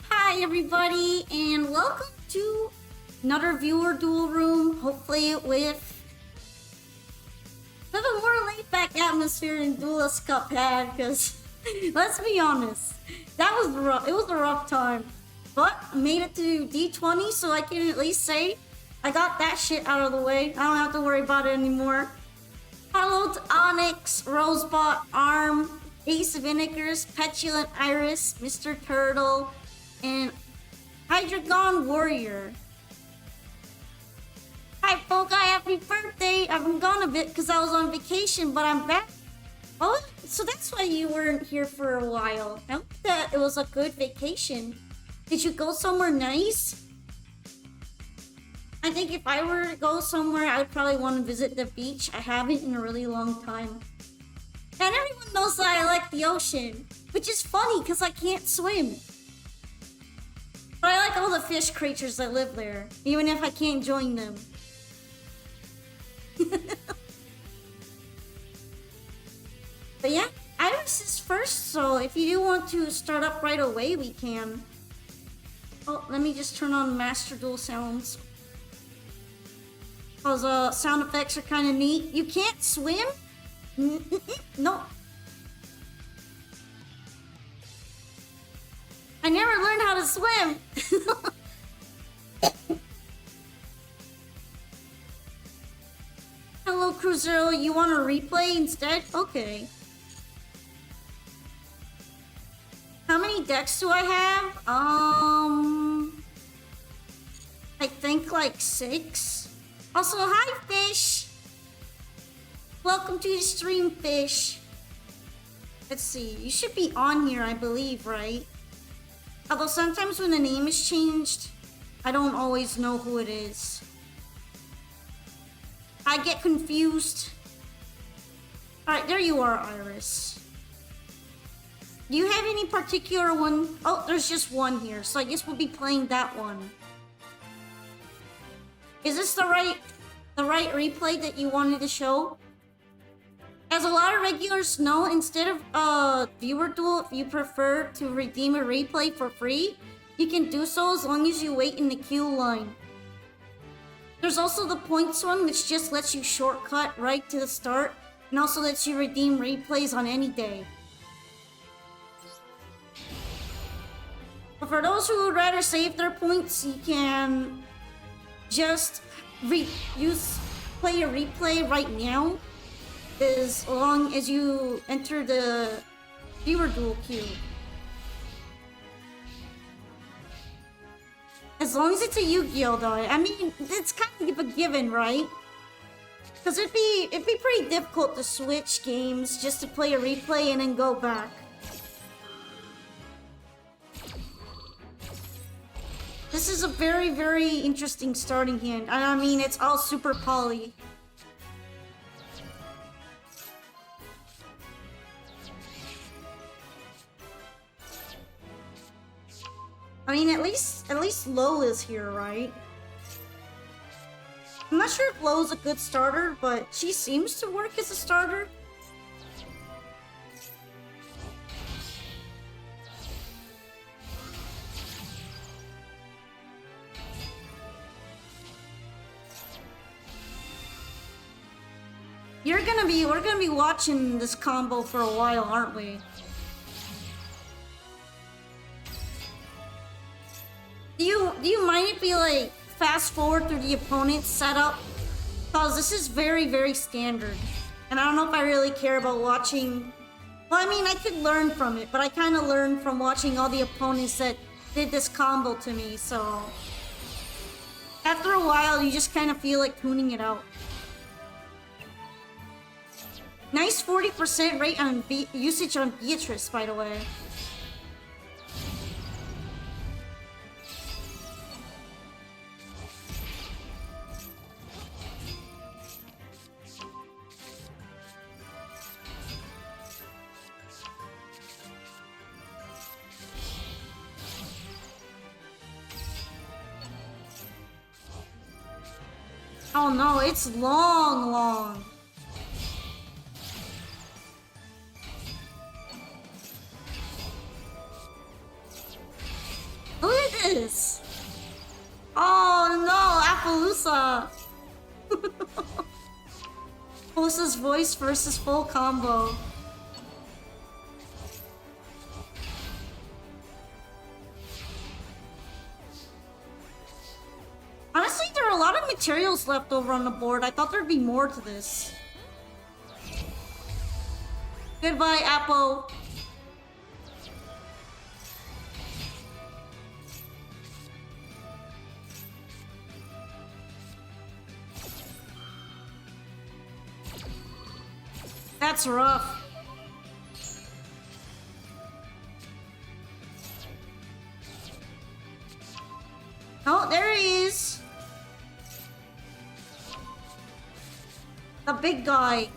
Hi everybody and welcome to another viewer duel room, hopefully with a more laid back atmosphere in Duelist Cuphead, because let's be honest, that was rough. It was a rough time. But I made it to D20, so I can at least say I got that shit out of the way. I don't have to worry about it anymore. Hello to Onyx, Rosebot, Arm, Ace Vinegars, Petulant Iris, Mr. Turtle, and Hydreigon Warrior. Hi, Polka, happy birthday! I've been gone a bit because I was on vacation, but I'm back. Oh, so that's why you weren't here for a while. I hope that it was a good vacation. Did you go somewhere nice? I think if I were to go somewhere, I would probably want to visit the beach. I haven't in a really long time. And everyone knows that I like the ocean, which is funny because I can't swim. But I like all the fish creatures that live there, even if I can't join them. But yeah, Iris is first, so if you do want to start up right away, we can. Oh, let me just turn on Master Duel sounds. Because sound effects are kind of neat. You can't swim? No. I never learned how to swim. Hello, Cruiser. You want a replay instead? Okay. How many decks do I have? I think like 6. Also, hi, Fish. Welcome to the stream, Fish. Let's see. You should be on here, I believe, right? Although sometimes when the name is changed, I don't always know who it is. I get confused. Alright, there you are, Iris. Do you have any particular one? Oh, there's just one here, so I guess we'll be playing that one. Is this the right replay that you wanted to show? As a lot of regulars know, instead of viewer duel, if you prefer to redeem a replay for free, you can do so as long as you wait in the queue line. There's also the points one, which just lets you shortcut right to the start, and also lets you redeem replays on any day. But for those who would rather save their points, you can just play a replay right now, as long as you enter the viewer duel queue. As long as it's a Yu-Gi-Oh though. I mean, it's kind of a given, right? Because it'd be pretty difficult to switch games just to play a replay and then go back. This is a very, very interesting starting hand. I mean, it's all super poly. I mean, at least Lo is here, right? I'm not sure if Lo's a good starter, but she seems to work as a starter. We're gonna be watching this combo for a while, aren't we? Do you mind if we like fast forward through the opponent's setup? Cause this is very, very standard. And I don't know if I really care about watching. Well, I mean, I could learn from it, but I kind of learned from watching all the opponents that did this combo to me, so after a while you just kind of feel like tuning it out. Nice 40% rate on usage on Beatrice, by the way. Oh no, it's long. Appaloosa! Pulse's voice versus full combo. Honestly, there are a lot of materials left over on the board. I thought there'd be more to this. Goodbye, Apple. That's rough. Oh, there he is. The big guy.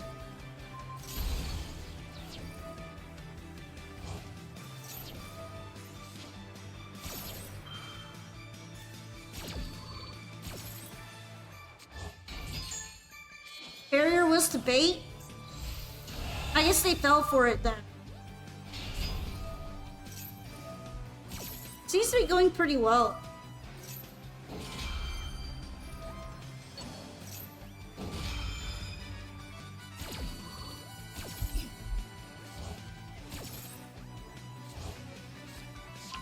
Barrier was to bait? I guess they fell for it then. Seems to be going pretty well.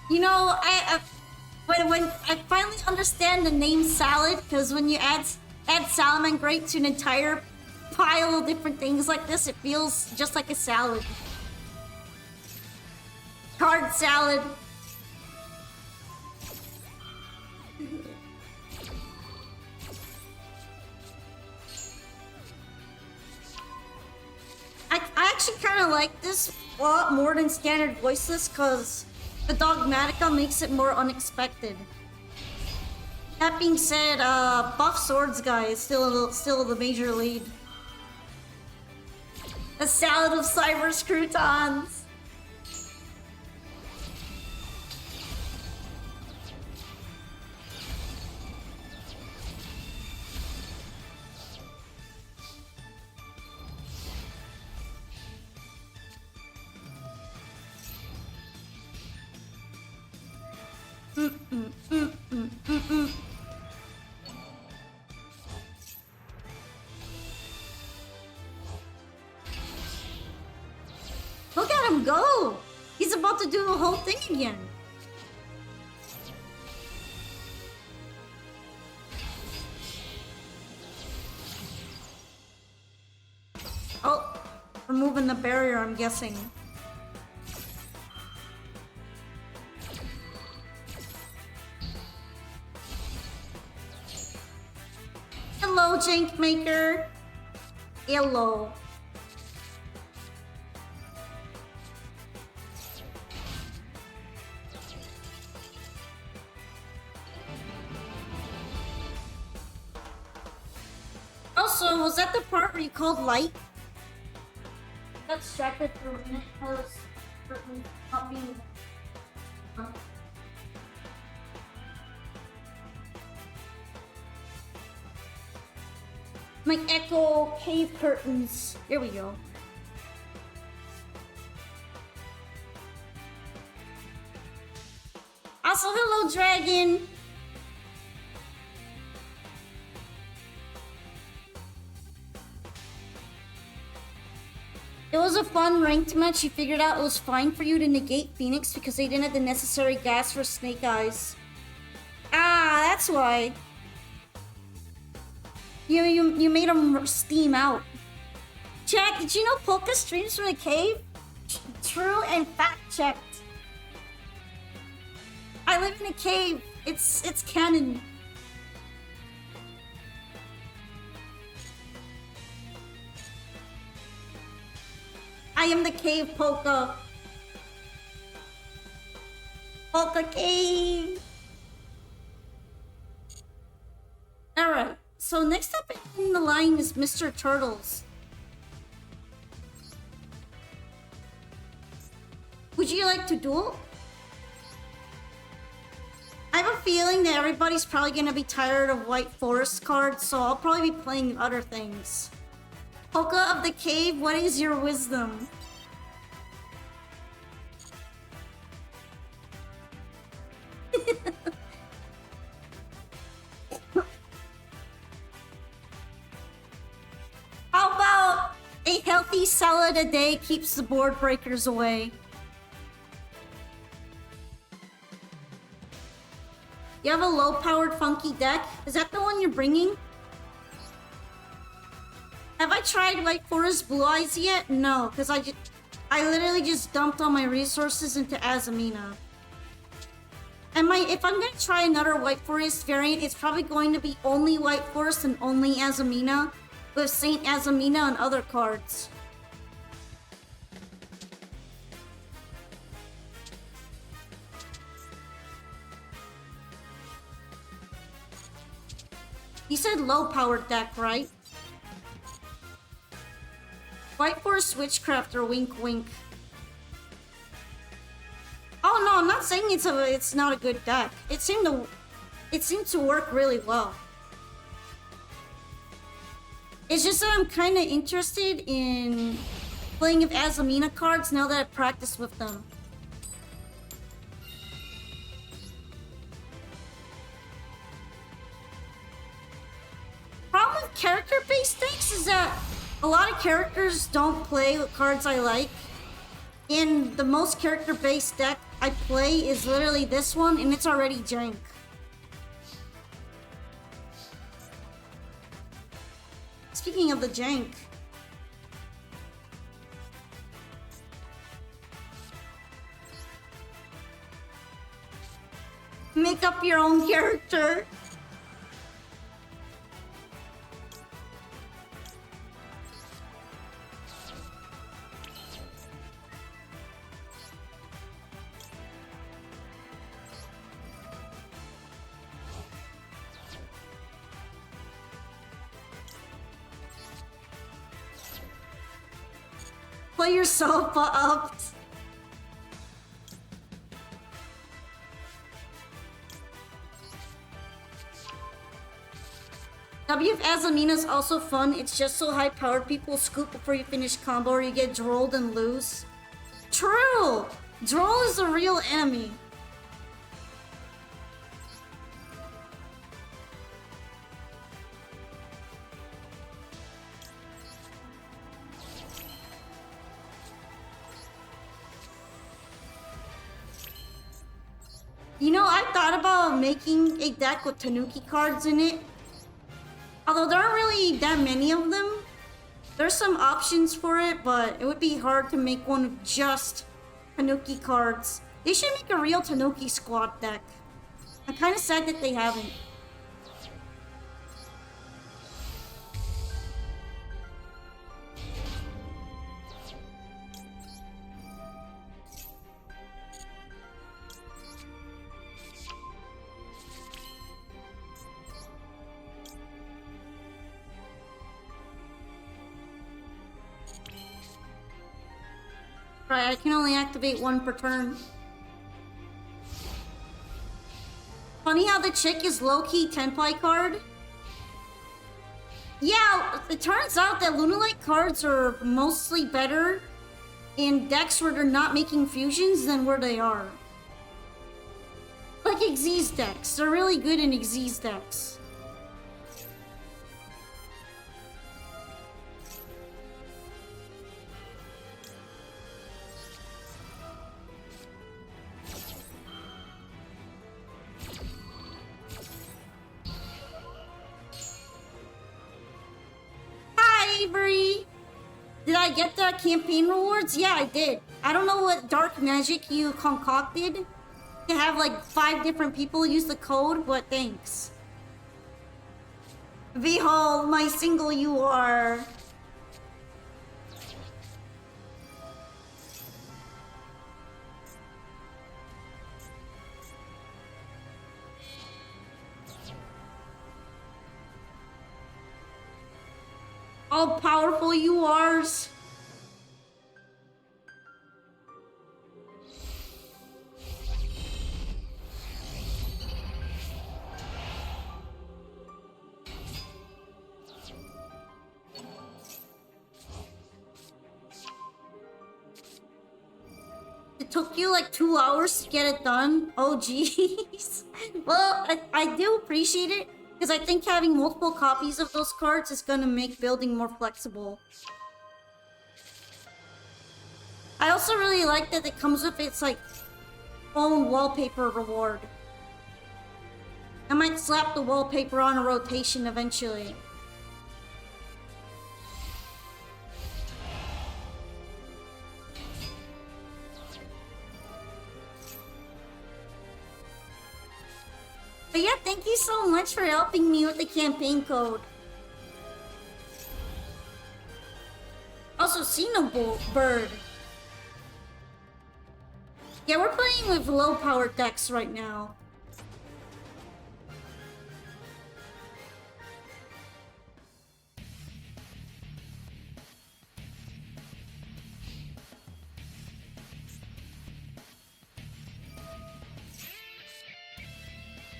You know, when I finally understand the name salad, because when you add salmon grate to an entire pile of different things like this, it feels just like a salad. Card salad. I actually kind of like this a lot more than standard voiceless, because the Dogmatica makes it more unexpected. That being said, Buff Swords guy is still the major lead. A salad of cyber croutons. Look at him go! He's about to do the whole thing again. Oh, removing the barrier, I'm guessing. Hello, Jank Maker. Hello. Also, was that the part where you called light? Got distracted for a minute. I was not being. My echo cave curtains. There we go. Also, hello, dragon. It was a fun ranked match. You figured out it was fine for you to negate Phoenix because they didn't have the necessary gas for Snake Eyes. Ah, that's why. You made him steam out. Jack, did you know Polka streams from the cave? True and fact checked. I live in a cave. It's canon. I am the cave Polka. Polka cave. Alright, so next up in the line is Mr. Turtles. Would you like to duel? I have a feeling that everybody's probably gonna be tired of White Forest cards, so I'll probably be playing other things. Polka of the Cave, what is your wisdom? healthy salad a day keeps the board breakers away. You have a low-powered funky deck? Is that the one you're bringing? Have I tried White Forest Blue Eyes yet? No, because I literally just dumped all my resources into Azamina. And if I'm gonna try another White Forest variant, it's probably going to be only White Forest and only Azamina, with Saint Azamina and other cards. You said low-powered deck, right? White Forest Witchcrafter, wink wink. Oh no, I'm not saying it's not a good deck. It seemed to work really well. It's just that I'm kind of interested in playing with Azamina cards now that I've practiced with them. Problem with character-based decks is that a lot of characters don't play with cards I like. And the most character-based deck I play is literally this one, and it's already jank. Speaking of the jank, make up your own character. Play yourself up. WF Azamina is also fun. It's just so high-powered people scoop before you finish combo or you get drolled and lose. True! Droll is a real enemy. You know, I thought about making a deck with Tanuki cards in it. Although there aren't really that many of them. There's some options for it, but it would be hard to make one with just Tanuki cards. They should make a real Tanuki squad deck. I'm kind of sad that they haven't. Right, I can only activate one per turn. Funny how the chick is low-key Tenpai card. Yeah, it turns out that Lunalite cards are mostly better in decks where they're not making fusions than where they are. Like Xyz decks. They're really good in Xyz decks. Avery! Did I get the campaign rewards? Yeah, I did. I don't know what dark magic you concocted to have like 5 different people use the code, but thanks. Behold, my single you are. All powerful you are. It took you like 2 hours to get it done? Oh jeez. Well, I do appreciate it. Because I think having multiple copies of those cards is gonna make building more flexible. I also really like that it comes with its like own wallpaper reward. I might slap the wallpaper on a rotation eventually. But yeah, thank you so much for helping me with the campaign code. Also, Bird. Yeah, we're playing with low power decks right now.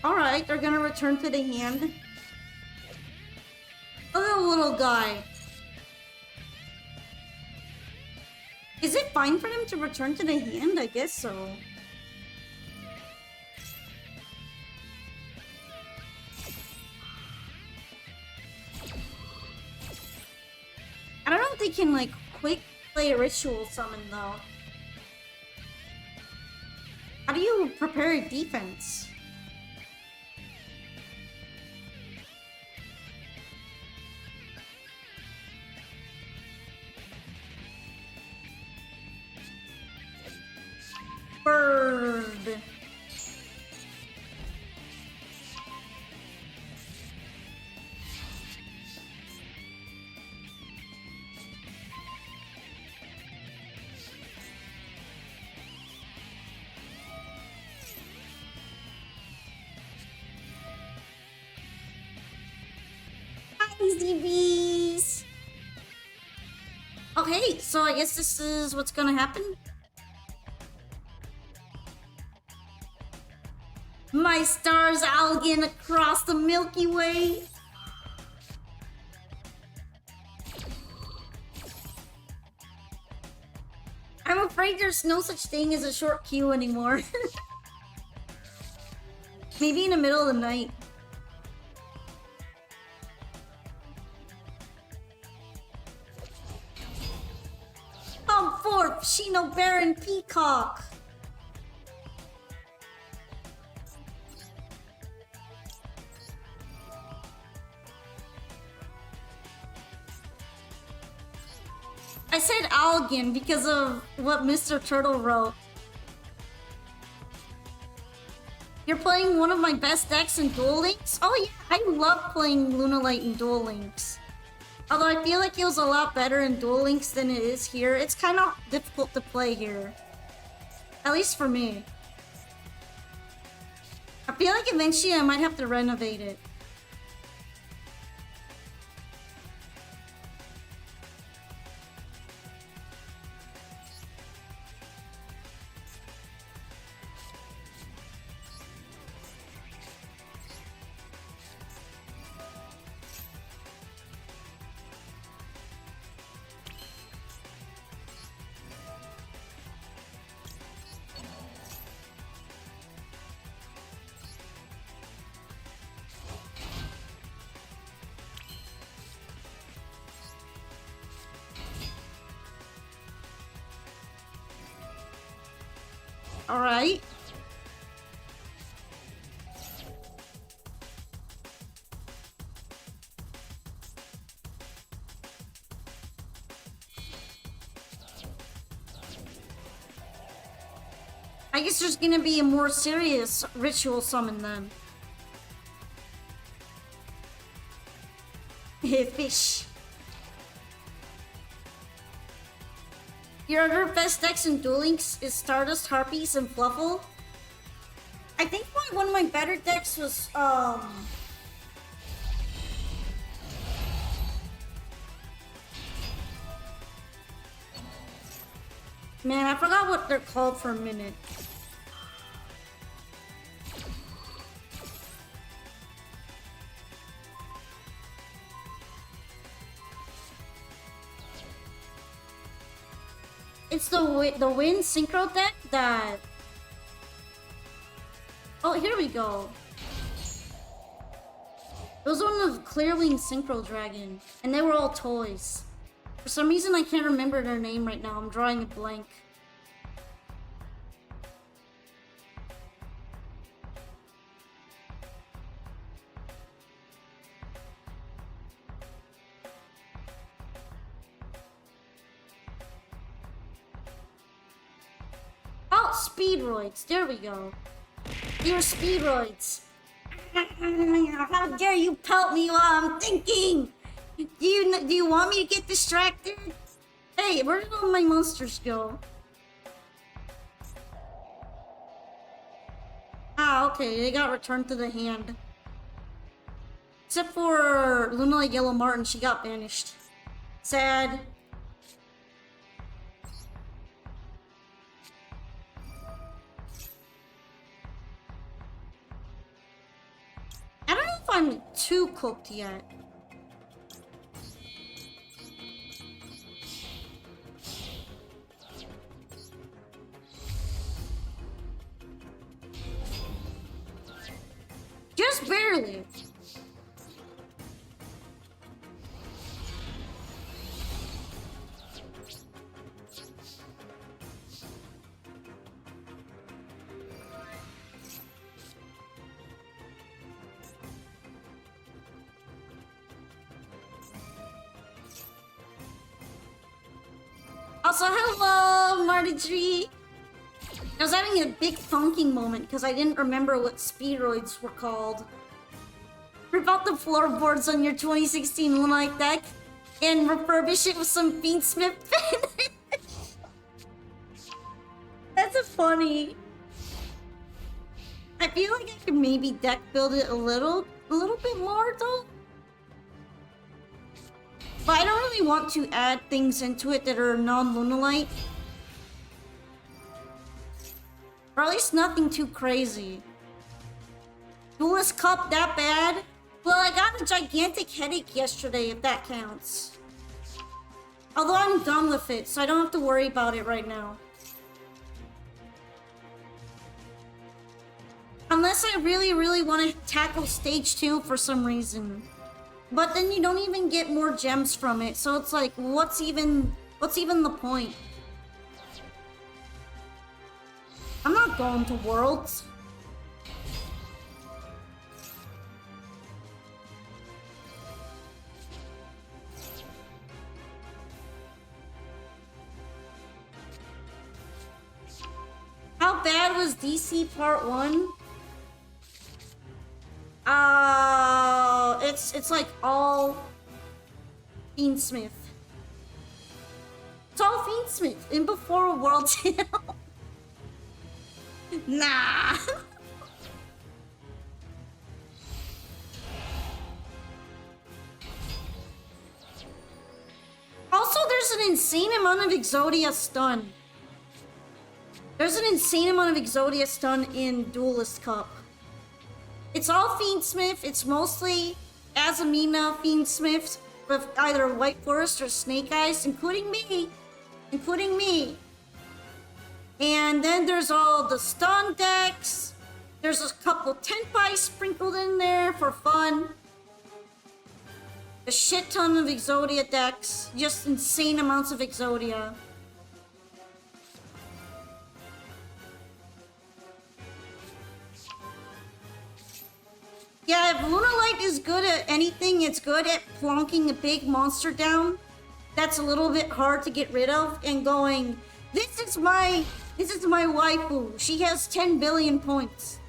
Alright, they're gonna return to the hand. Oh, little guy. Is it fine for them to return to the hand? I guess so. I don't know if they can, like, quick play a ritual summon, though. How do you prepare a defense? Bird. Hi, ZBs. Okay, so I guess this is what's gonna happen. My stars Algin across the Milky Way. I'm afraid there's no such thing as a short queue anymore. Maybe in the middle of the night. Come forth, Shino Baron Peacock. I said Algin because of what Mr. Turtle wrote. You're playing one of my best decks in Duel Links? Oh yeah, I love playing Lunalight in Duel Links. Although I feel like it was a lot better in Duel Links than it is here. It's kind of difficult to play here. At least for me. I feel like eventually I might have to renovate it. Alright. I guess there's gonna be a more serious ritual summon then. Fish. Your other best decks in Duel Links is Stardust, Harpies, and Fluffle. I think one of my better decks was man, I forgot what they're called for a minute. It's the Wind Synchro deck that... Oh, here we go. It was one of Clearwing Synchro Dragon, and they were all toys. For some reason, I can't remember their name right now. I'm drawing a blank. speedroids. There we go. You're speedroids. How dare you pelt me while I'm thinking? Do you want me to get distracted? Hey, where did all my monsters go? Ah, okay, they got returned to the hand. Except for Lunalight Yellow Martin, she got banished. Sad. I don't know if I'm too cooked yet. Just barely. Also, hello, Marty. I was having a big funking moment because I didn't remember what speedroids were called. Rip out the floorboards on your 2016 Lunite deck and refurbish it with some Fiendsmith finish. That's a funny. I feel like I could maybe deck build it a little bit more though. But I don't really want to add things into it that are non-Lunalite. Or at least nothing too crazy. Duelist Cup that bad? Well, I got a gigantic headache yesterday, if that counts. Although I'm done with it, so I don't have to worry about it right now. Unless I really want to tackle stage 2 for some reason. But then you don't even get more gems from it, so it's like, what's even the point? I'm not going to Worlds. How bad was DC Part 1? It's like all Fiendsmith. It's all Fiendsmith in before Worlds. Nah. Also, there's an insane amount of Exodia stun. There's an insane amount of Exodia stun in Duelist Cup. It's all Fiendsmith. It's mostly Azamina Fiendsmiths with either White Forest or Snake Eyes, including me. And then there's all the stun decks. There's a couple Tenpai sprinkled in there for fun. A shit ton of Exodia decks. Just insane amounts of Exodia. Yeah, if Lunalight is good at anything, it's good at plonking a big monster down. That's a little bit hard to get rid of and going, this is my waifu. She has 10 billion points.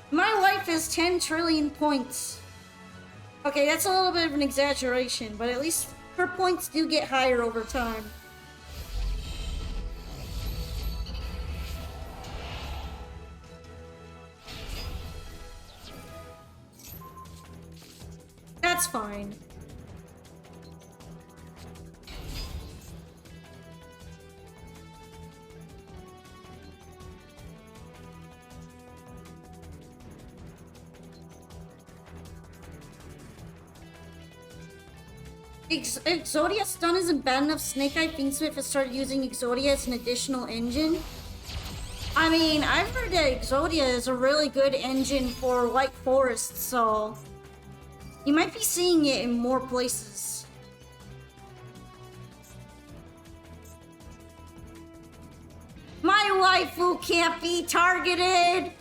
My wife has 10 trillion points. Okay, that's a little bit of an exaggeration, but at least her points do get higher over time. That's fine. Exodia stun isn't bad enough. Snake Eye Fiendsmith has started using Exodia as an additional engine. I mean, I've heard that Exodia is a really good engine for White Forest, so you might be seeing it in more places. My waifu can't be targeted!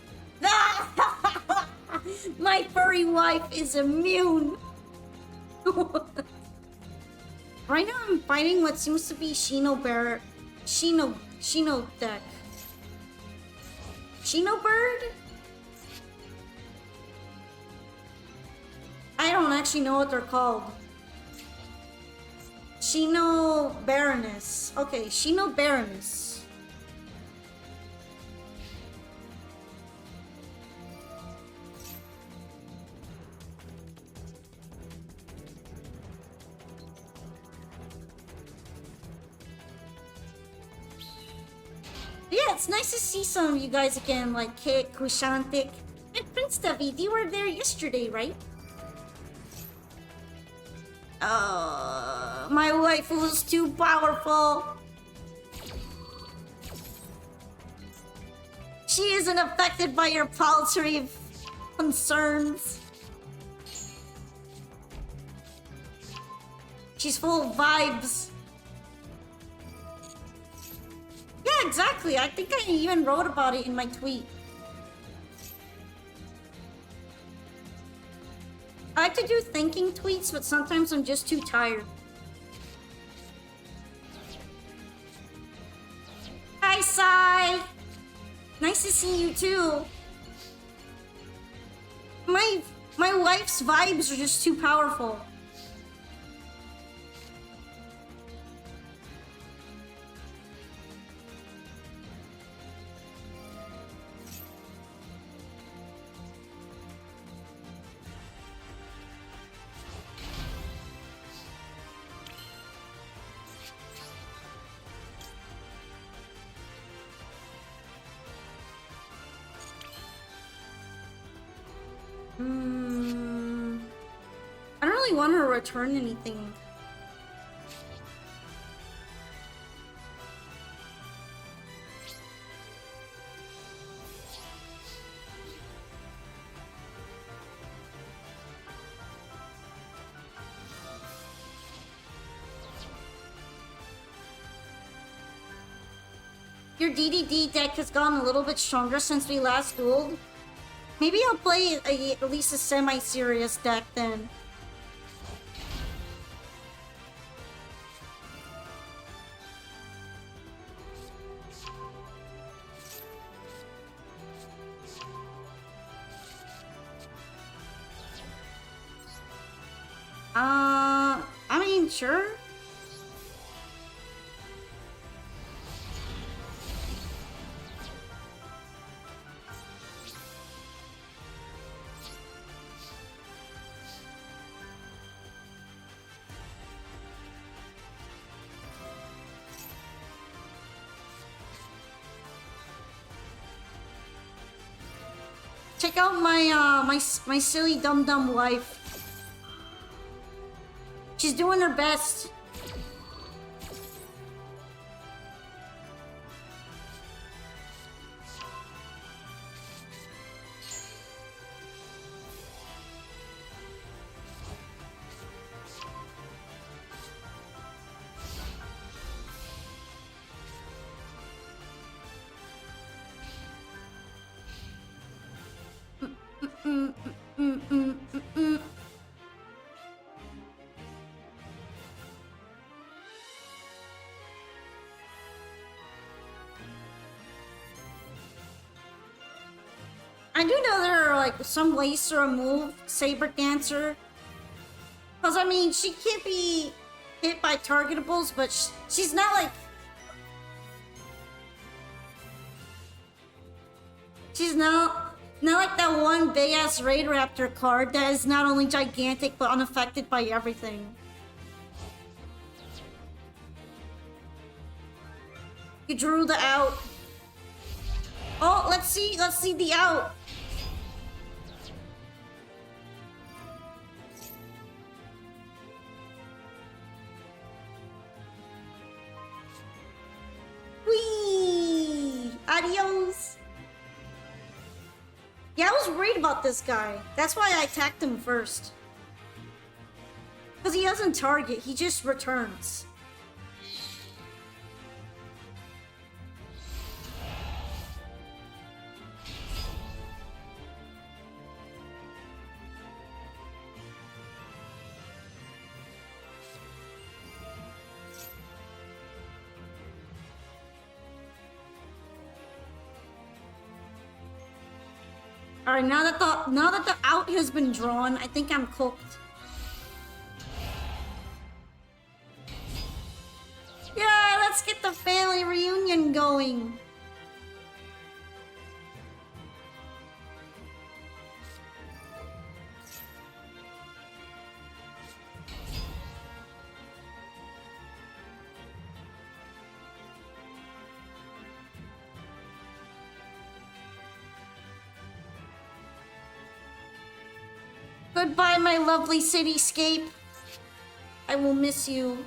My furry wife is immune! Right now I'm fighting what seems to be Shino deck. Shino Bird? I don't actually know what they're called. Shino Baroness. Okay, Shino Baroness. Yeah, it's nice to see some of you guys again, like Kit, Kushantik, and Prince David. You were there yesterday, right? My wife was too powerful. She isn't affected by your paltry concerns. She's full of vibes. Yeah, exactly. I think I even wrote about it in my tweet. I like to do thinking tweets, but sometimes I'm just too tired. Hi, Sai! Nice to see you too. My wife's vibes are just too powerful. I don't really want to return anything. Your DDD deck has gotten a little bit stronger since we last dueled. Maybe I'll play at least a semi-serious deck then. I mean, sure. Check out my silly dum-dum wife. She's doing her best. I do know there are like some ways to remove Saber Dancer. Cause I mean, she can't be hit by targetables, but she's not like... She's not like that one big-ass Raid Raptor card that is not only gigantic, but unaffected by everything. You drew the out. Oh, let's see the out. Whee! Adios! Yeah, I was worried about this guy. That's why I attacked him first. Because he doesn't target, he just returns. Alright, now that the out has been drawn, I think I'm cooked. Yeah, let's get the family reunion going. Goodbye, my lovely cityscape. I will miss you.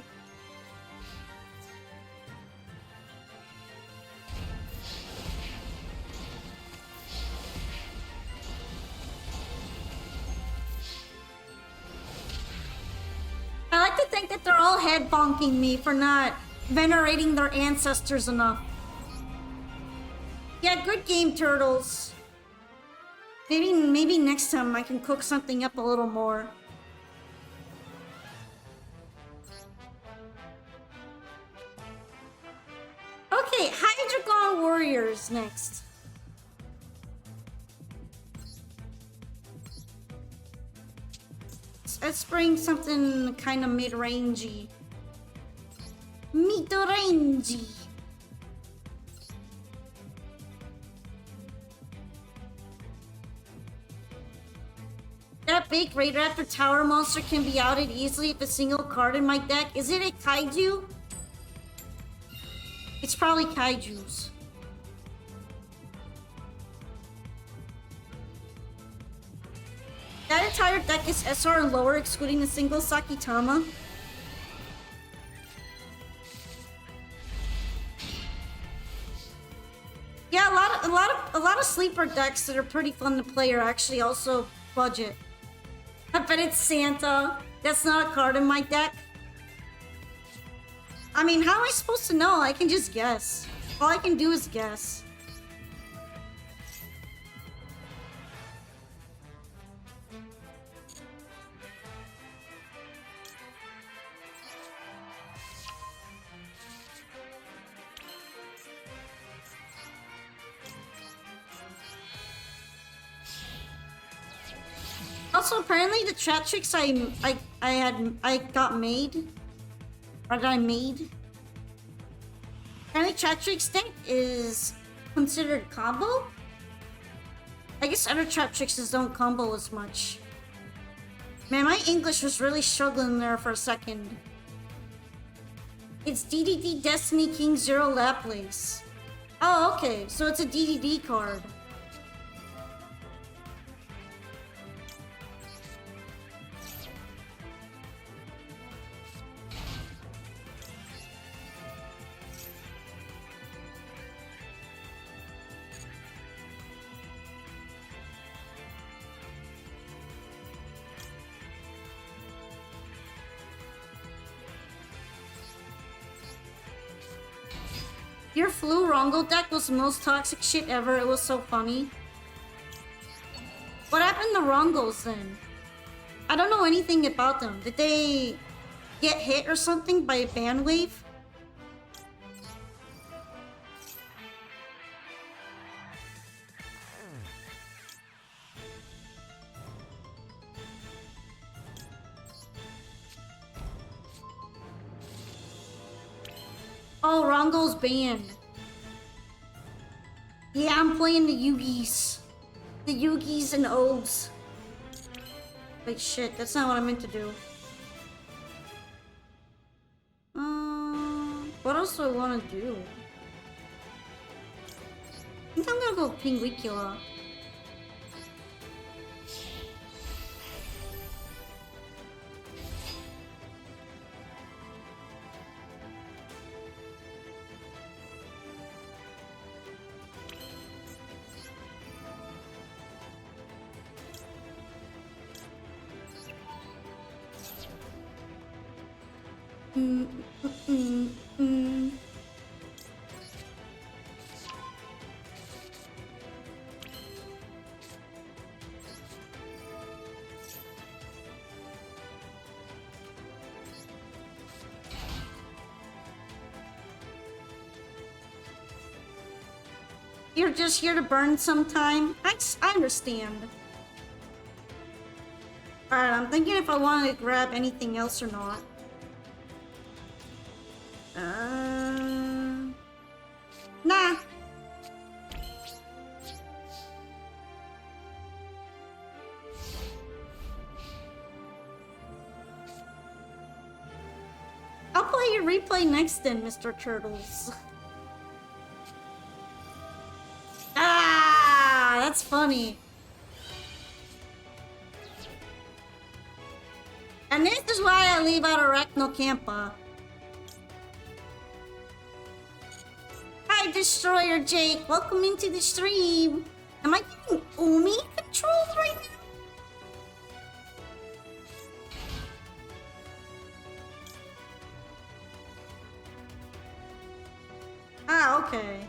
I like to think that they're all head bonking me for not venerating their ancestors enough. Yeah, good game, turtles. Maybe next time I can cook something up a little more. Okay, Hydreigon Warriors next. Let's bring something kind of mid-rangey. Mid-rangey. That big Great Raptor Tower monster can be outed easily with a single card in my deck. Is it a kaiju? It's probably kaijus. That entire deck is SR and lower, excluding the single Sakitama. Yeah, a lot of sleeper decks that are pretty fun to play are actually also budget. I bet it's Santa. That's not a card in my deck. I mean, how am I supposed to know? I can just guess. All I can do is guess. Also, apparently the chat tricks I got made, or that I made. Apparently, chat tricks deck is considered combo. I guess other chat tricks don't combo as much. Man, my English was really struggling there for a second. It's DDD Destiny King Zero Laplace. Oh, okay, so it's a DDD card. Your Flu Rongo deck was the most toxic shit ever. It was so funny. What happened to Rongos then? I don't know anything about them. Did they get hit or something by a ban wave? Oh, Rongo's banned. Yeah, I'm playing the Yugis. The Yugis and Ogs. Wait, shit, that's not what I meant to do. What else do I want to do? I think I'm gonna go Pinguicula. You're just here to burn some time. I understand. Alright, I'm thinking if I want to grab anything else or not. Nah. I'll play your replay next then, Mr. Turtles. Ah, that's funny. And this is why I leave out Arachnocampa. Hi, Destroyer Jake. Welcome into the stream. Am I getting Umi controlled right now? Ah, okay.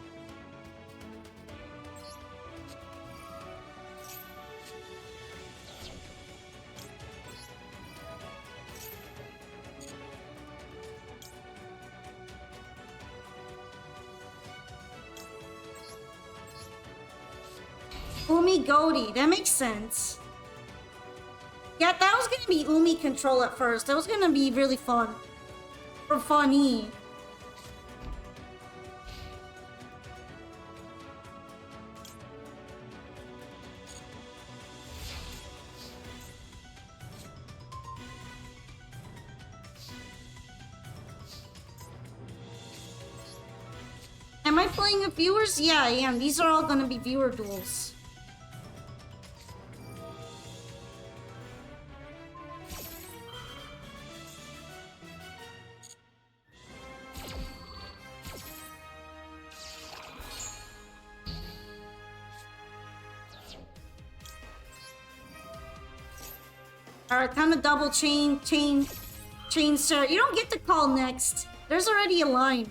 Umi Goaty, that makes sense. Yeah, that was gonna be Umi control at first. That was gonna be really fun. Or funny. Am I playing with viewers? Yeah, I am. These are all gonna be viewer duels. Alright, time to double chain, sir. You don't get to call next. There's already a line.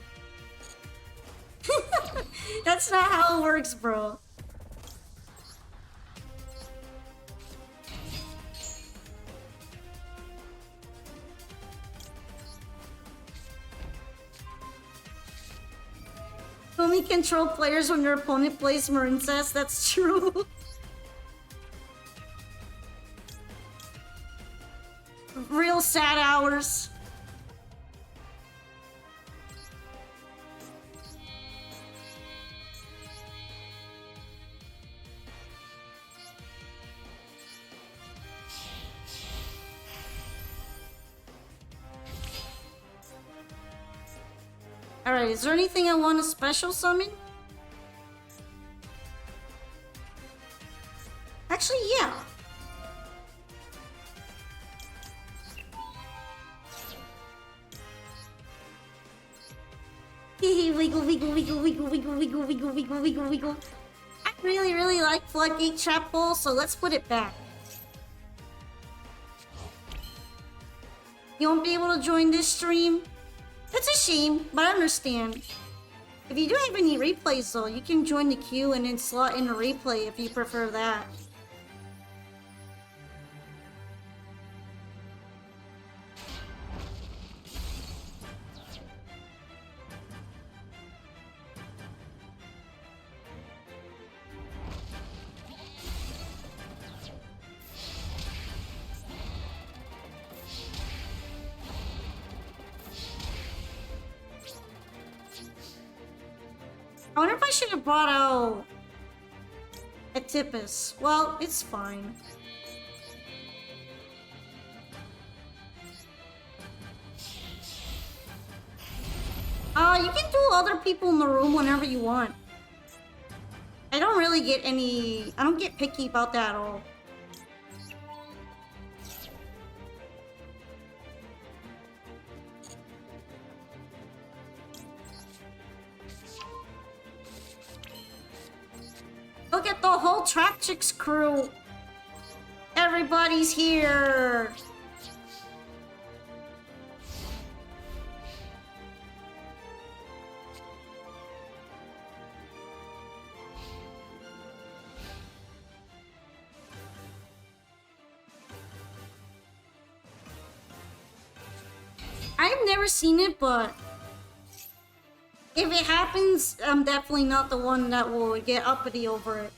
That's not how it works, bro. Only control players when their opponent plays Marincess. That's true. Real sad hours. Alright, is there anything I want to special summon? Actually, yeah. Wiggle, wiggle, wiggle, wiggle, wiggle, wiggle, wiggle, wiggle, wiggle, wiggle. I really like Floodgate Chapel, so let's put it back. You won't be able to join this stream? That's a shame, but I understand. If you do have any replays though, you can join the queue and then slot in a replay if you prefer that. I wonder if I should have brought out Atipus. Well, it's fine. You can do other people in the room whenever you want. I don't really get any... I don't get picky about that at all. Look at the whole Trap Chicks crew. Everybody's here. I've never seen it, but If it happens, I'm definitely not the one that will get uppity over it.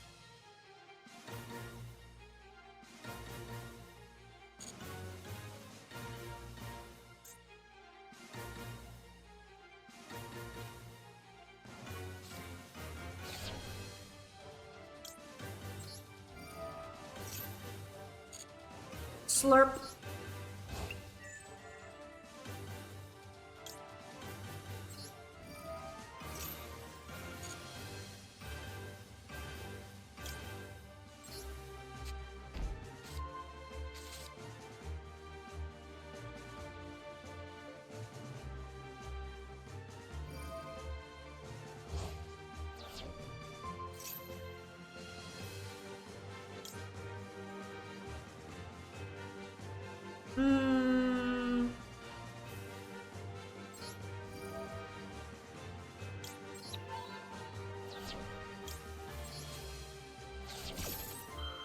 Slurp. Hmm.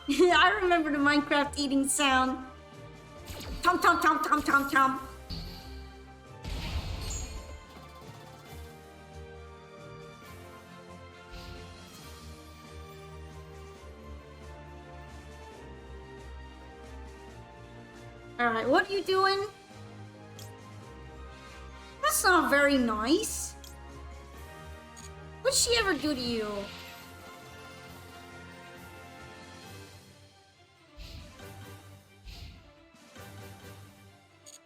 I remember the Minecraft eating sound. Tom tom tom tom tom tom. Alright, what are you doing? That's not very nice. What'd she ever do to you?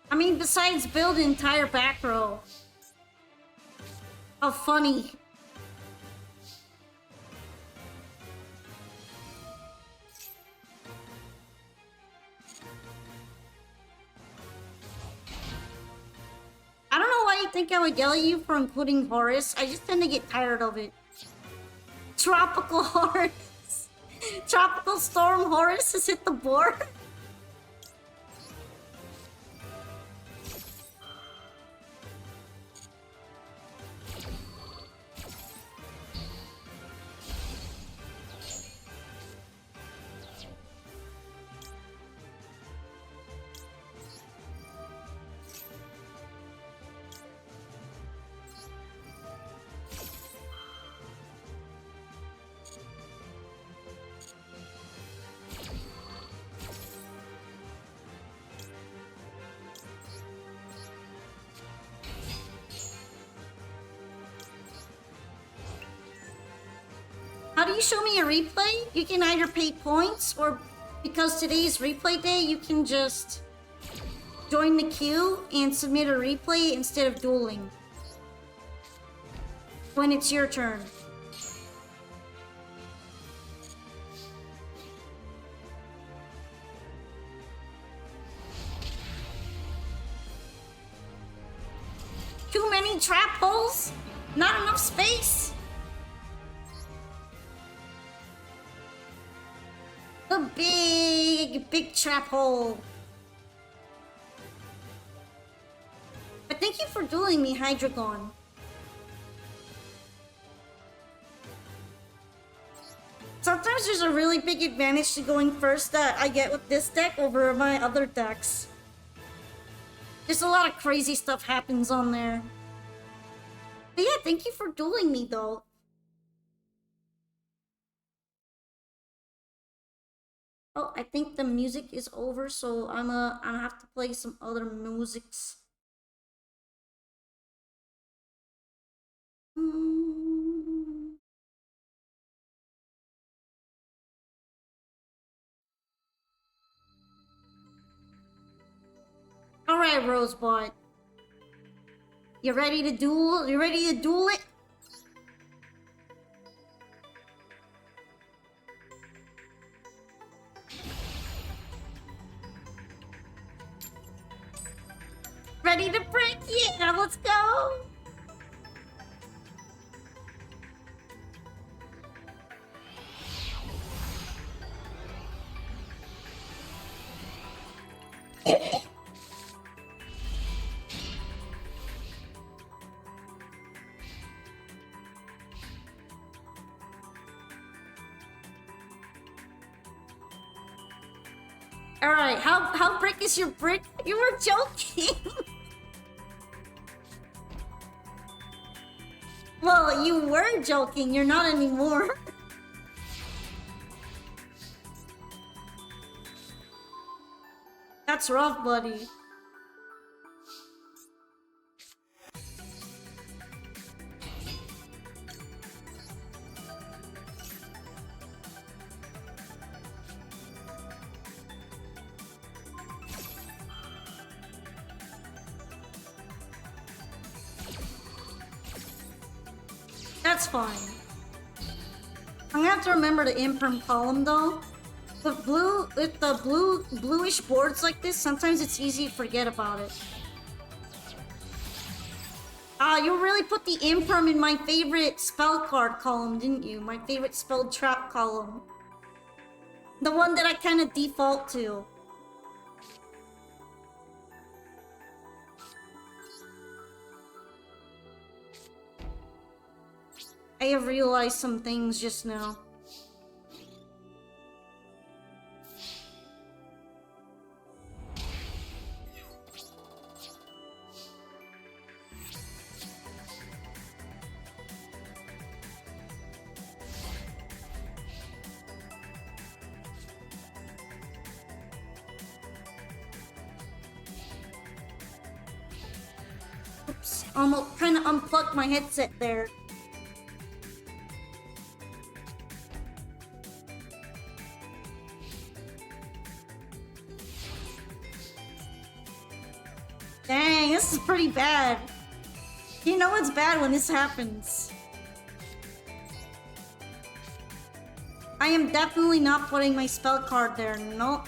I mean, besides build an entire back row. How funny. I don't know why you think I would yell at you for including Horus. I just tend to get tired of it. Tropical Horus. Tropical Storm Horus has hit the board. How do you show me a replay? You can either pay points or because today's replay day, you can just join the queue and submit a replay instead of dueling. When it's your turn. Too many trap holes? Not enough space? The big trap hole. But thank you for dueling me, Hydreigon. Sometimes there's a really big advantage to going first that I get with this deck over my other decks. Just a lot of crazy stuff happens on there. But yeah, thank you for dueling me though. Oh, I think the music is over, so I'm gonna have to play some other musics. Alright, Rosebud. You ready to duel? You ready to duel it? Ready to break? Yeah, let's go! Alright, how brick is your brick? You were joking! you were joking. You're not anymore. That's rough, buddy. That's fine. I'm gonna have to remember the imperm column though. With the bluish boards like this, sometimes it's easy to forget about it. Ah, you really put the imperm in my favorite spell card column, didn't you? My favorite spell trap column. The one that I kind of default to. I have realized some things just now. Oops, almost kind of unplugged my headset there. Dang, this is pretty bad. You know it's bad when this happens. I am definitely not putting my spell card there, nope.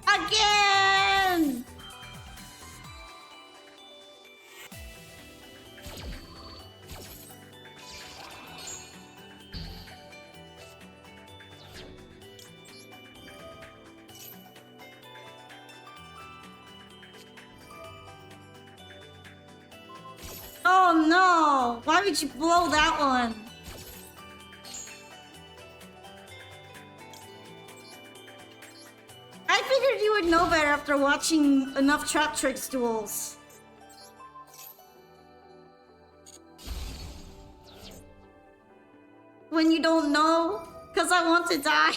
Again! Oh no! Why would you blow that one? I figured you would know better after watching enough Trap Tricks duels. When you don't know? 'Cause I want to die.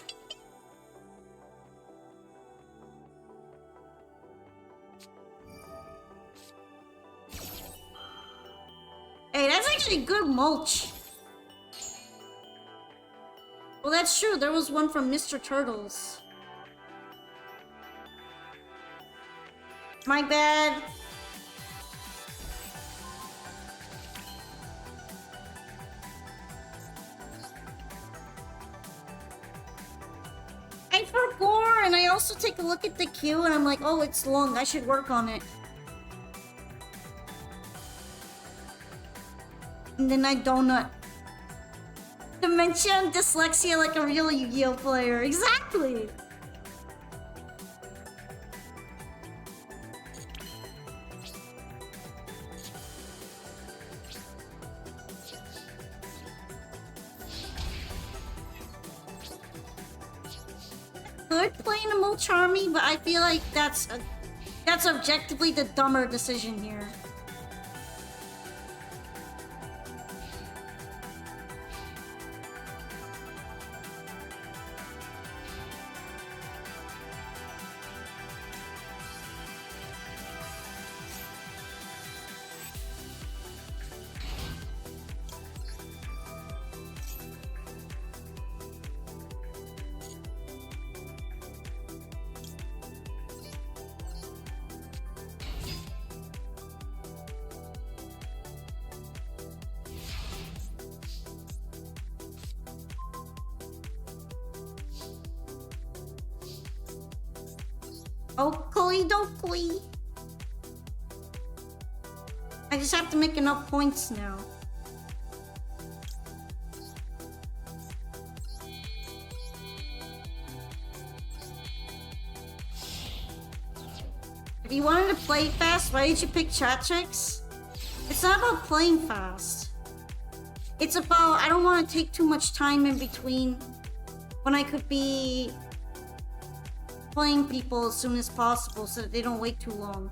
Hey, that's actually good mulch. Well, that's true. There was one from Mr. Turtles. My bad. I forgot, and I also take a look at the queue, and I'm like, oh, it's long. I should work on it. And then I donut. Dementia and dyslexia like a real Yu-Gi-Oh player. Exactly! Could play Animal Charmy, but I feel like that's objectively the dumber decision here. Oakley dokley. I just have to make enough points now. If you wanted to play fast, why did you pick Chat Tricks? It's not about playing fast. It's about I don't want to take too much time in between when I could be playing people as soon as possible so that they don't wait too long.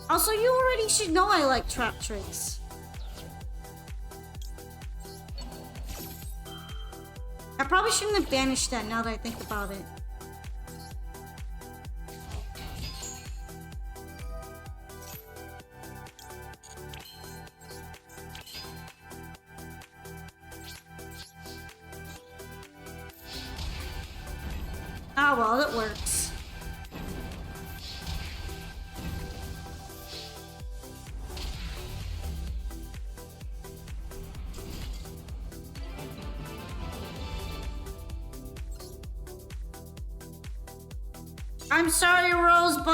Also, you already should know I like trap tricks. I probably shouldn't have banished that now that I think about it. Ah, well, it works. I'm sorry, Rosebud.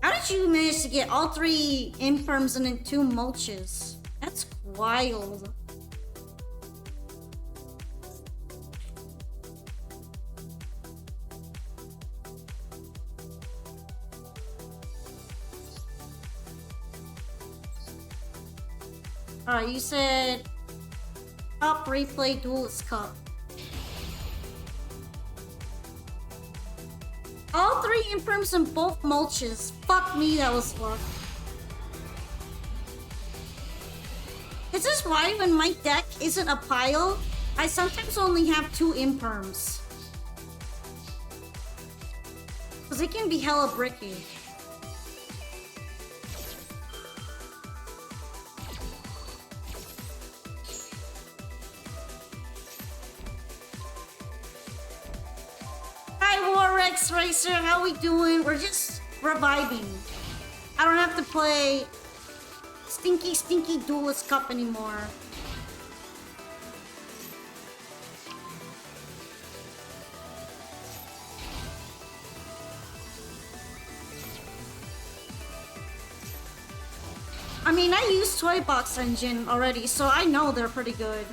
How did you manage to get all 3 infirms and then 2 mulches? That's wild. Alright, you said top replay Duelist Cup. All 3 infirms and both mulches. Fuck me, that was luck. This is why when my deck isn't a pile, I sometimes only have 2 infirms. Because it can be hella bricky. Racer, how we doing? We're just reviving. I don't have to play stinky Duelist Cup anymore. I mean, I use Toy Box Engine already, so I know they're pretty good.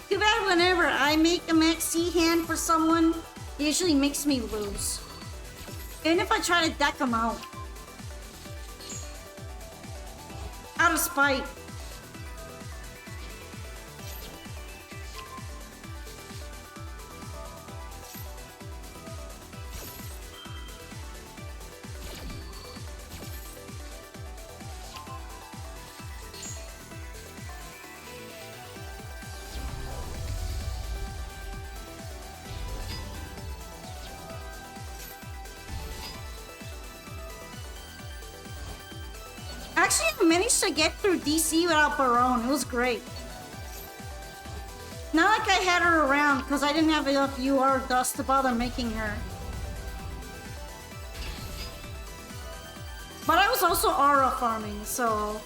Too bad whenever I make a max C hand for someone, it usually makes me lose. Even if I try to deck them out. Out of spite. Actually, I managed to get through DC without Barone. It was great. Not like I had her around, because I didn't have enough UR dust to bother making her. But I was also aura farming, so...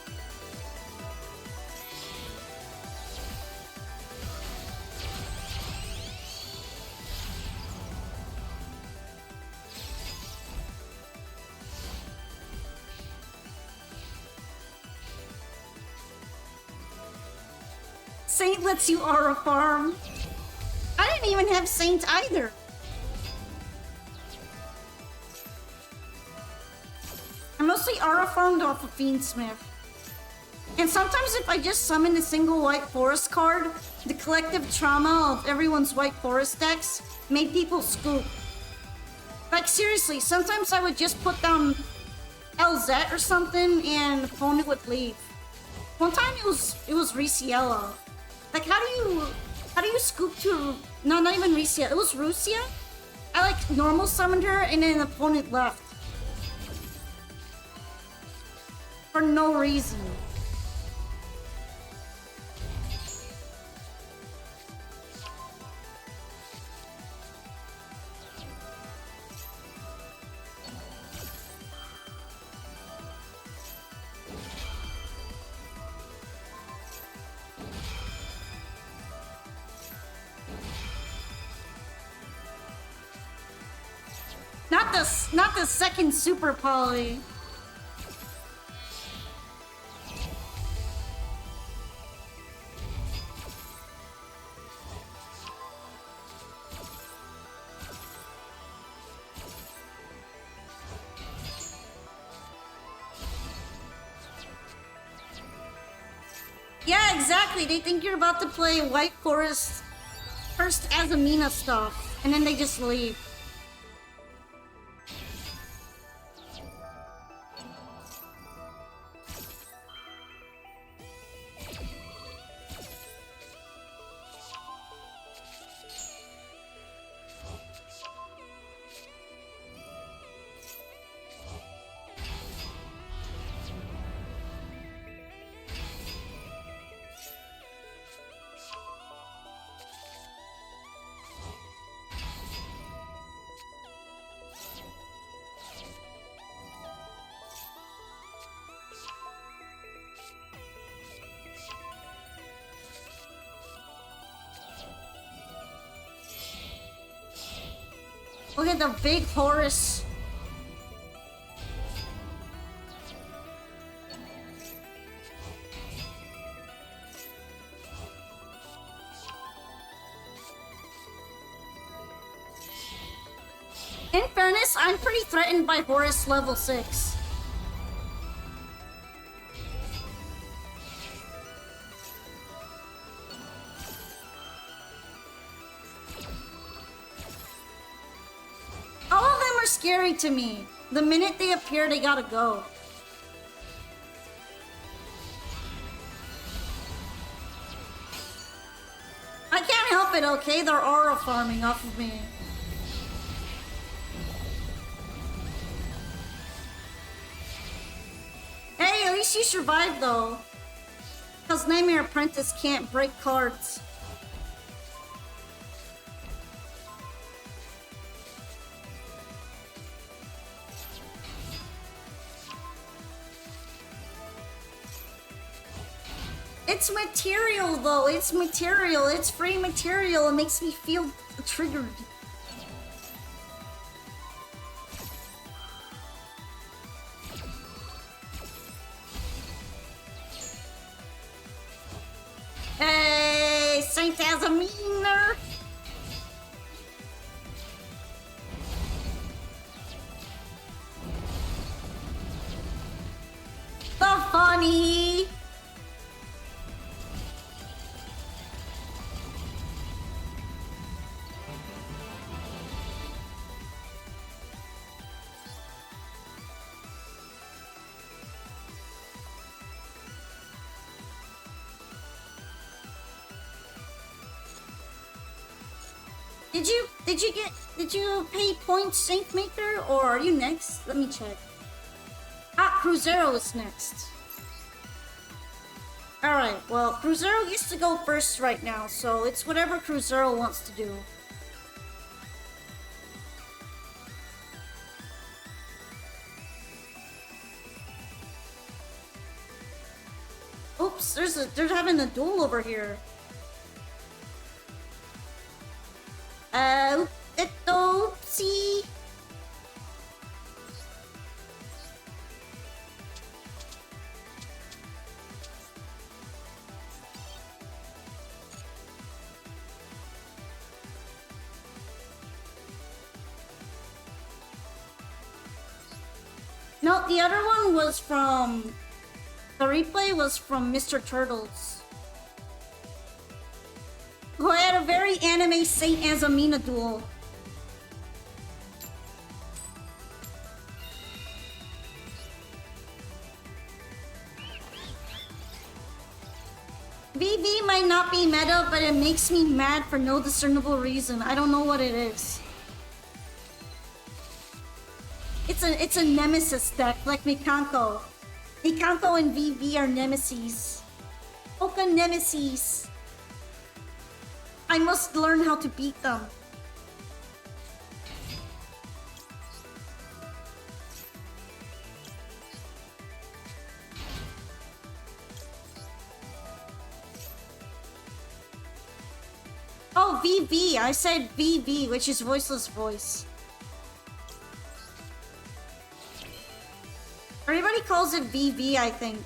Saint lets you aura farm. I didn't even have Saint either. I mostly aura farmed off of Fiendsmith. And sometimes if I just summon a single White Forest card, the collective trauma of everyone's White Forest decks made people scoop. Like seriously, sometimes I would just put down LZ or something and the opponent would leave. One time it was Riciella. Like how do you scoop to no, not even Ricia, it was Rusia? I like normal summoned her and then the opponent left. For no reason. Not the second super poly. Yeah, exactly. They think you're about to play White Forest first as Amina stuff, and then they just leave. Look at the big Horus. In fairness, I'm pretty threatened by Horus level 6. All of them are scary to me. The minute they appear, they gotta go. I can't help it, okay? They're aura farming off of me. Hey, at least you survived though. Because Nightmare Apprentice can't break cards. It's material though, it's material, it's free material, it makes me feel triggered. Hey, Saint Azaminer! The funny! Did you pay points Saint Maker, or are you next? Let me check. Ah, Cruzeiro is next. Alright, well, Cruzeiro gets to go first right now, so it's whatever Cruzeiro wants to do. Oops, they're having a duel over here. Oopsie. No, the other one was from... The replay was from Mr. Turtles, who had a very anime Saint Azamina duel. VV might not be meta, but it makes me mad for no discernible reason. I don't know what it is. It's a nemesis deck, like Mikanko. Mikanko and VV are nemesis. Oka nemesis. I must learn how to beat them. Oh, VV. I said VV, which is voiceless voice. Everybody calls it VV, I think.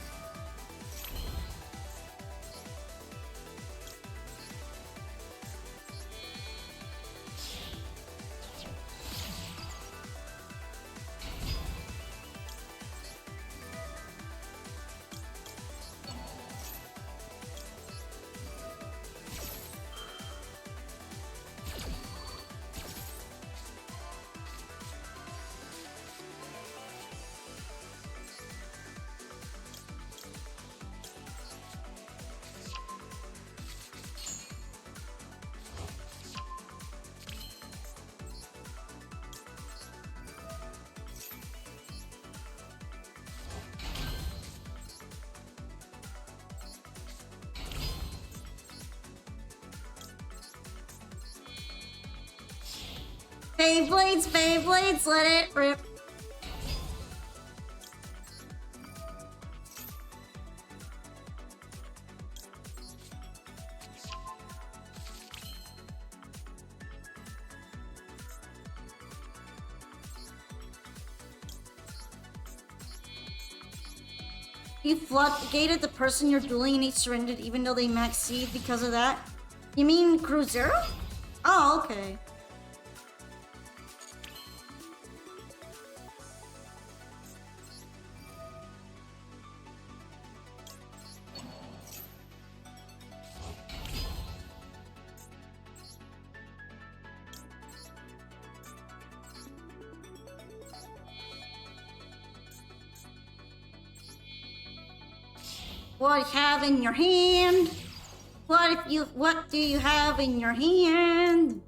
Beyblades, Beyblades, let it rip. You floodgated the person you're dueling and he surrendered even though they max seed because of that? You mean Cruzeiro? Oh, okay. What do you have in your hand? What do you have in your hand?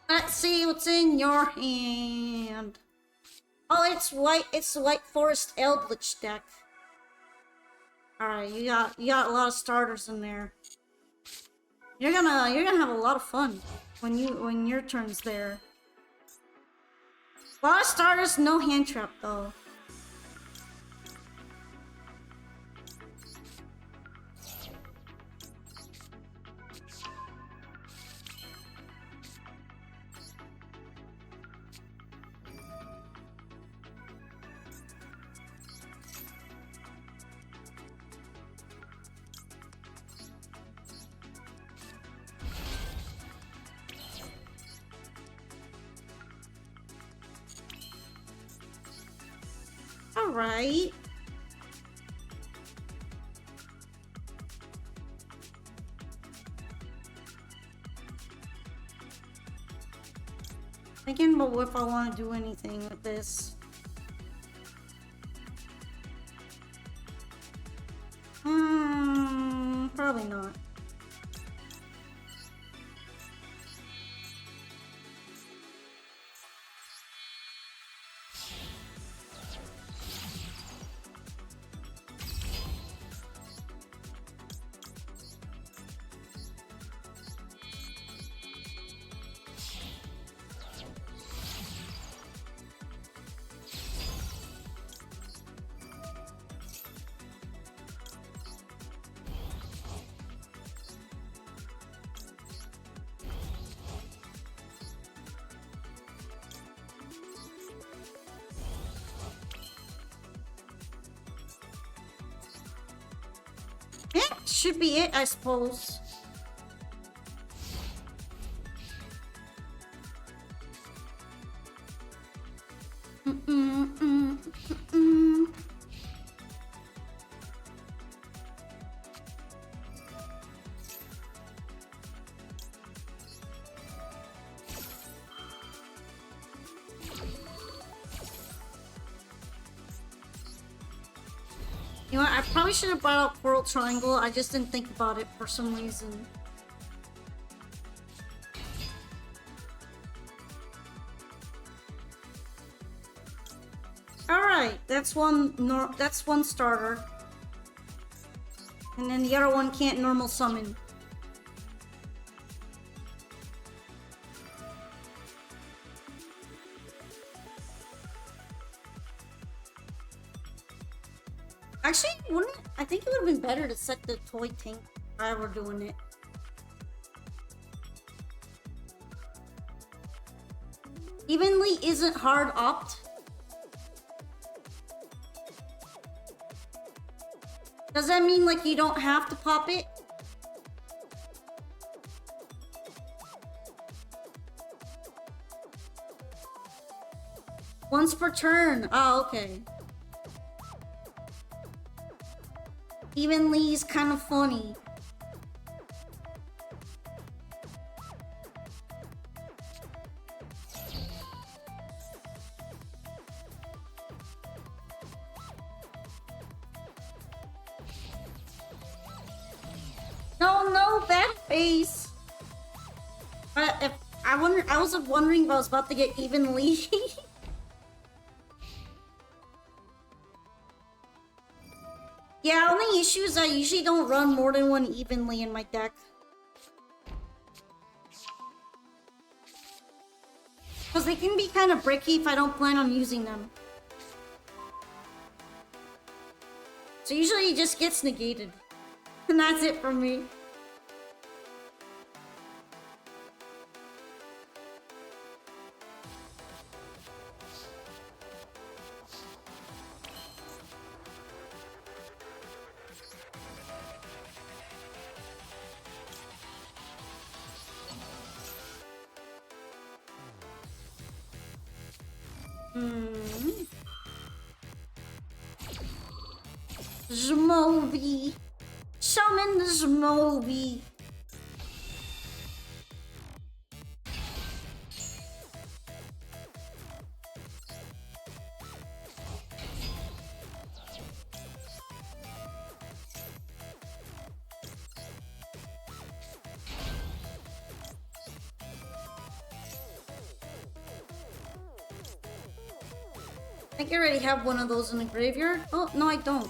Let's see what's in your hand. Oh, it's the White Forest Eldritch deck. Alright, you got a lot of starters in there. You're gonna have a lot of fun when your turn's there. A lot of starters, no hand trap though. Alright. Thinking about if I want to do anything with this. Probably not. Should be it, I suppose. You know what, I probably should have brought out Coral Triangle, I just didn't think about it for some reason. Alright, that's one starter. And then the other one can't normal summon. Actually, wouldn't I think it would have been better to set the toy tank if I were doing it. Evenly isn't hard opt. Does that mean like you don't have to pop it? Once per turn. Oh, okay. Evenly is kind of funny. No, bad face. If I was wondering if I was about to get evenly. Yeah, only issue is I usually don't run more than one evenly in my deck. Because they can be kind of bricky if I don't plan on using them. So usually it just gets negated. And that's it for me. Zmobi. Summon the Zmobi. I think I already have one of those in the graveyard. Oh, no, I don't.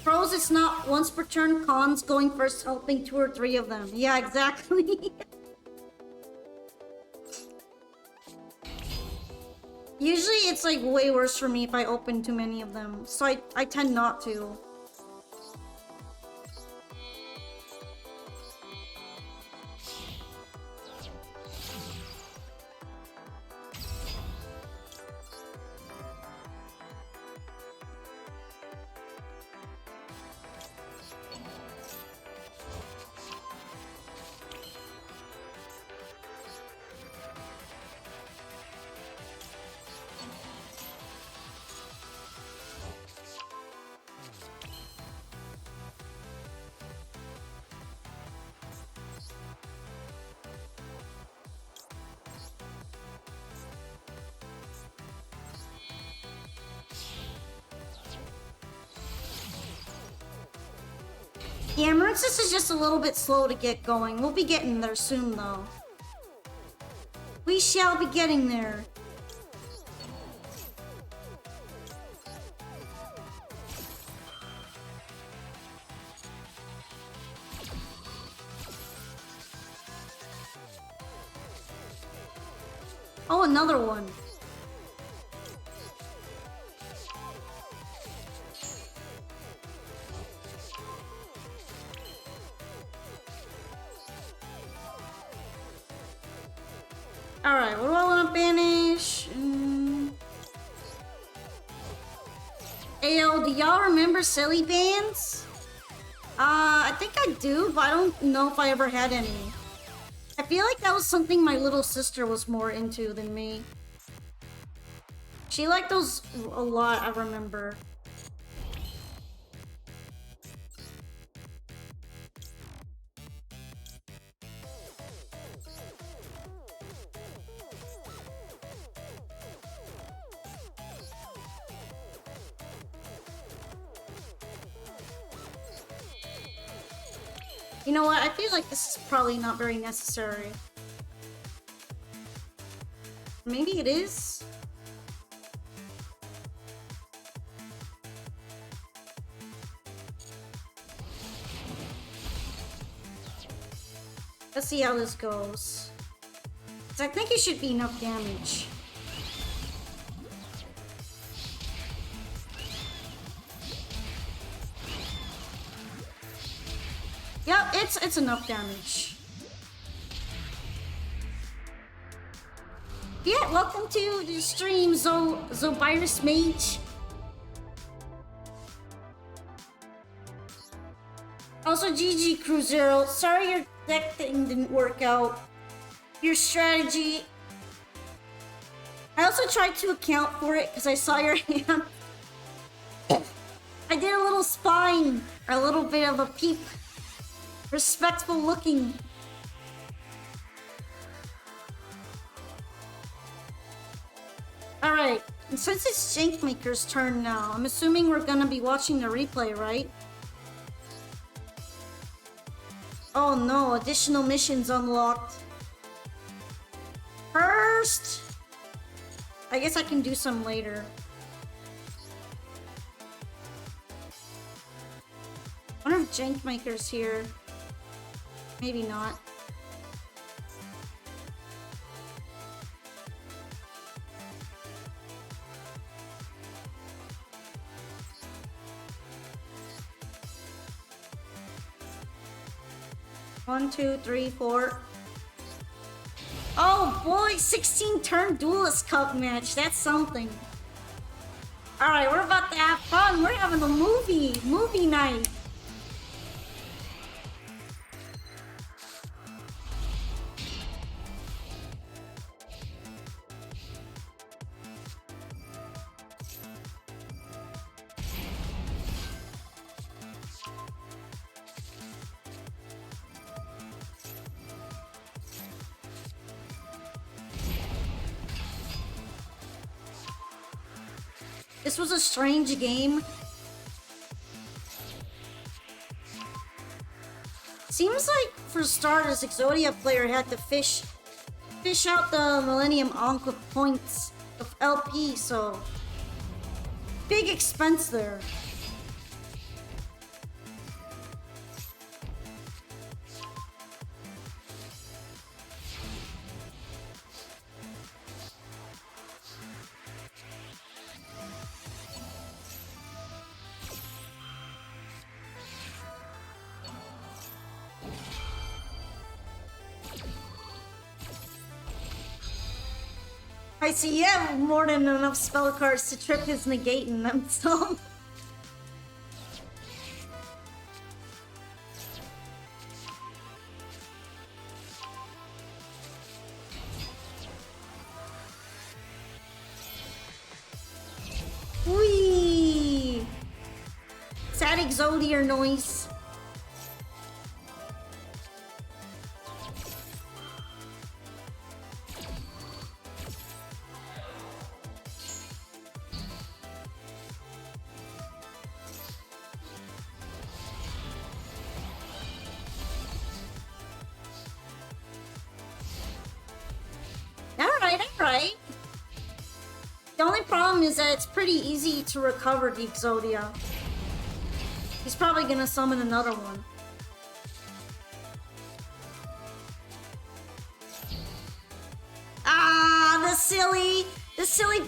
Pros, it's not once per turn. Cons, going first, helping 2 or 3 of them. Yeah, exactly. Usually it's like way worse for me if I open too many of them. So I tend not to. Yeah, Amarynlis is just a little bit slow to get going. We'll be getting there soon, though. We shall be getting there. Oh, another one. Alright, what do I want to banish? Ayo, do y'all remember silly bands? I think I do, but I don't know if I ever had any. I feel like that was something my little sister was more into than me. She liked those a lot, I remember. You know what? I feel like this is probably not very necessary. Maybe it is? Let's see how this goes. I think it should be enough damage. Yep, it's enough damage. Yeah, welcome to the stream, Zobirus Mage. Also, GG Crew Zero. Sorry your deck thing didn't work out. Your strategy. I also tried to account for it because I saw your hand. I did a little spine, a little bit of a peep. Respectful looking. Alright, and since it's Jankmaker's turn now, I'm assuming we're gonna be watching the replay, right? Oh no, additional missions unlocked. First! I guess I can do some later. I wonder if Jankmaker's here. Maybe not. One, two, three, four. Oh boy, 16-turn Duelist Cup match. That's something. Alright, we're about to have fun. We're having a movie night. This was a strange game. Seems like for starters, Exodia player had to fish out the Millennium Ankh of points of LP, so big expense there. I see you have more than enough spell cards to trip his negating them, so... Whee! Sad Exodia noise. Alright. The only problem is that it's pretty easy to recover the Exodia. He's probably gonna summon another one. Ah, the silly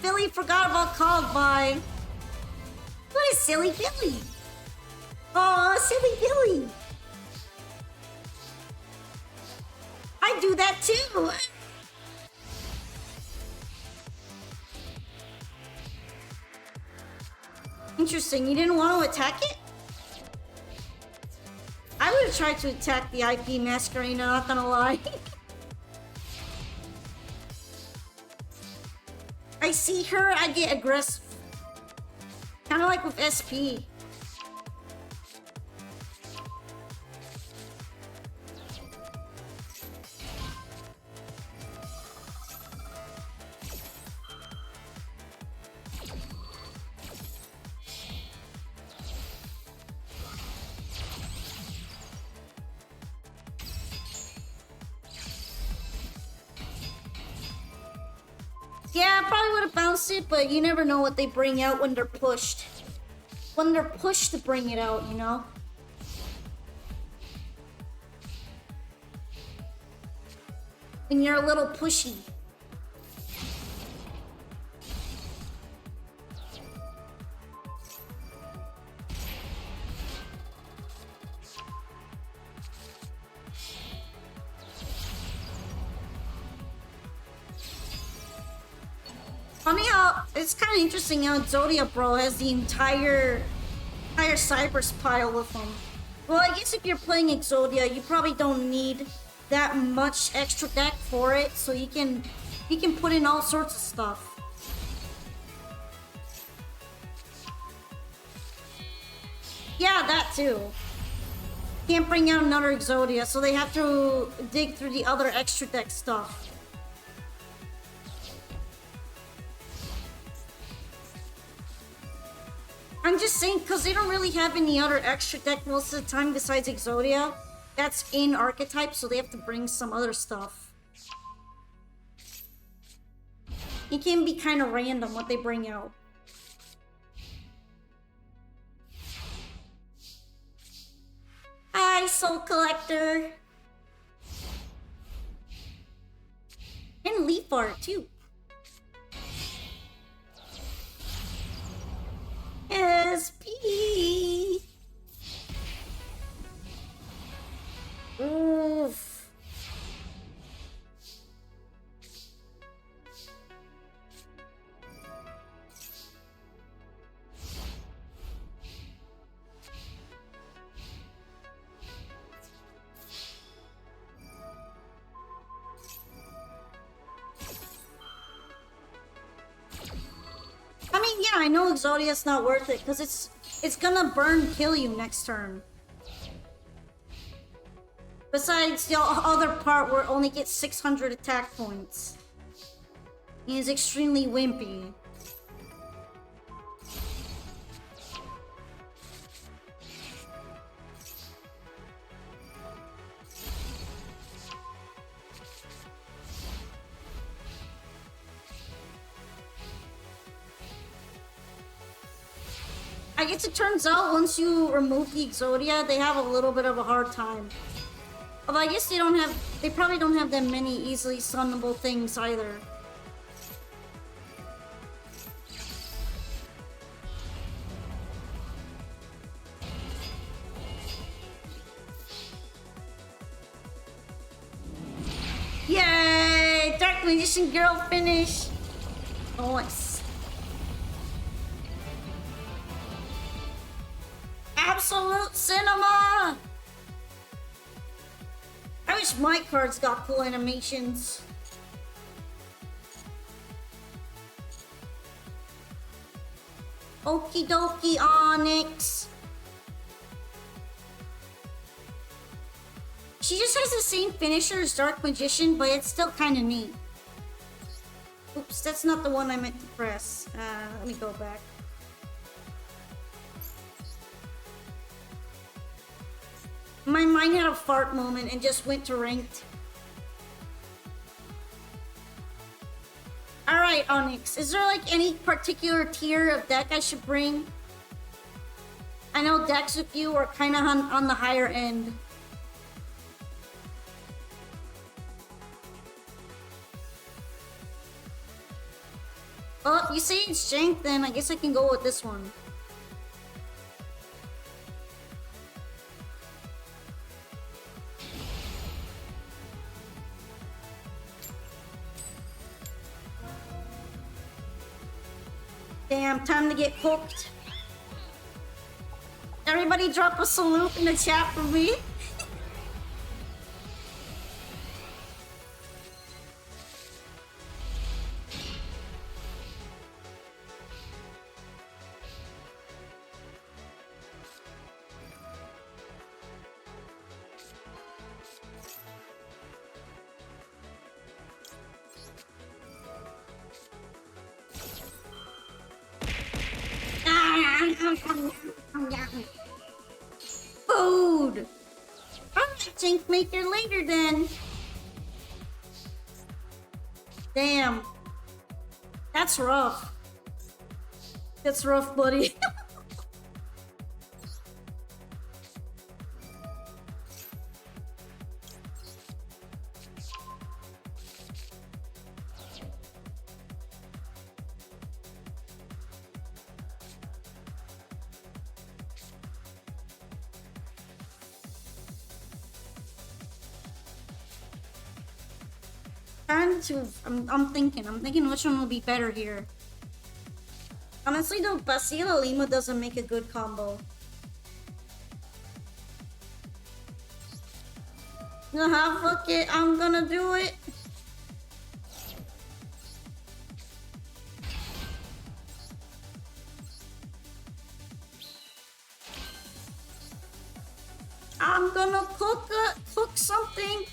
Billy forgot about Cogby. What is silly Billy? Oh, silly Billy. I do that too. Interesting, you didn't want to attack it? I would have tried to attack the IP Masquerade, not gonna lie. I see her, I get aggressive. Kinda like with SP. Yeah, I probably would have bounced it, but you never know what they bring out when they're pushed. When they're pushed to bring it out, you know? and you're a little pushy. Funny how it's kind of interesting how Exodia Bro has the entire Cypress pile with them. Well, I guess if you're playing Exodia, you probably don't need that much extra deck for it, so you can put in all sorts of stuff. Yeah, that too. Can't bring out another Exodia, so they have to dig through the other extra deck stuff. I'm just saying, because they don't really have any other extra deck most of the time besides Exodia. That's in archetype, so they have to bring some other stuff. It can be kind of random what they bring out. Hi, Soul Collector! And Leaf Art, too. SP! Oof. I mean, yeah, I know Exodia's not worth it because it's gonna kill you next turn. Besides the other part where it only gets 600 attack points. He is extremely wimpy. I guess it turns out once you remove the Exodia, they have a little bit of a hard time. Although I guess they probably don't have that many easily summable things either. Yay! Dark Magician Girl finish! Nice. Absolute cinema! I wish my cards got cool animations. Okie dokie, Onyx. She just has the same finisher as Dark Magician, but it's still kind of neat. Oops, that's not the one I meant to press. Let me go back. My mind had a fart moment and just went to ranked. Alright, Onyx. Is there like any particular tier of deck I should bring? I know decks with you are kind of on the higher end. Well, if you say it's jank, then I guess I can go with this one. Damn, time to get hooked. Everybody drop a salute in the chat for me. Food! Alright, Jink Maker, later then. Damn. That's rough. That's rough, buddy. trying to. I'm thinking. I'm thinking which one will be better here. Honestly, though, Basila Lima doesn't make a good combo. Nah, fuck it. I'm gonna do it. I'm gonna cook something.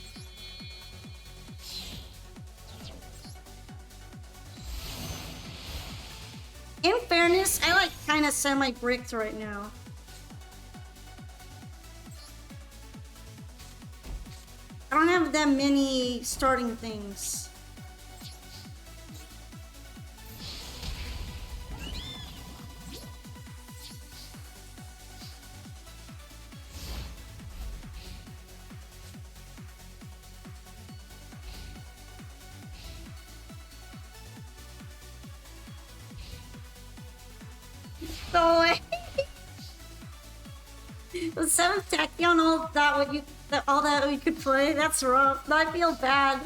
In fairness, I like kind of semi-bricked right now. I don't have that many starting things. Go away. The 7th Tachyon, all that we could play. That's rough. I feel bad.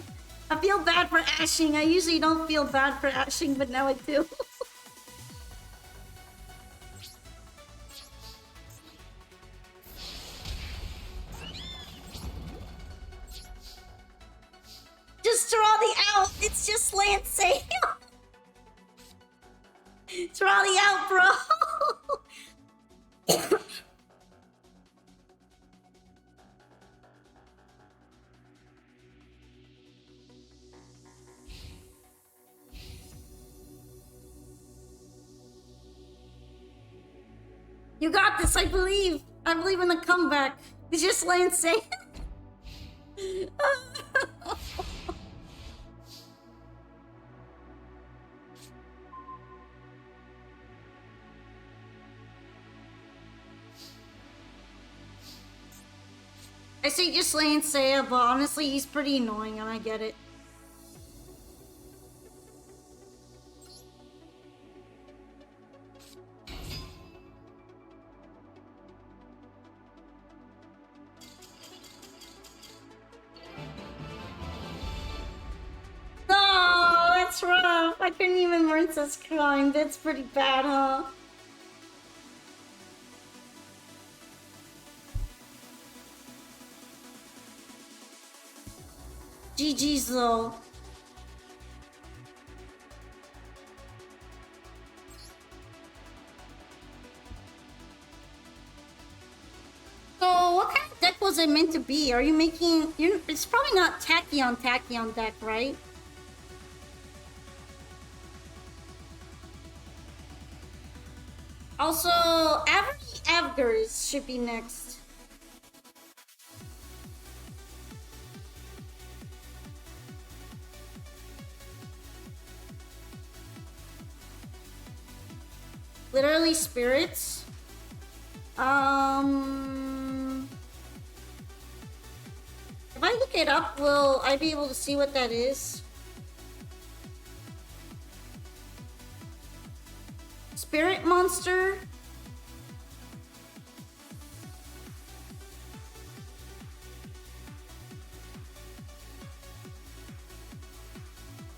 I feel bad for ashing. I usually don't feel bad for ashing, but now I do. Just draw the out. It's just Lancey. Draw the out, bro. You got this, I believe. I believe in the comeback. It's just Lancey. I say just Lancey, but honestly, he's pretty annoying, and I get it. No, that's rough. I couldn't even Princess Crime. That's pretty bad, huh? GG's though. So, what kind of deck was it meant to be? Are you making... it's probably not Tachyon deck, right? Also, Avery Avgers should be next. Literally spirits. If I look it up, will I be able to see what that is? Spirit monster?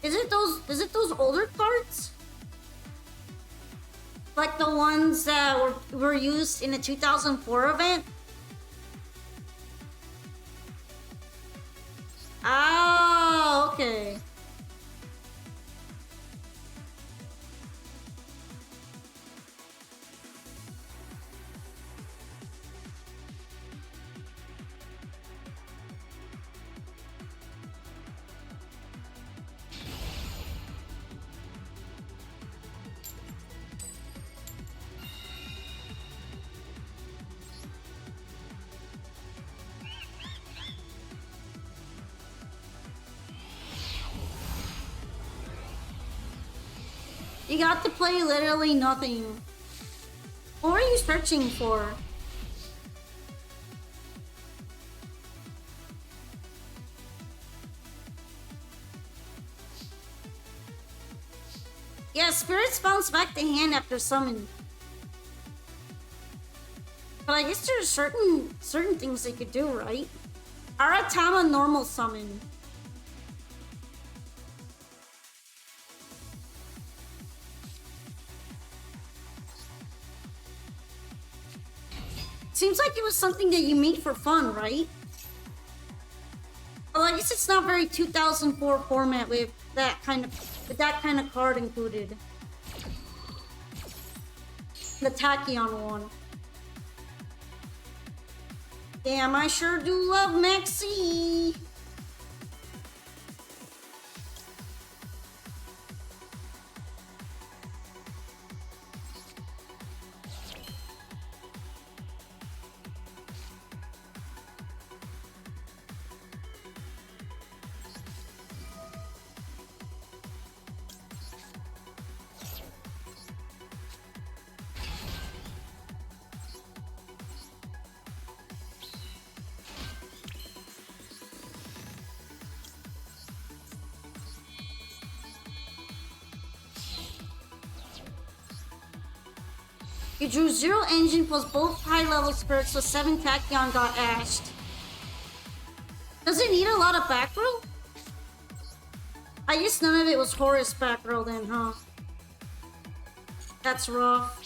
Is it those older cards? Like the ones that were used in the 2004 event? Oh, okay. You got to play literally nothing. What were you searching for? Yeah, spirits bounce back to hand after summon. But I guess there's certain things they could do, right? Aratama normal summon. Seems like it was something that you made for fun, right? Well, I guess it's not very 2004 format with that kind of card included. The Tachyon one. Damn, I sure do love Maxi. You drew 0 engine plus both high-level spirits, so 7 Tachyon got ashed. Does it need a lot of back row? I guess none of it was Horus back row then, huh? That's rough.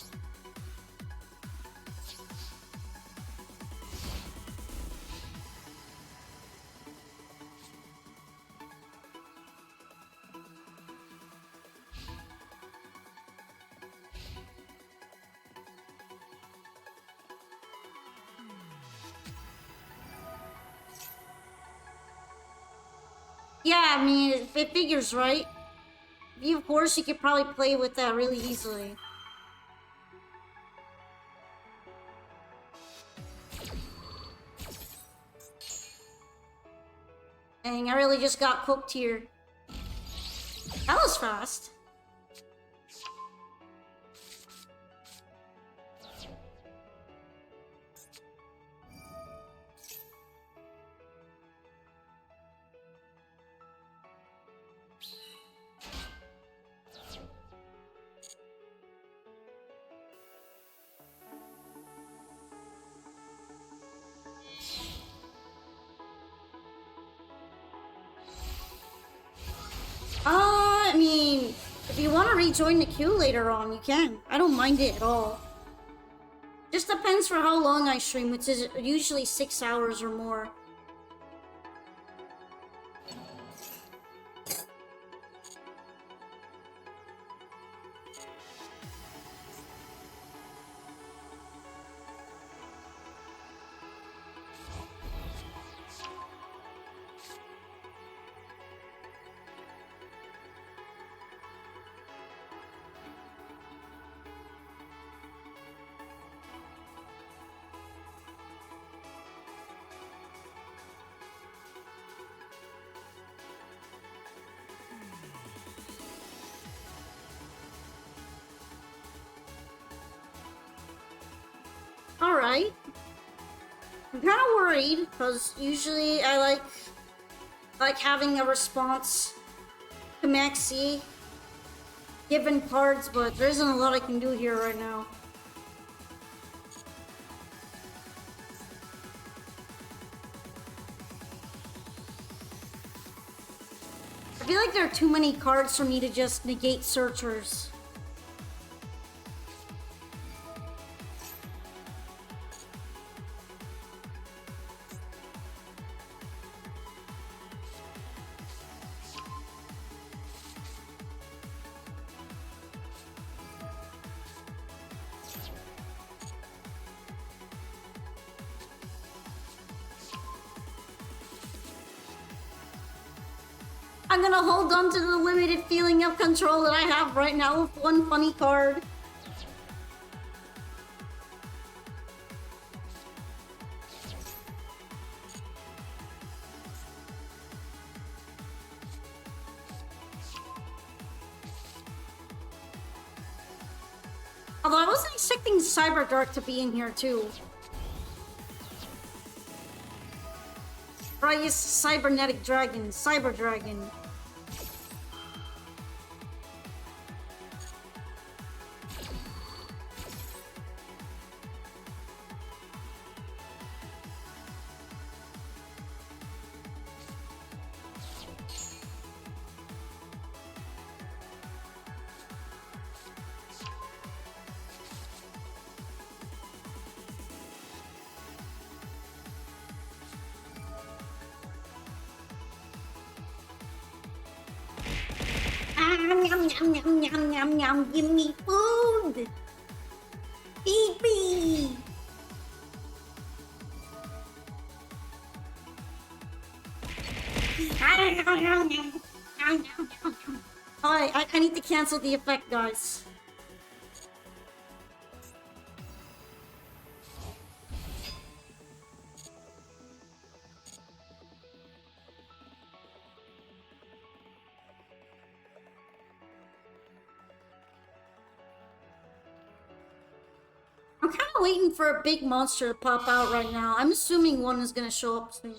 Yeah, I mean, it figures, right? You, of course, you could probably play with that really easily. Dang, I really just got cooked here. That was fast. I mean, if you want to rejoin the queue later on, you can. I don't mind it at all. Just depends for how long I stream, which is usually 6 hours or more. Alright. I'm kind of worried, because usually I like having a response to Maxi given cards, but there isn't a lot I can do here right now. I feel like there are too many cards for me to just negate searchers. I'm gonna hold on to the limited feeling of control that I have right now with one funny card. Although I wasn't expecting Cyber Dark to be in here too. Or I guess Cybernetic Dragon, Cyber Dragon. Yum, yum, yum, yum, yum, yum, yum. Give me food. Feed me. Alright, I need to cancel the effect, guys. I'm kind of waiting for a big monster to pop out right now. I'm assuming one is gonna show up soon.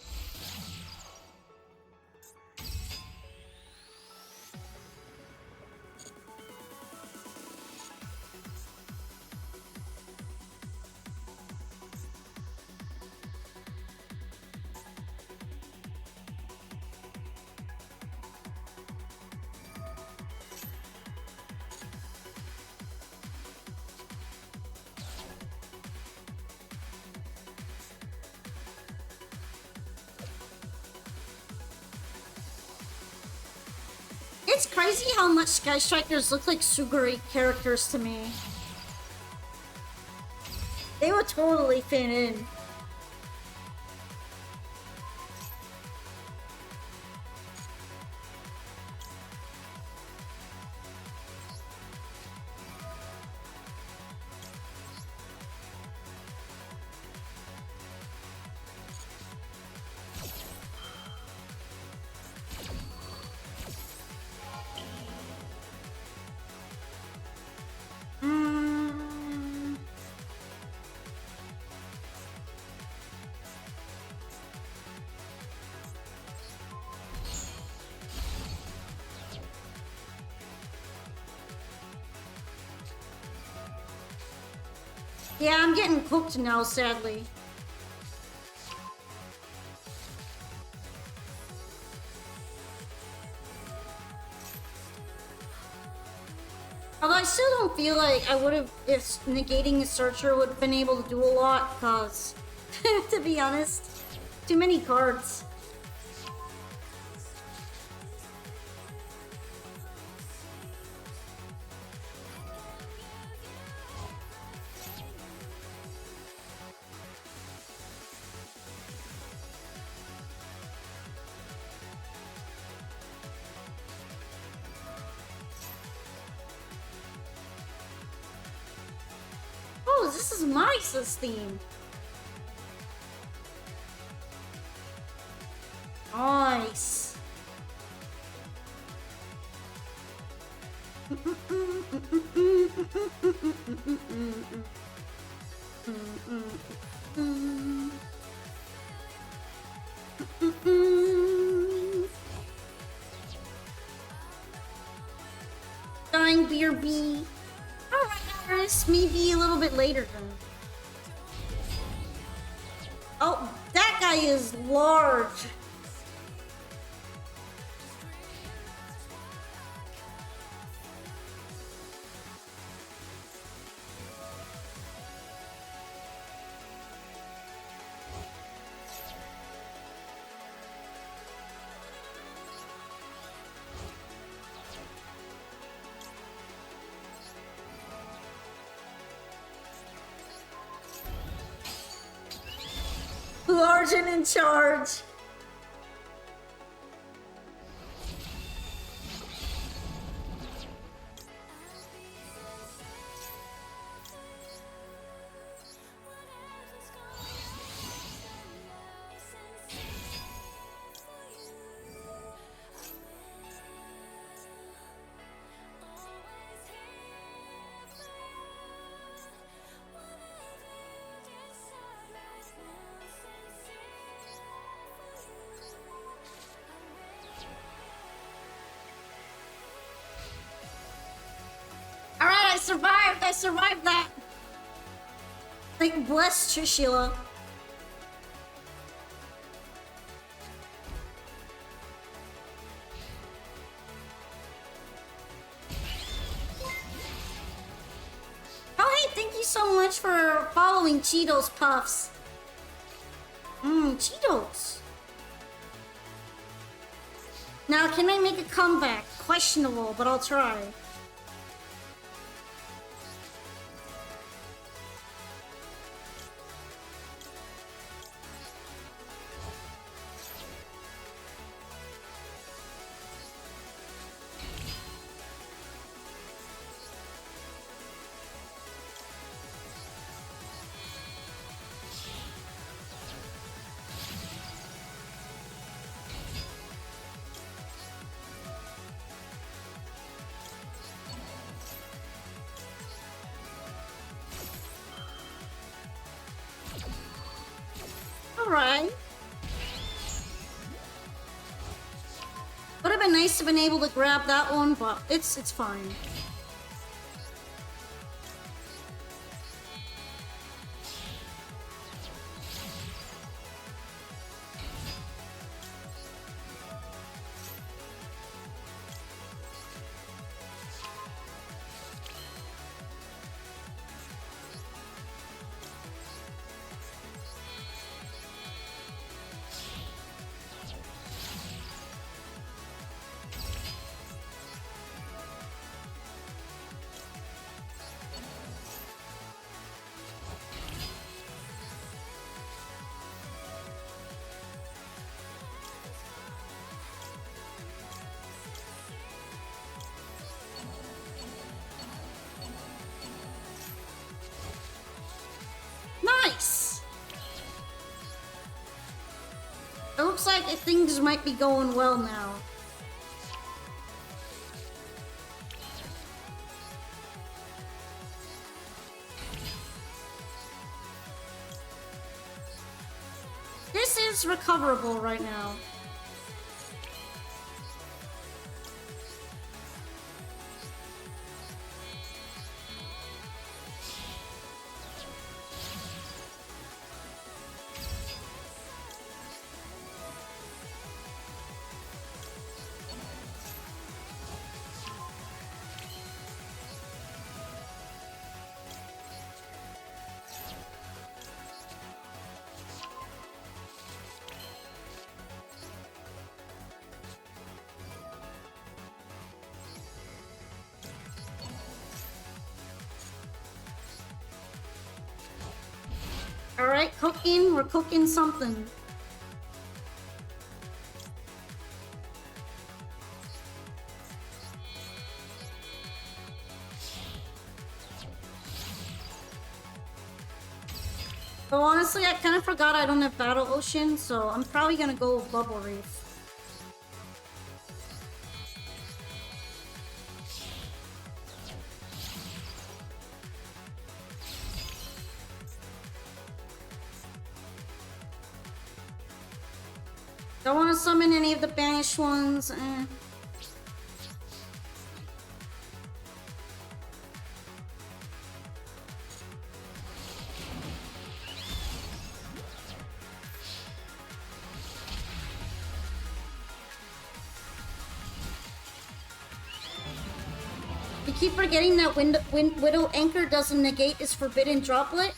It's crazy how much Sky Strikers look like Suguri characters to me. They would totally fit in. Yeah, I'm getting cooked now, sadly. Although I still don't feel like I would have, if negating a searcher would have been able to do a lot, cause, to be honest, too many cards. Oh, this is Marisa's theme. Nice. Dying beer bee. Alright, Iris, maybe a little bit later then. Oh, that guy is large. Large and in charge. I survived that. Like, bless Trishila. Oh, hey, thank you so much for following Cheetos Puffs. Cheetos. Now, can I make a comeback? Questionable, but I'll try. Alright. Would have been nice to have been able to grab that one, but it's fine. Nice! It looks like things might be going well now. This is recoverable right now. Alright, cooking. We're cooking something. But honestly, I kind of forgot I don't have Battle Ocean, so I'm probably gonna go with Bubble Reef. Don't want to summon any of the banished ones. You keep forgetting that Widow Anchor doesn't negate its Forbidden Droplet.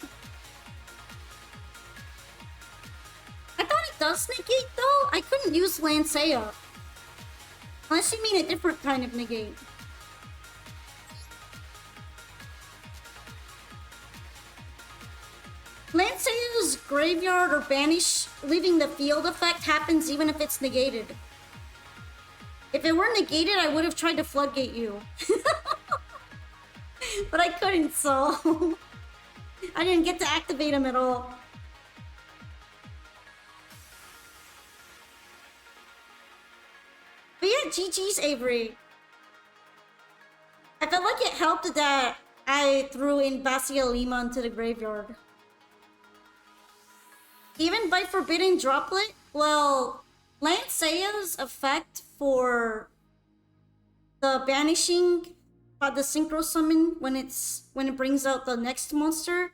I thought it does negate though. I couldn't use Lancea. Unless you mean a different kind of negate. Lancea's graveyard or banish leaving the field effect happens even if it's negated. If it were negated, I would have tried to floodgate you. But I couldn't, so I didn't get to activate him at all. But yeah, GG's, Avery. I felt like it helped that I threw in Basialima into the graveyard. Even by Forbidden Droplet, well, Lancea's effect for the banishing the synchro summon when it brings out the next monster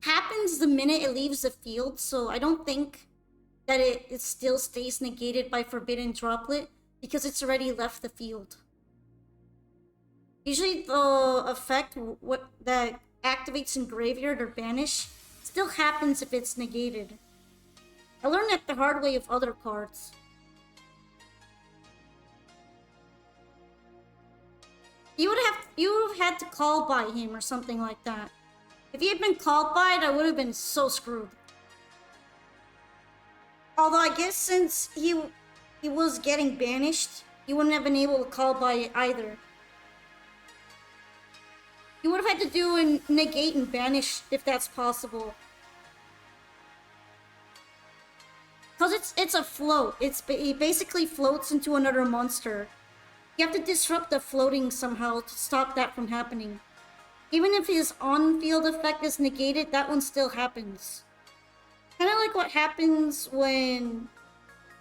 happens the minute it leaves the field, so I don't think that it still stays negated by Forbidden Droplet because it's already left the field. Usually the effect that activates in graveyard or banish still happens if it's negated. I learned that the hard way of other cards. You would have had to call by him or something like that. If he had been called by it, I would have been so screwed. Although I guess since he was getting banished, he wouldn't have been able to call by it either. He would have had to do a negate and banish if that's possible. Because it's a float. It basically floats into another monster. You have to disrupt the floating somehow to stop that from happening. Even if his on-field effect is negated, that one still happens. Kind of like what happens when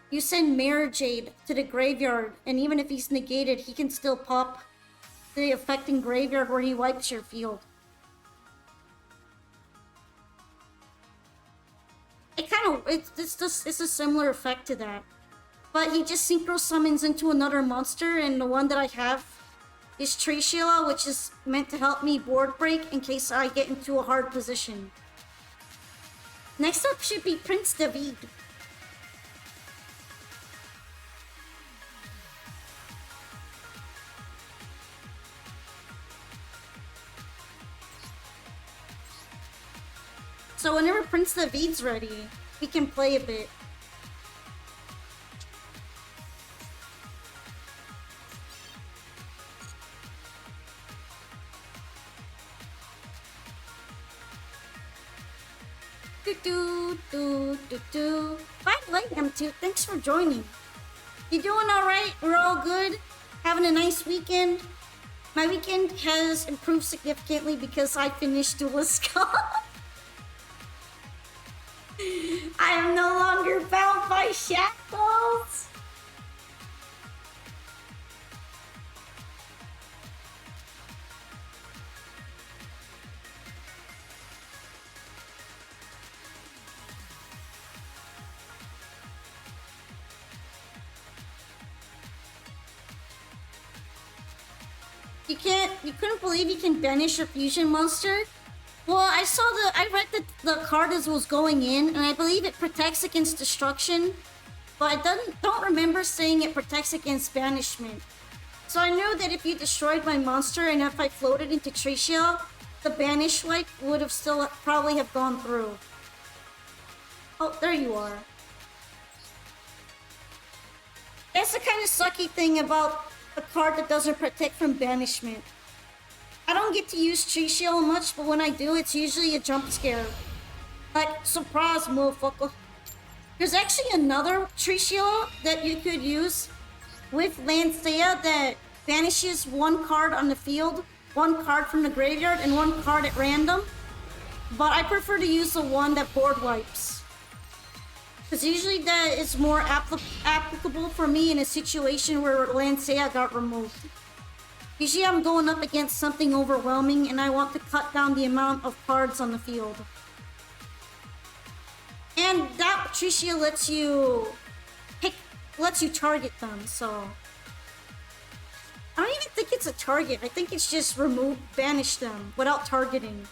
you send Mare Jade to the graveyard, and even if he's negated, he can still pop the affecting graveyard where he wipes your field. It's a similar effect to that. But he just synchro summons into another monster, and the one that I have is Trishula, which is meant to help me board break in case I get into a hard position. Next up should be Prince David. So whenever Prince David's ready, we can play a bit. By the way, M2, thanks for joining. You doing alright? We're all good? Having a nice weekend? My weekend has improved significantly because I finished Duels. I am no longer bound by shackles! You couldn't believe you can banish a fusion monster? Well, I read the card as was going in, and I believe it protects against destruction, but I don't remember saying it protects against banishment. So I knew that if you destroyed my monster and if I floated into Tricia, the banish wipe would have still probably have gone through. Oh, there you are. That's the kind of sucky thing about a card that doesn't protect from banishment. I don't get to use Tricia much, but when I do, it's usually a jump scare. Like, surprise, motherfucker. There's actually another Tricia that you could use with Lancea that banishes one card on the field, one card from the graveyard, and one card at random. But I prefer to use the one that board wipes. Because usually that is more applicable for me in a situation where Lancea got removed. Usually I'm going up against something overwhelming and I want to cut down the amount of cards on the field. And that Tricia lets you target them, so... I don't even think it's a target. I think it's just banish them without targeting.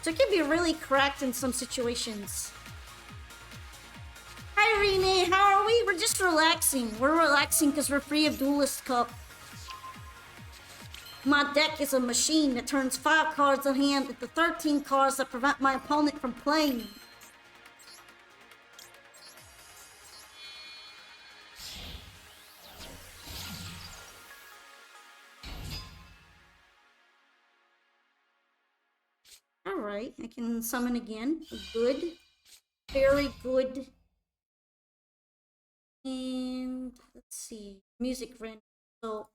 So it can be really cracked in some situations. Hi Rene, how are we? We're just relaxing. We're relaxing because we're free of Duelist Cup. My deck is a machine that turns 5 cards in hand into 13 cards that prevent my opponent from playing. Alright, I can summon again. Good. Very good. And let's see. Music random. So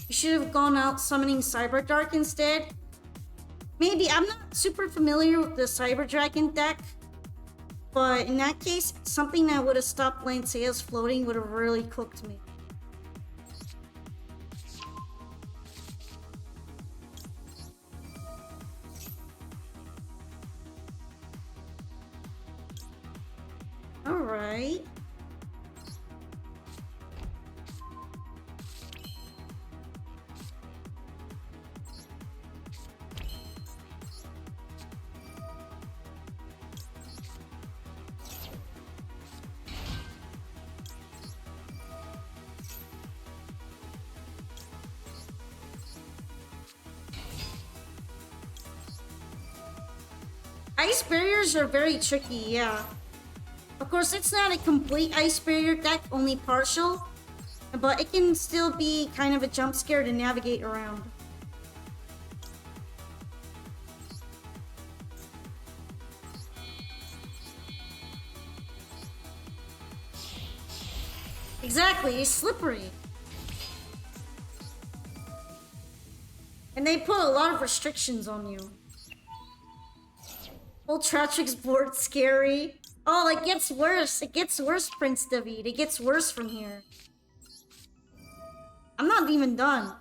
you should have gone out summoning Cyberdark instead. Maybe. I'm not super familiar with the Cyber Dragon deck. But in that case, something that would have stopped Lancea's floating would have really cooked me. Alright. Ice barriers are very tricky, yeah. Of course, it's not a complete ice barrier deck, only partial, but it can still be kind of a jump scare to navigate around. Exactly, it's slippery. And they put a lot of restrictions on you. Ultratrix board scary. Oh, it gets worse. It gets worse, Prince David. It gets worse from here. I'm not even done.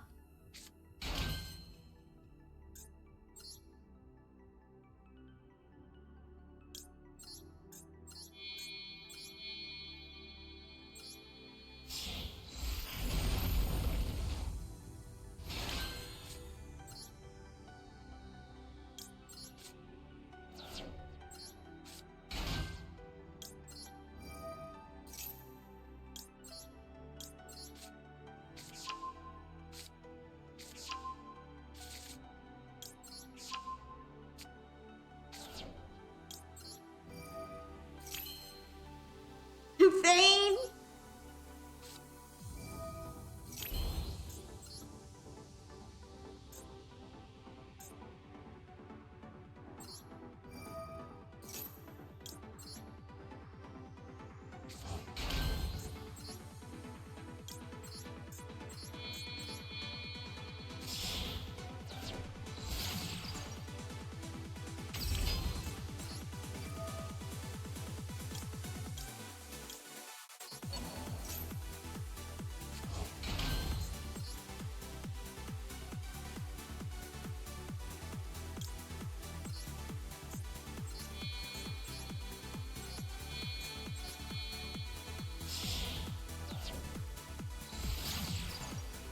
Thane?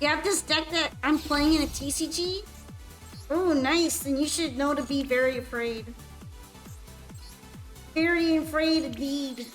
You have this deck that I'm playing in a TCG? Oh, nice. Then you should know to be very afraid. Very afraid indeed.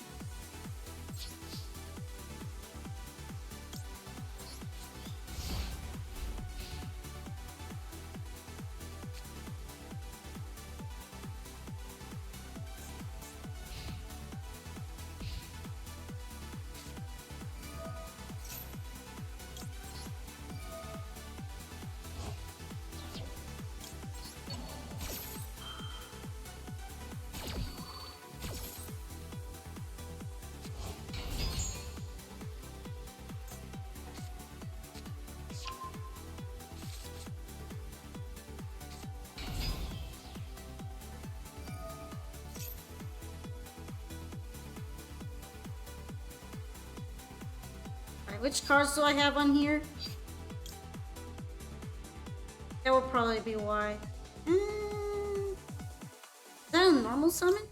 Alright, which cards do I have on here? That will probably be why. Is that a normal summon?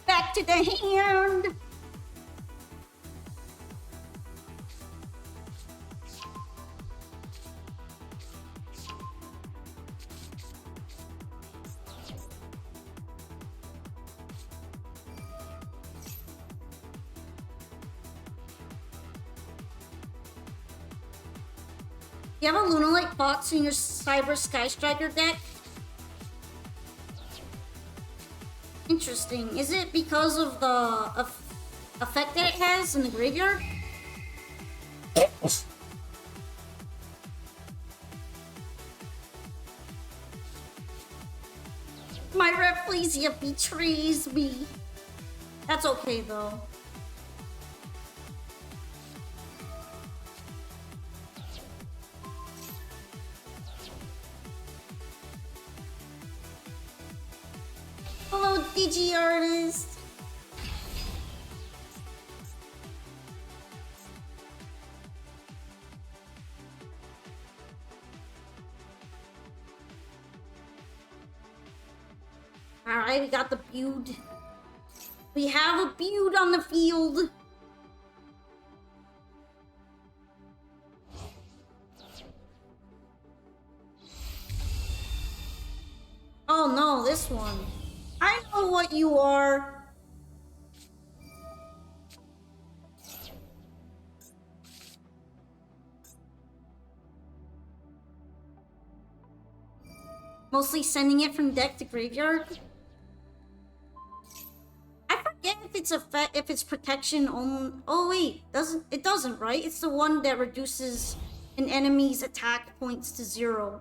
Back to the hand! You have a Lunalite Fox in your Cyber Sky Striker deck? Interesting. Is it because of the effect that it has in the graveyard? My Rafflesia betrays me. That's okay though. Hello, DG artist. Alright, we got the build. We have a build on the field. Oh no, this one. I know what you are. Mostly sending it from deck to graveyard. I forget if it's if it's protection on. Oh wait, doesn't, right? It's the one that reduces an enemy's attack points to 0.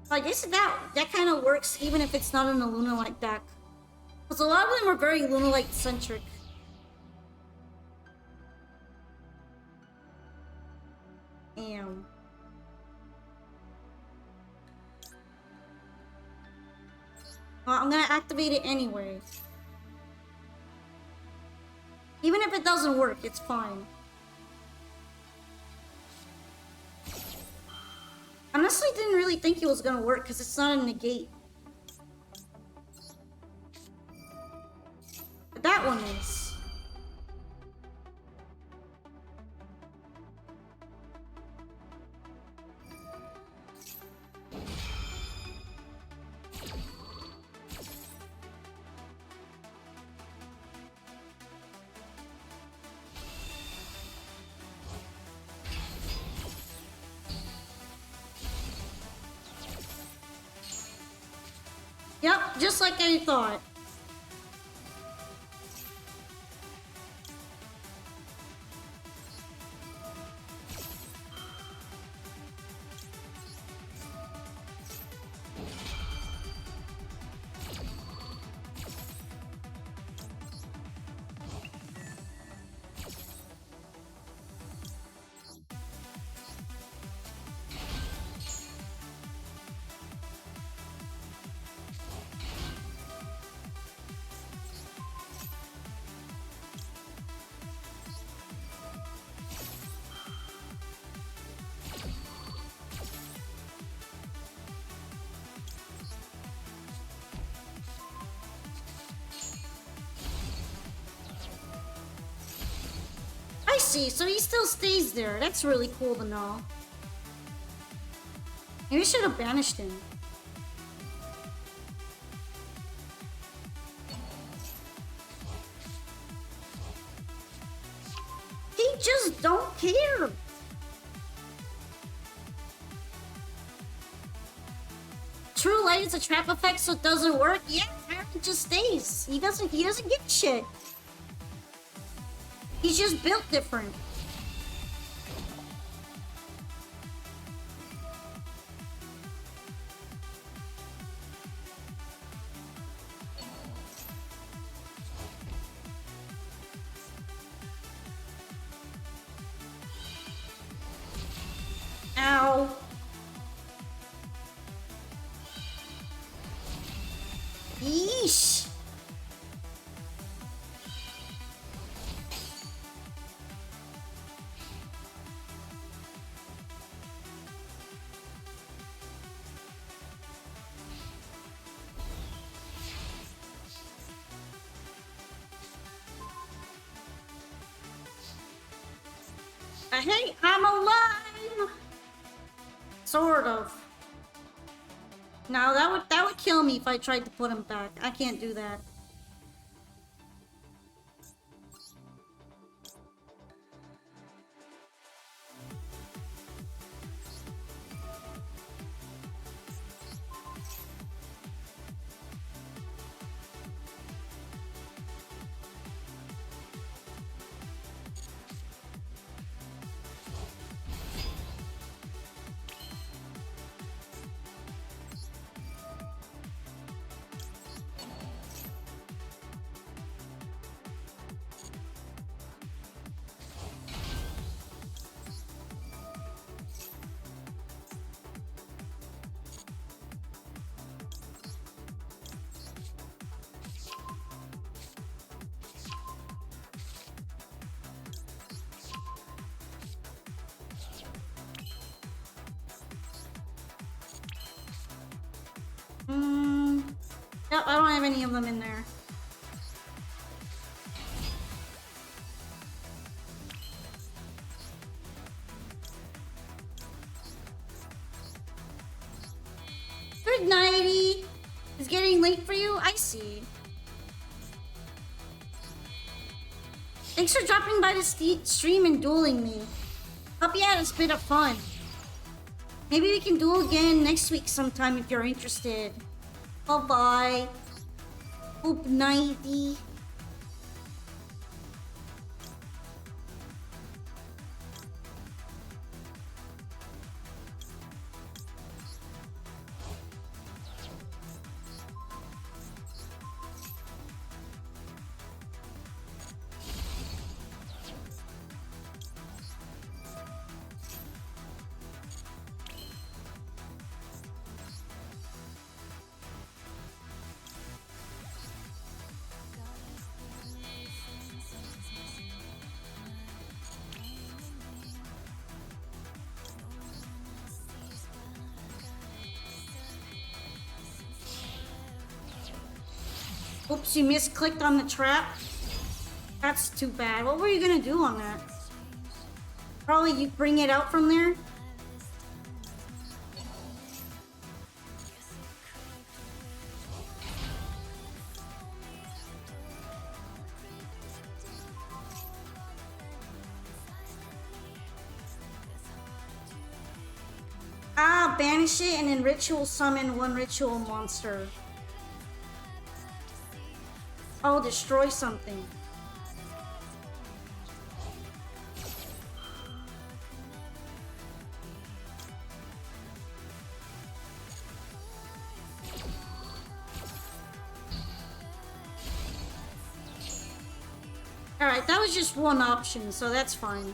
So I guess that kind of works even if it's not in a Lunalite deck. Because a lot of them are very Lunalite centric. Damn. Well, I'm gonna activate it anyway. Even if it doesn't work, it's fine. Honestly, didn't really think it was gonna work because it's not a negate. But that one is. Yep, just like I thought. I see, so he still stays there. That's really cool to know. Maybe we should have banished him. He just don't care. True Light is a trap effect, so it doesn't work. Yeah, Tyrant just stays. He doesn't get shit. He's just built different. Ow. Yeesh. Hey, I'm alive! Sort of. No, that would kill me if I tried to put him back. I can't do that. Yep, I don't have any of them in there. Good nighty. It's getting late for you? I see. Thanks for dropping by the stream and dueling me. Hope you had a bit of fun. Maybe we can duel again next week sometime if you're interested. Bye-bye. Good nighty. Oops, you misclicked on the trap. That's too bad. What were you gonna do on that? Probably you bring it out from there? Ah, banish it and then ritual summon one ritual monster. Oh, destroy something. Alright, that was just one option, so that's fine.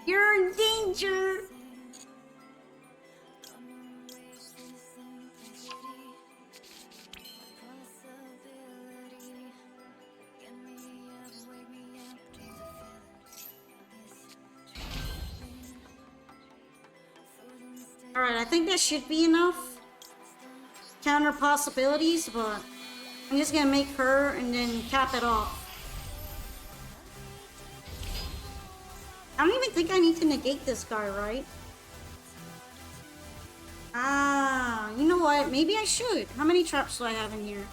You're in danger! Alright, I think that should be enough. Counter possibilities, but I'm just gonna make her and then cap it off. I don't even think I need to negate this guy, right? Ah, you know what? Maybe I should. How many traps do I have in here?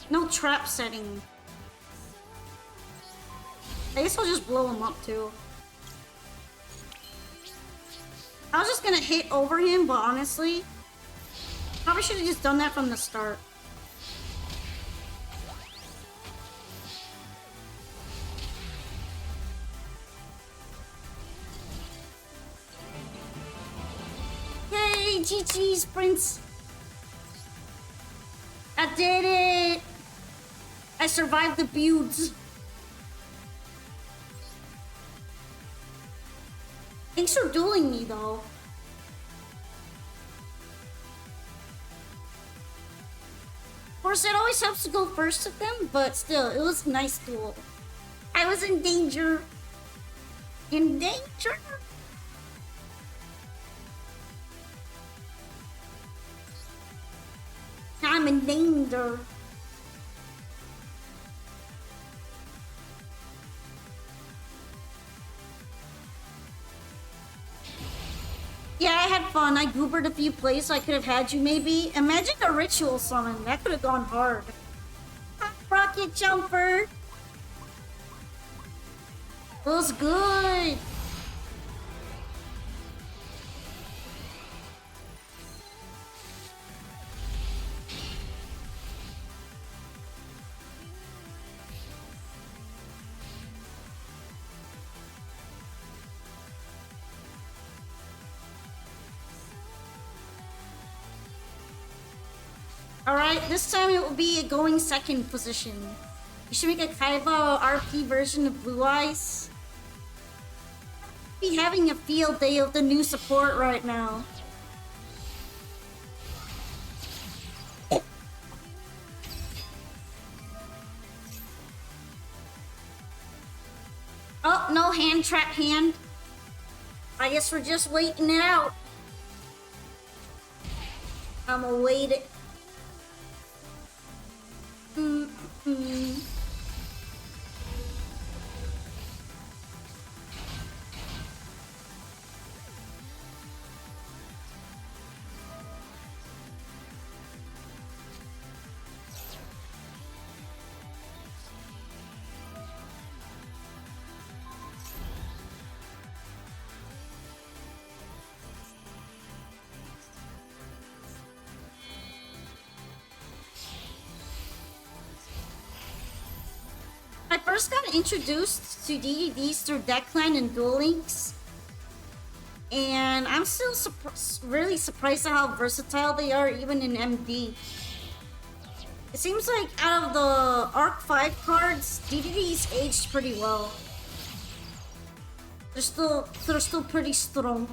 No trap setting. I guess I'll just blow him up too. I was just gonna hit over him, but honestly, probably should have just done that from the start. Yay, GG's, Prince. I did it. I survived the builds. Thanks for dueling me, though. Of course, it always helps to go first with them, but still, it was a nice duel. I was in danger. In danger? I'm in danger. Yeah, I had fun. I goobered a few plays so I could have had you maybe. Imagine a ritual summon. That could have gone hard. Rocket jumper. Was good. Alright, this time it will be a going second position. You should make a Kaiba RP version of Blue Eyes. Be having a field day of the new support right now. Oh, no hand trap hand. I guess we're just waiting it out. I'ma wait it. I first got introduced to DDDs through Deckline and Duel Links, and I'm still really surprised at how versatile they are even in MD. It seems like out of the Arc 5 cards, DDDs aged pretty well. They're still pretty strong.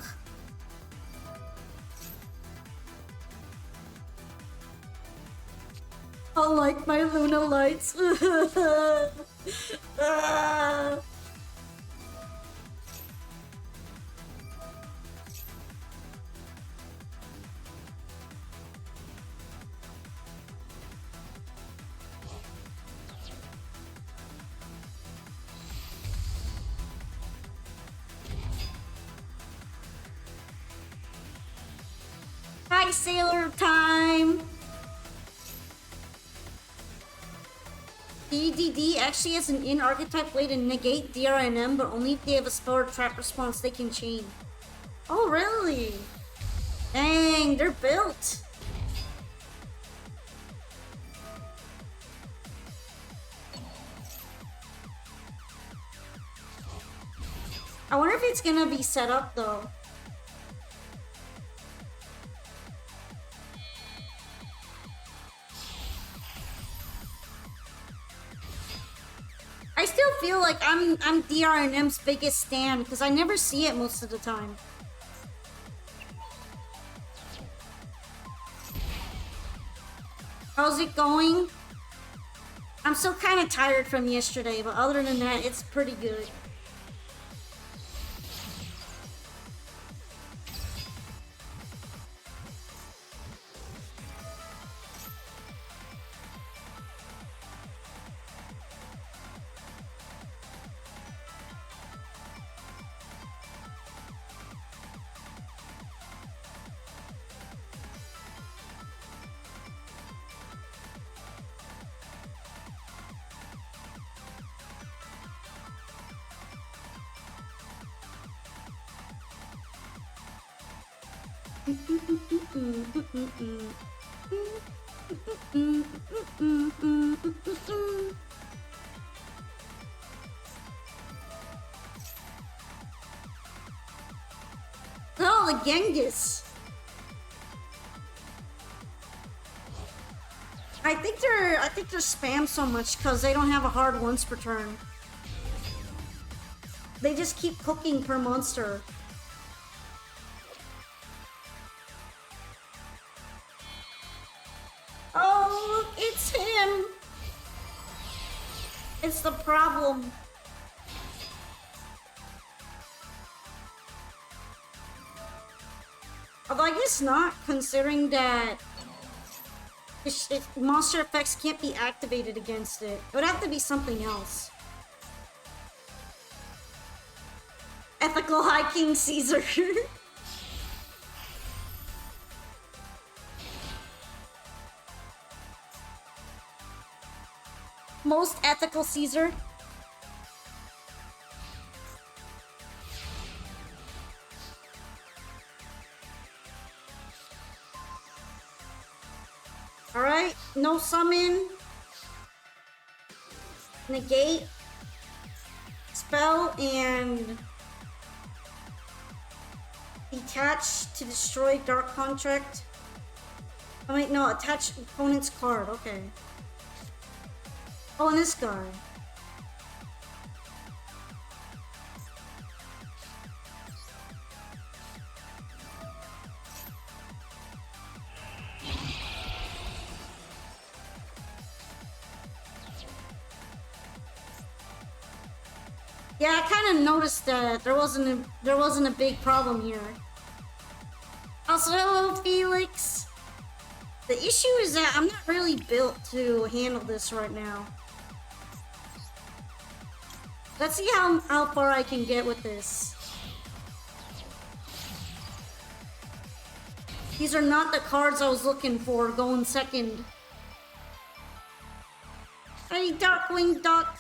I like my Luna lights. Hi, Sailor Time! DDD actually has an in-archetype way to negate DRNM, but only if they have a spell or trap response they can chain. Oh, really? Dang, they're built! I wonder if it's gonna be set up, though. I still feel like I'm DRNM's biggest stan because I never see it most of the time. How's it going? I'm still kind of tired from yesterday, but other than that, it's pretty good. Oh, the Genghis. I think they're spam so much because they don't have a hard once per turn. They just keep cooking per monster. Oh, look, it's him. It's the problem. Although I guess not, considering that monster effects can't be activated against it. It would have to be something else. Ethical High King Caesar. most ethical Caesar. Alright, no summon. Negate. Spell and detach to destroy dark contract. Oh wait, no, attach opponent's card, okay. Oh, and this guy. Yeah, I kind of noticed that there wasn't a big problem here. Also, hello, Felix. The issue is that I'm not really built to handle this right now. Let's see how far I can get with this. These are not the cards I was looking for going second. Hey, Darkwing Duck.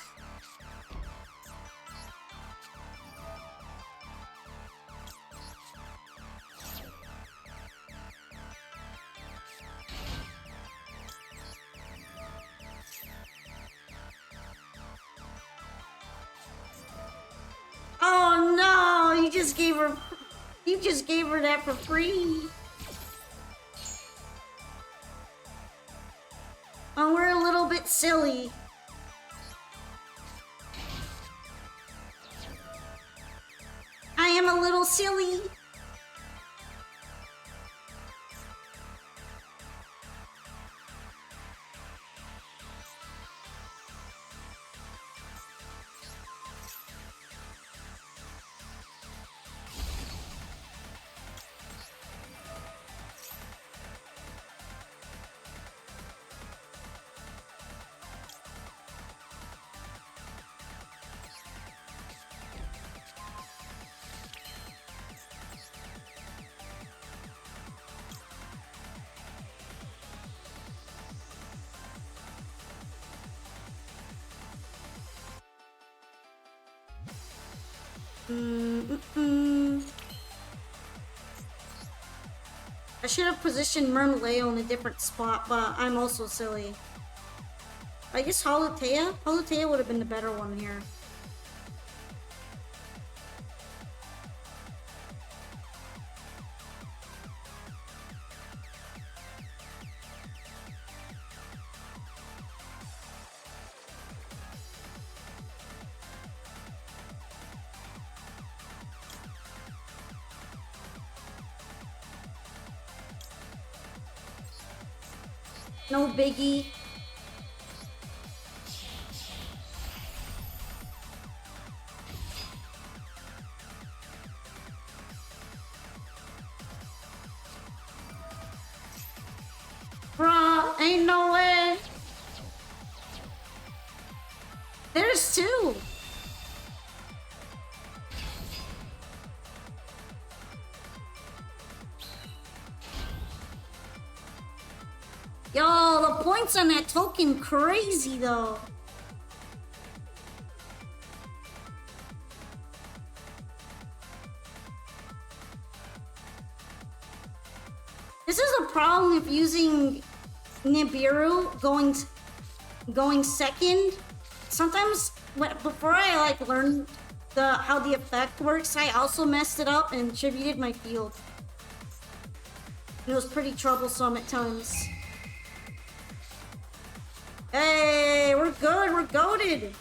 Oh no, you just gave her that for free. Oh, we're a little bit silly. I am a little silly. I should have positioned Mermaleo in a different spot, but I'm also silly. I guess Holutea? Holutea would have been the better one here. No biggie. Bruh, ain't no way. There's two. Yo, the points on that token crazy though. This is a problem if using Nibiru going second. Sometimes before I like learned how the effect works, I also messed it up and attributed my field. And it was pretty troublesome at times. Hey, we're good, we're goated.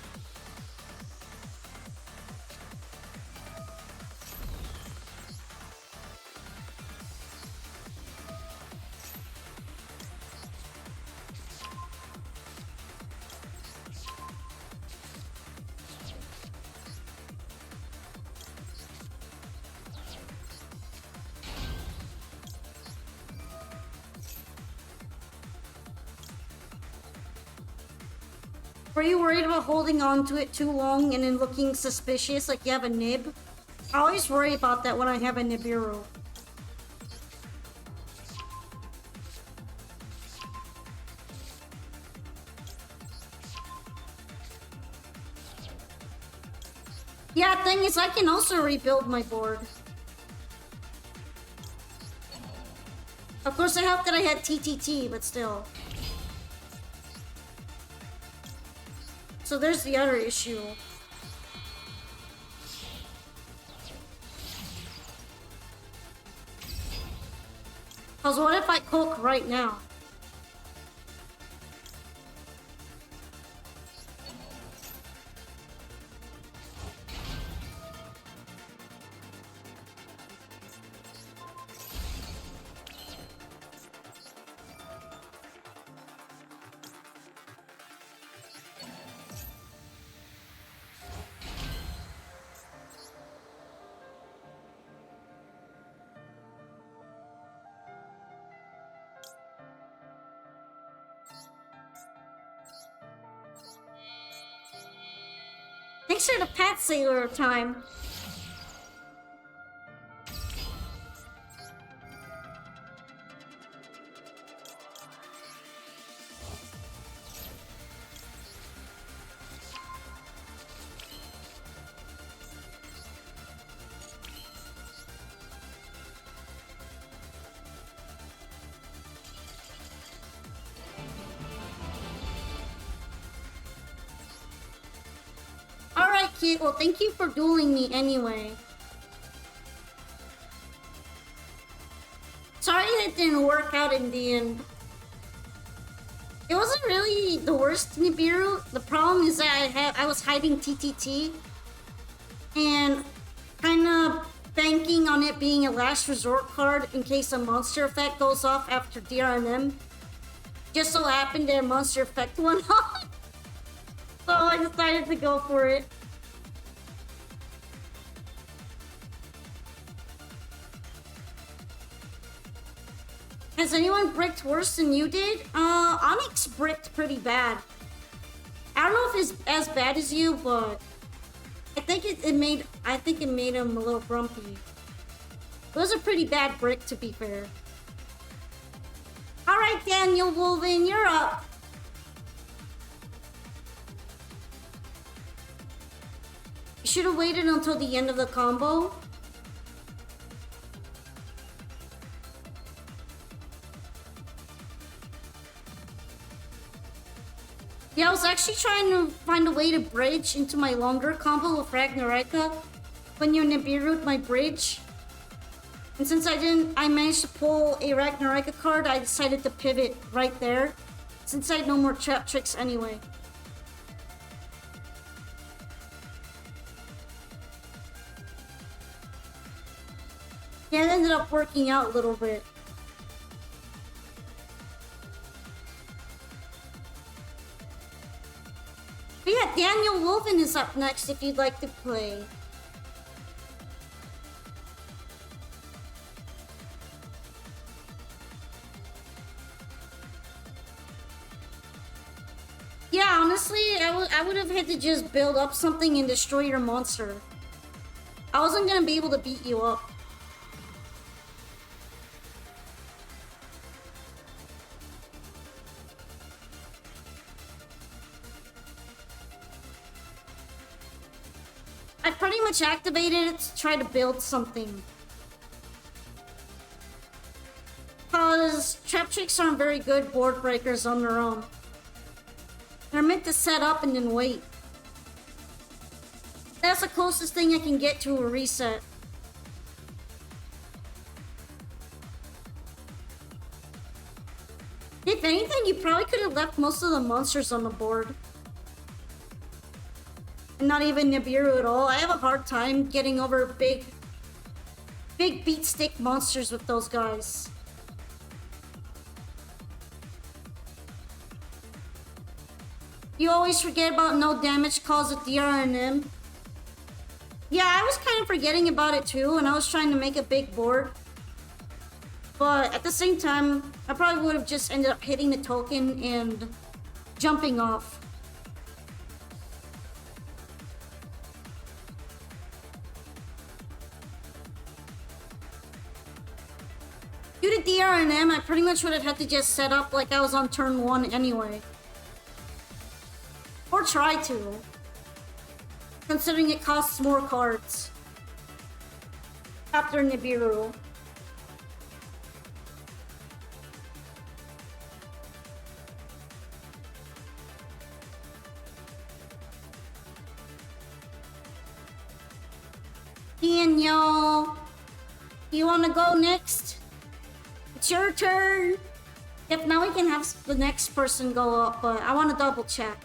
Were you worried about holding on to it too long and then looking suspicious like you have a nib? I always worry about that when I have a Nibiru. Yeah, thing is, I can also rebuild my board. Of course, I hope that I had TTT, but still. So there's the other issue. Cause what if I cook right now? Thanks for the Pat Sailor time. Alright, kid. Well, thank you for dueling me anyway. Sorry that it didn't work out in the end. It wasn't really the worst Nibiru. The problem is that I was hiding TTT and kind of banking on it being a last resort card in case a monster effect goes off after DRNM. Just so happened that a monster effect went off. So I decided to go for it. Has anyone bricked worse than you did? Onyx bricked pretty bad. I don't know if it's as bad as you, but I think it made him a little grumpy. It was a pretty bad brick, to be fair. Alright, Daniel Wolven, you're up. You should have waited until the end of the combo. Yeah, I was actually trying to find a way to bridge into my longer combo with Ragnaraka when you Nibiru'd my bridge. And since I managed to pull a Ragnaraka card, I decided to pivot right there, since I had no more trap tricks anyway. Yeah, it ended up working out a little bit. But yeah, Daniel Wolven is up next if you'd like to play. Yeah, honestly, I would have had to just build up something and destroy your monster. I wasn't gonna be able to beat you up. I pretty much activated it to try to build something. Because trap tricks aren't very good board breakers on their own. They're meant to set up and then wait. That's the closest thing I can get to a reset. If anything, you probably could have left most of the monsters on the board. And not even Nibiru at all. I have a hard time getting over big beat stick monsters with those guys. You always forget about no damage caused with DRNM. Yeah, I was kind of forgetting about it too, and I was trying to make a big board. But at the same time, I probably would have just ended up hitting the token and jumping off. Due to DRNM, I pretty much would have had to just set up like I was on turn 1 anyway. Or try to. considering it costs more cards after Nibiru. Daniel, you wanna go next? It's your turn. If now we can have the next person go up, but I want to double check.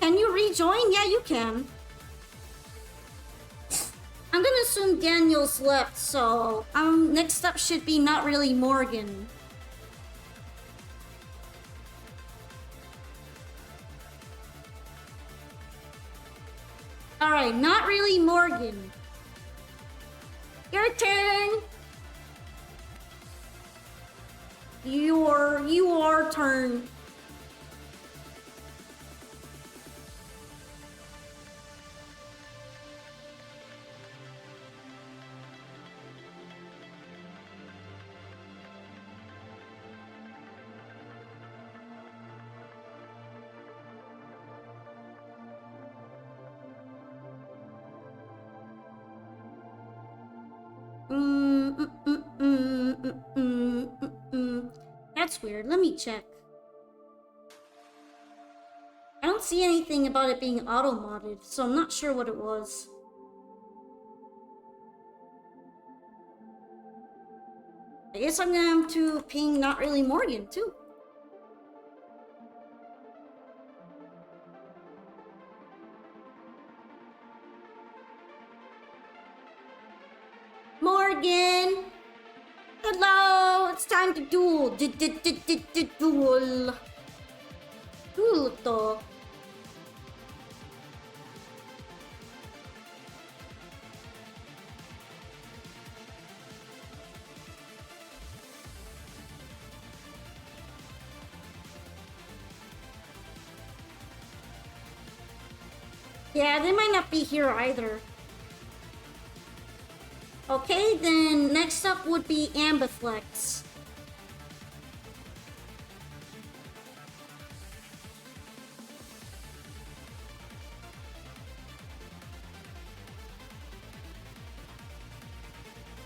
Can you rejoin? Yeah, you can. I'm gonna assume Daniel's left, so next up should be not really Morgan. Alright, not really Morgan. Your turn. Your turn. That's weird. Let me check. I don't see anything about it being auto-modded, so I'm not sure what it was. I guess I'm gonna have to ping not really Morgan, too. Morgan! Hello! It's time to duel! Duel! Duel to. Yeah, they might not be here either. Okay, then next up would be Ambiflex.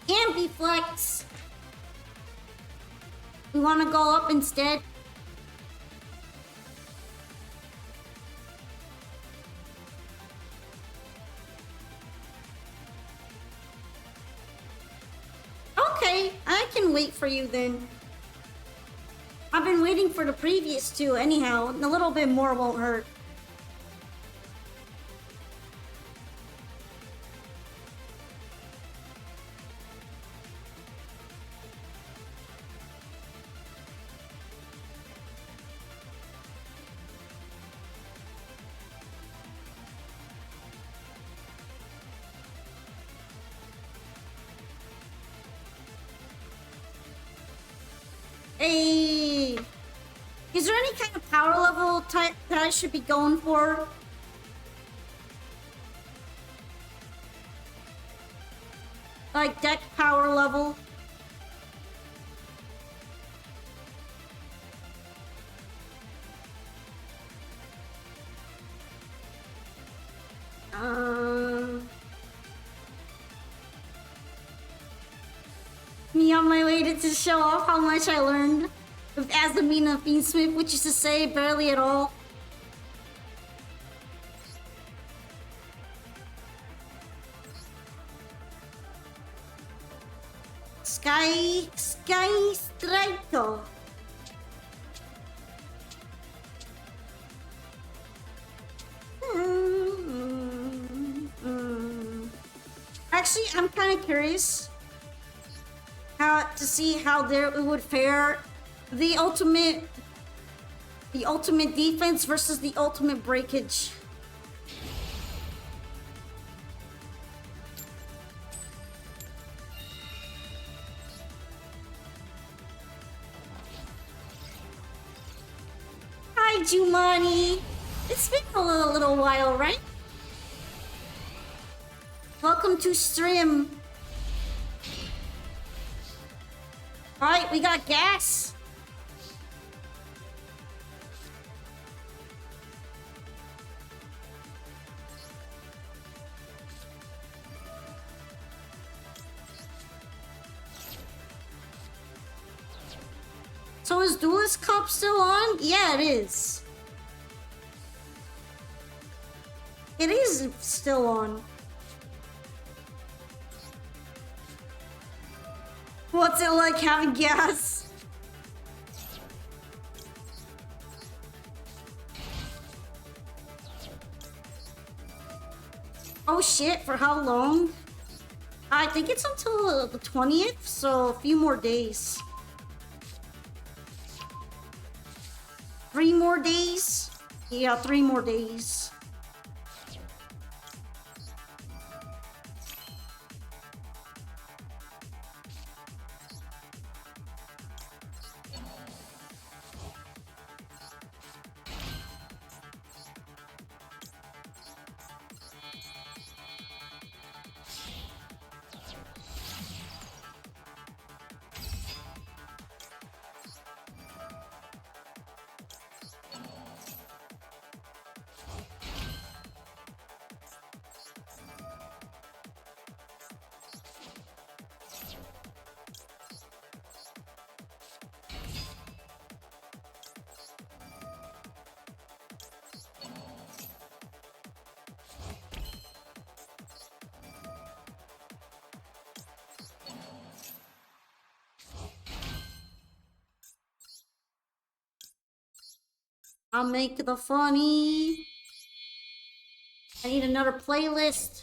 Ambiflex! We want to go up instead? Okay, I can wait for you then. I've been waiting for the previous two anyhow. A little bit more won't hurt. Hey, is there any kind of power level type that I should be going for? Like deck power level? Me on my way to show off how much I learned with Azamina Fiendsmith, which is to say, barely at all. Sky Striker. Actually, I'm kind of curious to see how there it would fare the ultimate defense versus the ultimate breakage. Jumani! It's been a little while, right? Welcome to stream. Alright, we got gas. So is Duelist Cup still on? Yeah, it is. It is still on. What's it like having gas? Oh shit, for how long? I think it's until the 20th, so a few more days. 3 more days? Yeah, 3 more days. I'll make the funny. I need another playlist.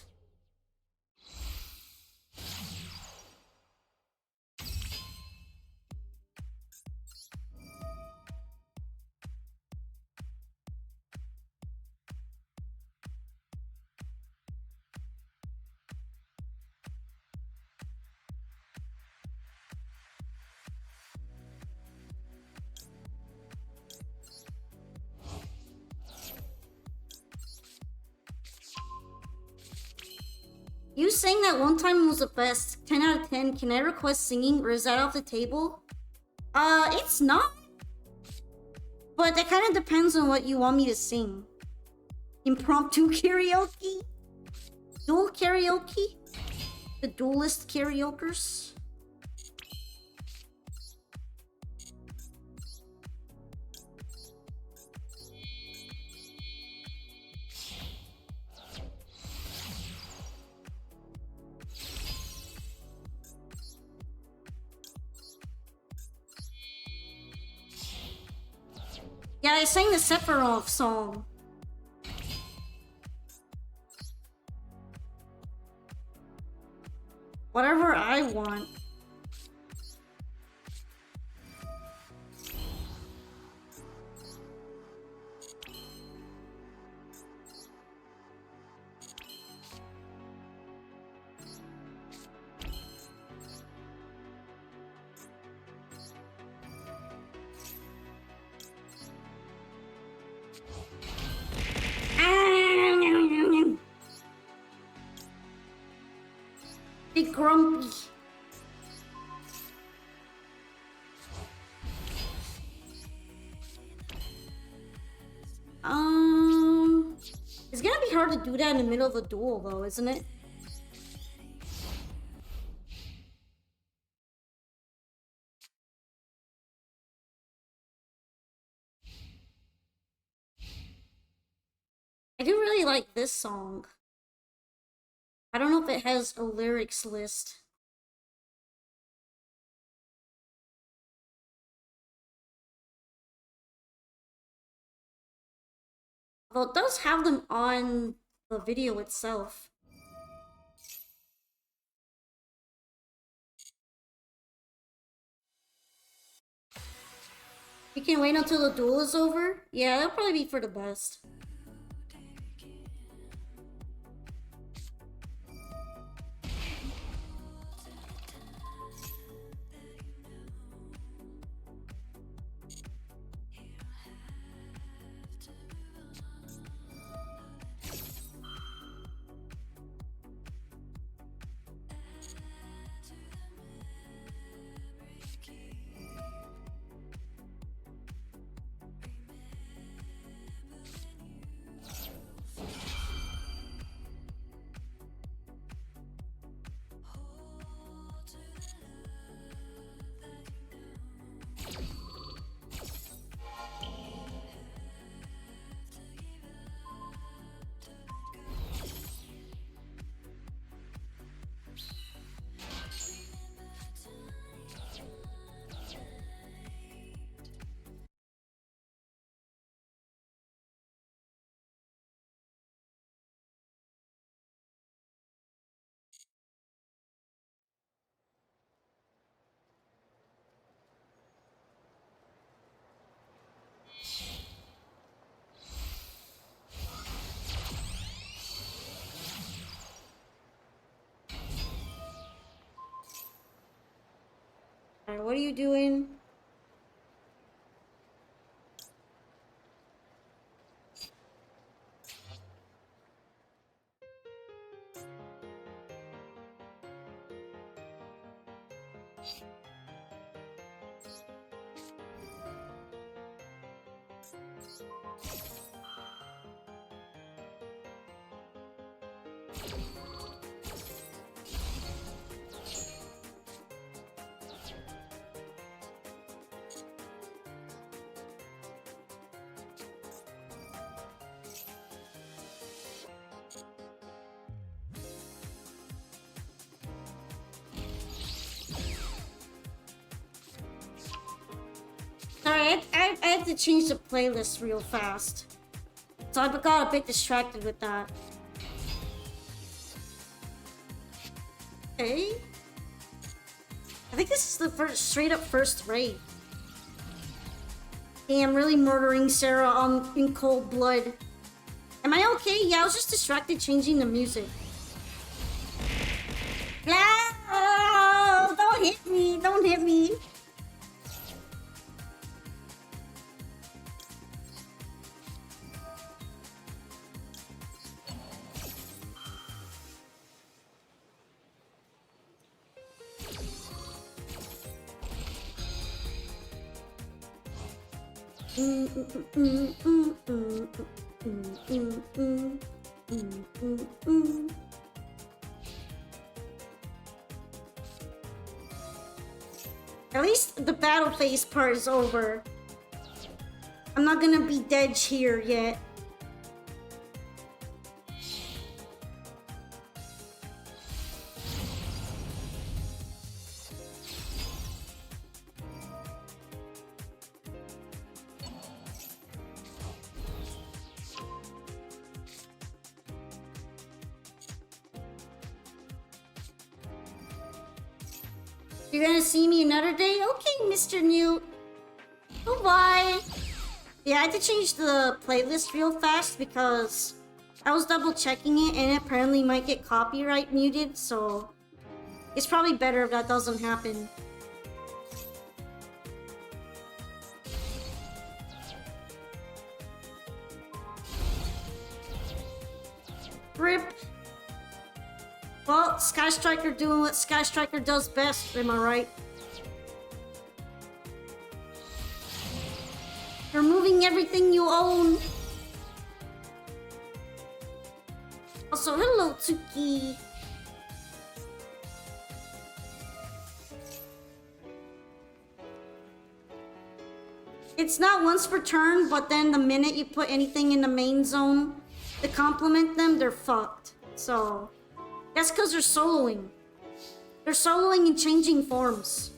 You sang that one time was the best. 10 out of 10. Can I request singing or is that off the table? It's not. But that kind of depends on what you want me to sing. Impromptu karaoke? Dual karaoke? The duelist karaokers? Yeah, I sang the Sephiroth song. Whatever I want. Big grumpy. It's gonna be hard to do that in the middle of a duel though, isn't it? I do really like this song. I don't know if it has a lyrics list. Although it does have them on the video itself. We can wait until the duel is over? Yeah, that'll probably be for the best. Alright, what are you doing? Sorry, I have to change the playlist real fast. So I got a bit distracted with that. Okay. I think this is the first, straight up first raid. Damn, really murdering Sarah in cold blood. Am I okay? Yeah, I was just distracted changing the music. No! Don't hit me! Don't hit me! At least the battle phase part is over. I'm not gonna be dead here yet. You're gonna see me another day? Okay, Mr. Newt. Goodbye. Yeah, I had to change the playlist real fast because I was double checking it and it apparently might get copyright muted, so it's probably better if that doesn't happen. RIP. Well, Sky Striker doing what Sky Striker does best, am I right? Removing everything you own. Also, hello, Tsuki. It's not once per turn, but then the minute you put anything in the main zone to complement them, they're fucked. So, that's because they're soloing. They're soloing and changing forms.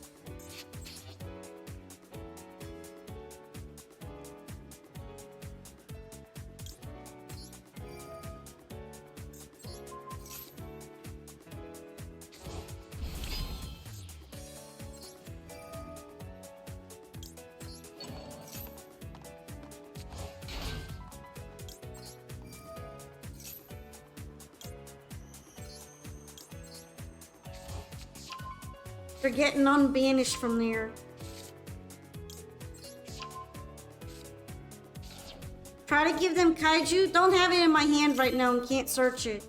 They're getting unbanished from there. Try to give them kaiju. Don't have it in my hand right now and can't search it.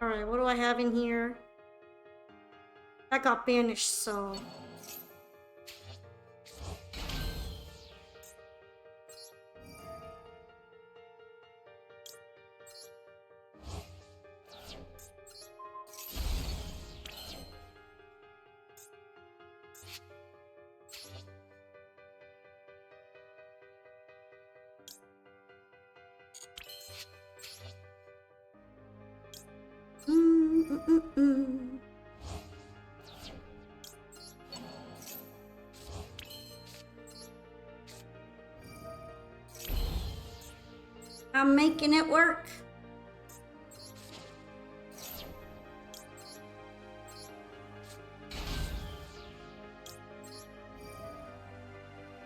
Alright, what do I have in here? That got banished, so... I'm making it work.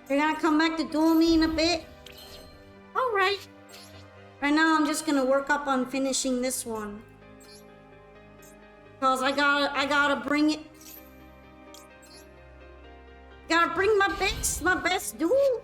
You're gonna come back to duel me in a bit? Alright. Right now I'm just gonna work up on finishing this one. Cause I gotta bring it. Gotta bring my best duel.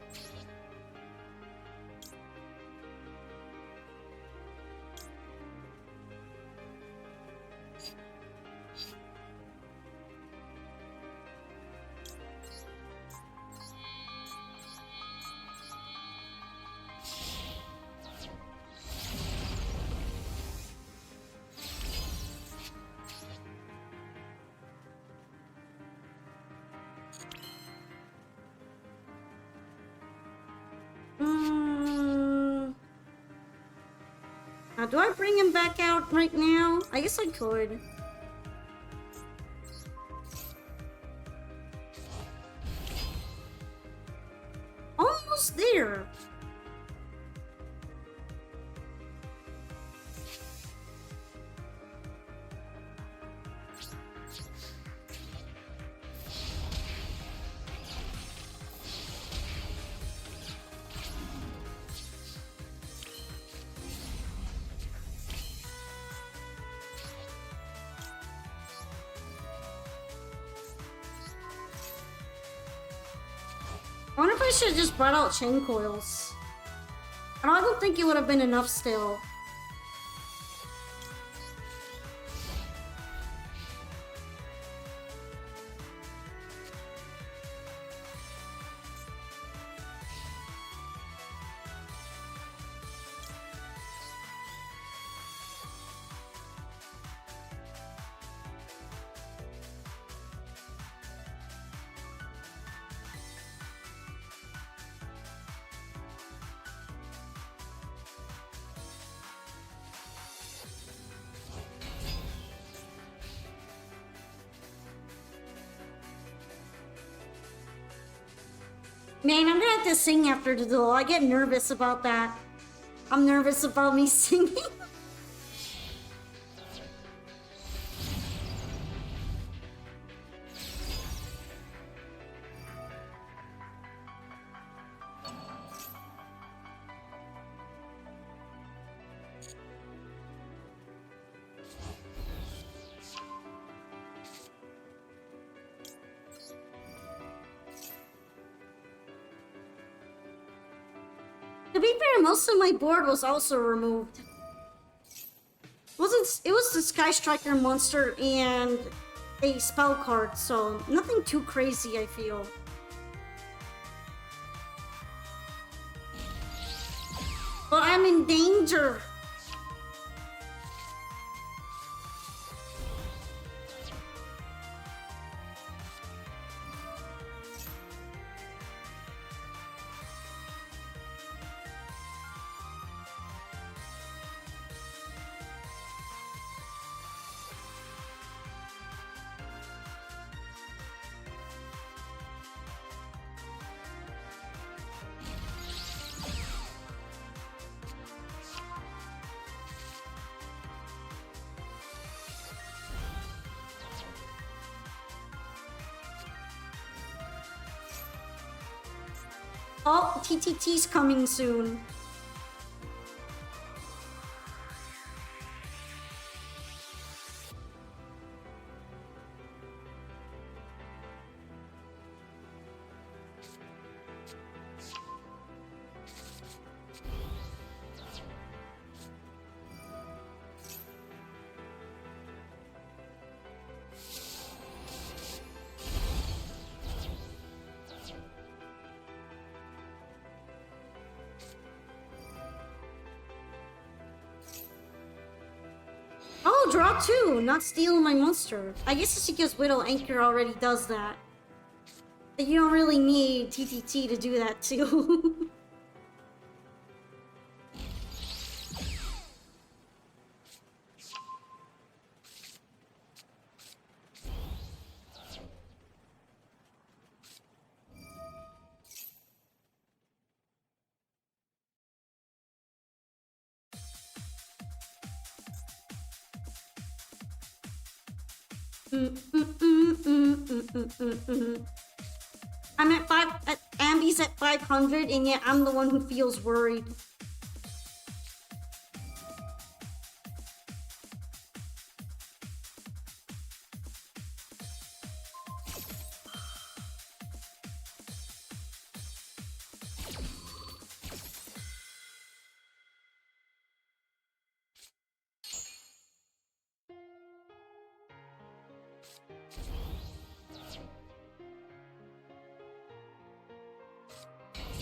Now, do I bring him back out right now? I guess I could. Almost there. I wonder if I should have just brought out chain coils. I don't think it would have been enough still. Man, I'm gonna have to sing after the duel. I get nervous about that. I'm nervous about me singing. To be fair, most of my board was also removed. It was the Sky Striker monster and a spell card, so nothing too crazy, I feel. But I'm in danger. Oh, TTT's coming soon. Oh, draw two, not steal my monster. I guess it's because Widow Anchor already does that. You don't really need TTT to do that too. I'm at Ambi's at 500, and yet I'm the one who feels worried.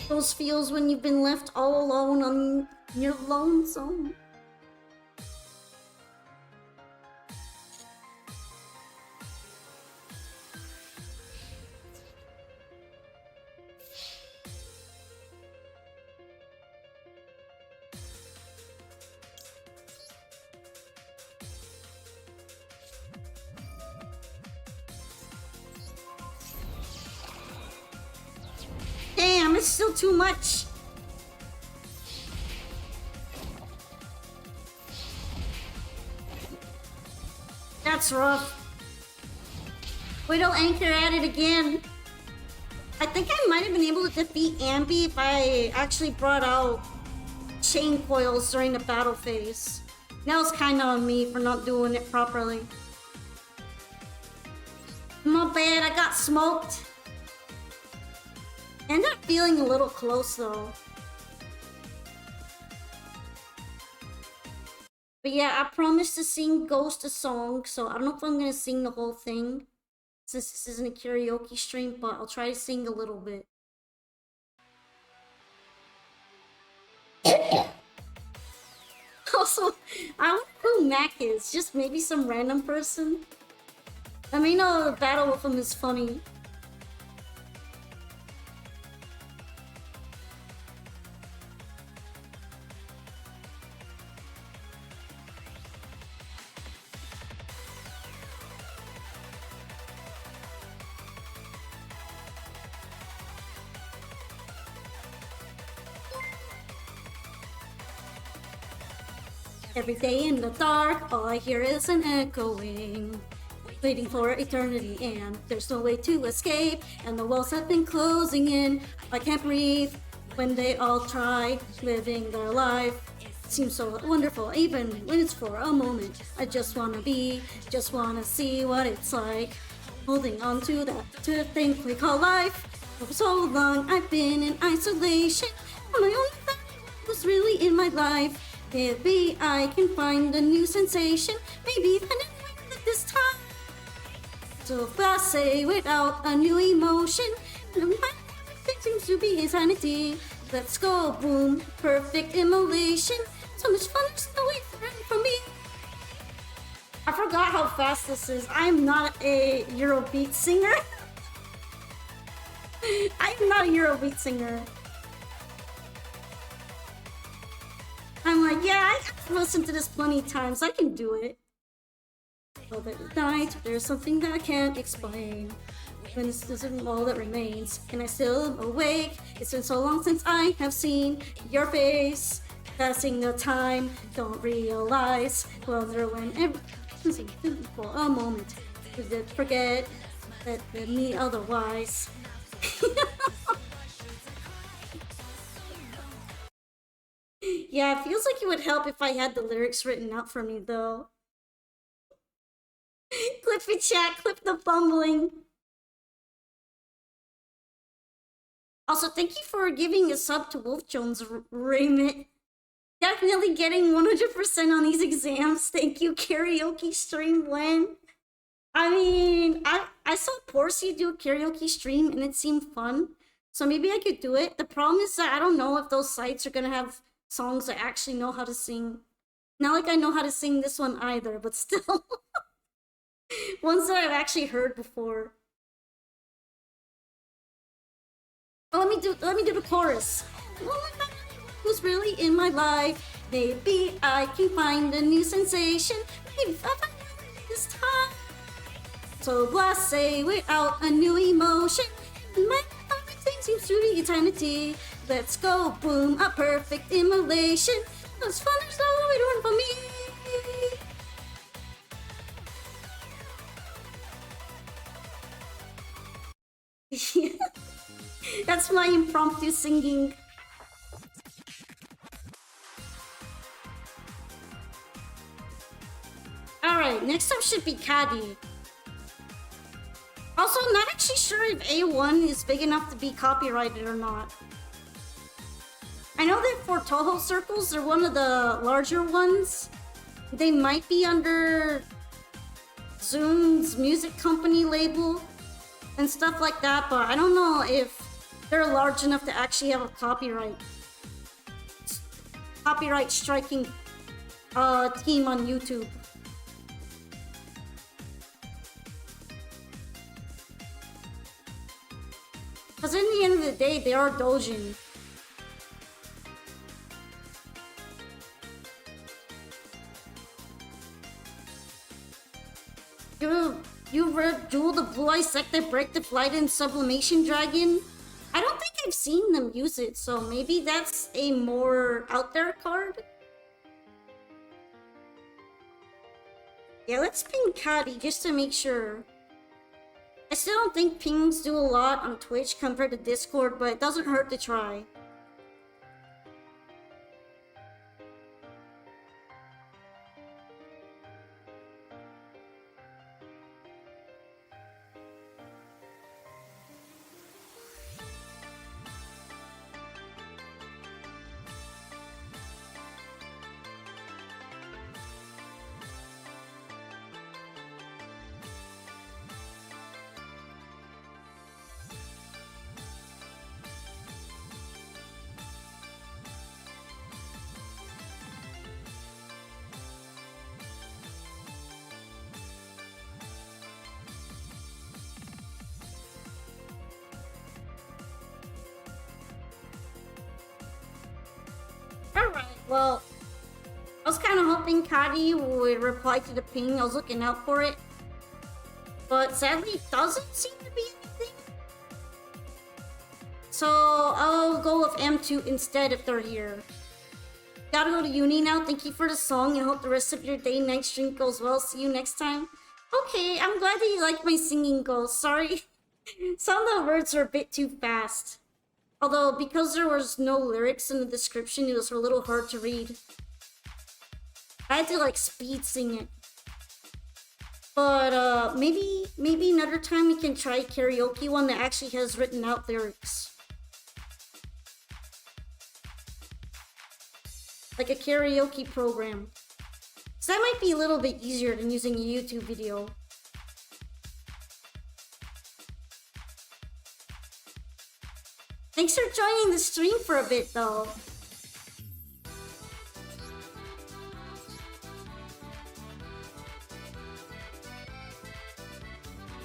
Those feels when you've been left all alone on your lonesome. Damn, it's still too much. That's rough. Widow Anchor at it again. I think I might have been able to defeat Ambi if I actually brought out chain coils during the battle phase. That was kind of on me for not doing it properly. My bad, I got smoked. Ended up feeling a little close though. But yeah, I promised to sing Ghost a song, so I don't know if I'm gonna sing the whole thing since this isn't a karaoke stream, but I'll try to sing a little bit. Also, I don't know who Mac is, just maybe some random person. I may know the battle with him is funny. Every day in the dark, all I hear is an echoing, waiting for eternity, and there's no way to escape, and the walls have been closing in. I can't breathe when they all try living their life. Seems so wonderful, even when it's for a moment. I just wanna see what it's like, holding on to that thing we call life. For so long I've been in isolation, and my only family was really in my life. Maybe I can find a new sensation, maybe find a way this time. So blasé without a new emotion, and my everything seems to be insanity. Let's go, boom, perfect immolation. So much fun, there's no way for me. I forgot how fast this is. I'm not a Eurobeat singer. I'm not a Eurobeat singer. I'm like, yeah, I've listened to this plenty of times. I can do it. But at night, there's something that I can't explain. When this isn't all that remains, and I still am awake. It's been so long since I have seen your face. Passing the time, don't realize. Wonder when everything's for a moment. Forget that me otherwise. Yeah, it feels like it would help if I had the lyrics written out for me, though. Clip it, chat. Clip the fumbling. Also, thank you for giving a sub to Wolf Jones, Raymond. Definitely getting 100% on these exams. Thank you, karaoke stream Len. I mean, I saw Porcy do a karaoke stream and it seemed fun. So maybe I could do it. The problem is that I don't know if those sites are gonna have songs I actually know how to sing. Not like I know how to sing this one either, but still. Ones that I've actually heard before. Oh, let me do the chorus. Who's really in my life? Maybe I can find a new sensation. Maybe if I find this time. So blasé without a new emotion. My everything seems to be eternity. Let's go, boom, a perfect immolation. Those fun is all we doing for me. That's my impromptu singing. Alright, next up should be Caddy. Also, I'm not actually sure if A1 is big enough to be copyrighted or not. I know that for Toho Circles, they're one of the larger ones. They might be under Zoom's music company label and stuff like that, but I don't know if they're large enough to actually have a copyright striking team on YouTube. Because in the end of the day, they are doujin. You read Duel the Blue-Eye Sect that break the Flight and Sublimation Dragon? I don't think I've seen them use it, so maybe that's a more out there card? Yeah, let's ping Caddy just to make sure. I still don't think pings do a lot on Twitch compared to Discord, but it doesn't hurt to try. Well, I was kind of hoping Caddy would reply to the ping. I was looking out for it. But sadly, it doesn't seem to be anything. So I'll go with M2 instead if they're here. Gotta go to uni now. Thank you for the song and hope the rest of your day night stream goes well. See you next time. Okay, I'm glad that you like my singing goals. Sorry. Some of the words are a bit too fast. Although, because there was no lyrics in the description, it was a little hard to read. I had to, like, speed sing it. But, maybe another time we can try karaoke one that actually has written out lyrics. Like a karaoke program. So that might be a little bit easier than using a YouTube video. Thanks for joining the stream for a bit, though.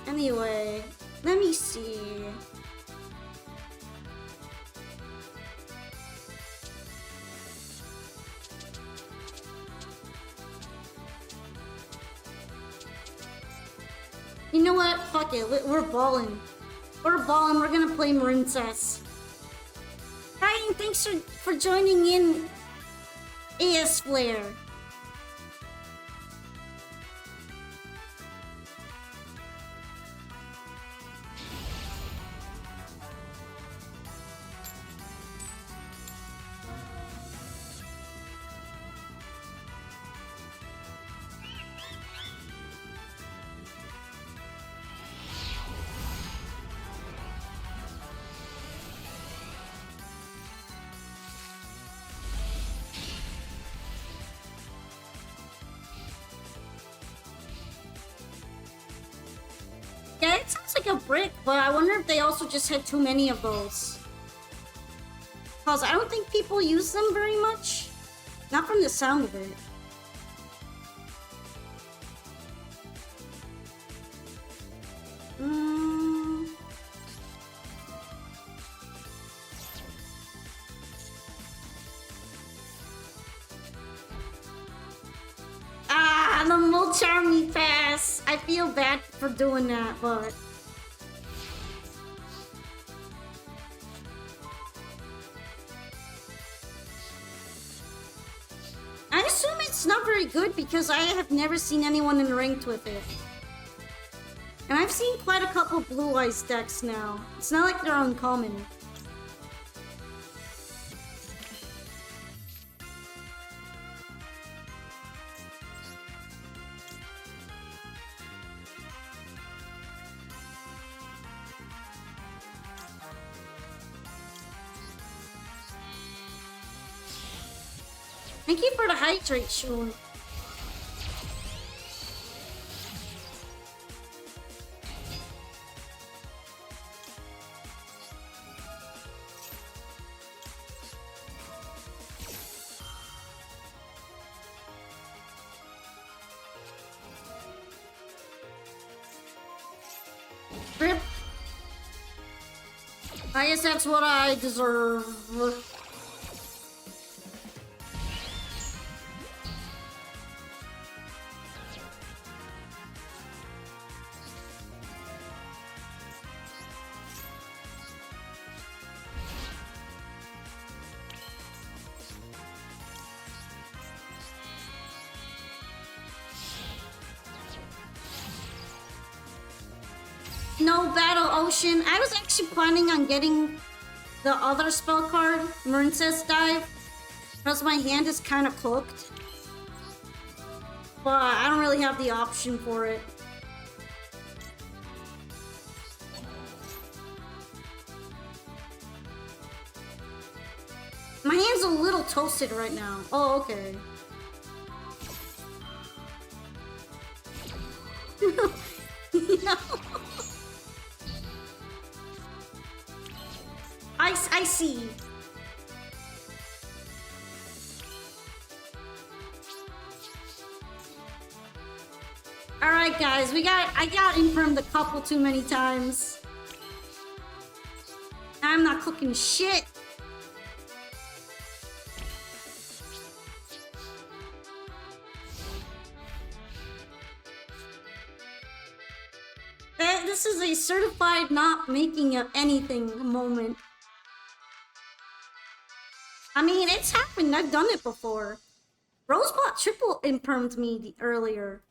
Anyway, let me see. You know what? Fuck it. We're balling. We're balling. We're gonna play Marincess. Hi, and thanks for joining in, AS Flare. Yeah, it sounds like a brick, but I wonder if they also just had too many of those. Cause I don't think people use them very much. Not from the sound of it. Ah, the Molcharmy pass. I feel bad for doing that, but I assume it's not very good because I have never seen anyone in ranked with it. And I've seen quite a couple Blue Eyes decks now. It's not like they're uncommon. Thank you for the hydrate, Sean. Rip. I guess that's what I deserve. No Battle Ocean. I was actually planning on getting the other spell card, Merncess Dive, because my hand is kind of cooked. But I don't really have the option for it. My hand's a little toasted right now. Oh, okay. No. I see. Alright guys, I got infirmed a couple too many times. I'm not cooking shit. This is a certified not making of anything moment. I mean, it's happened. I've done it before. Rosebot triple impermed me earlier.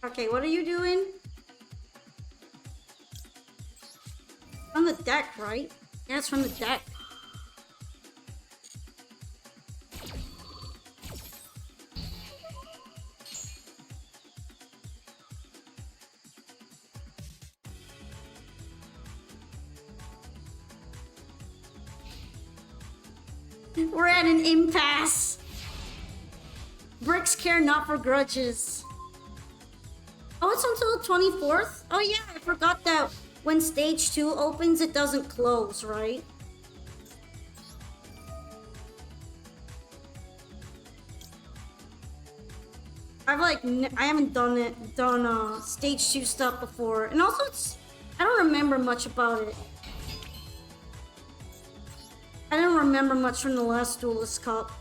Okay, what are you doing? On the deck, right? Yeah, it's from the deck. We're at an impasse. Bricks care not for grudges. Oh, it's until the 24th? Oh yeah, I forgot that when stage 2 opens, it doesn't close, right? I haven't done stage 2 stuff before. And also I don't remember much about it. I don't remember much from the last Duelist Cup.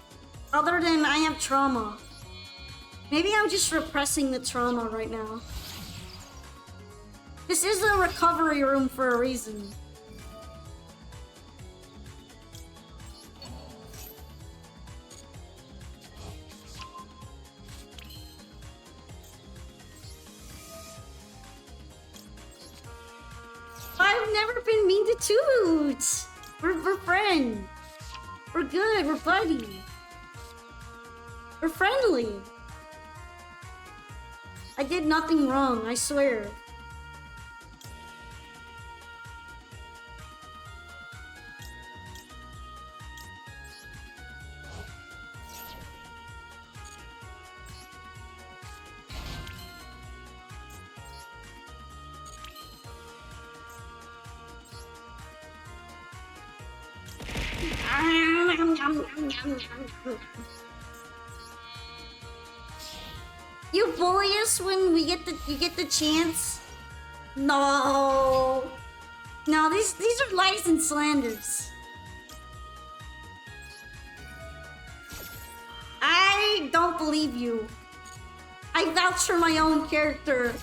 Other than I have trauma. Maybe I'm just repressing the trauma right now. This is a recovery room for a reason. I've never been mean to Toot. We're friends. We're good. We're buddies. We're friendly. I did nothing wrong, I swear. You bully us when you get the chance? No. No, these are lies and slanders. I don't believe you. I vouch for my own character.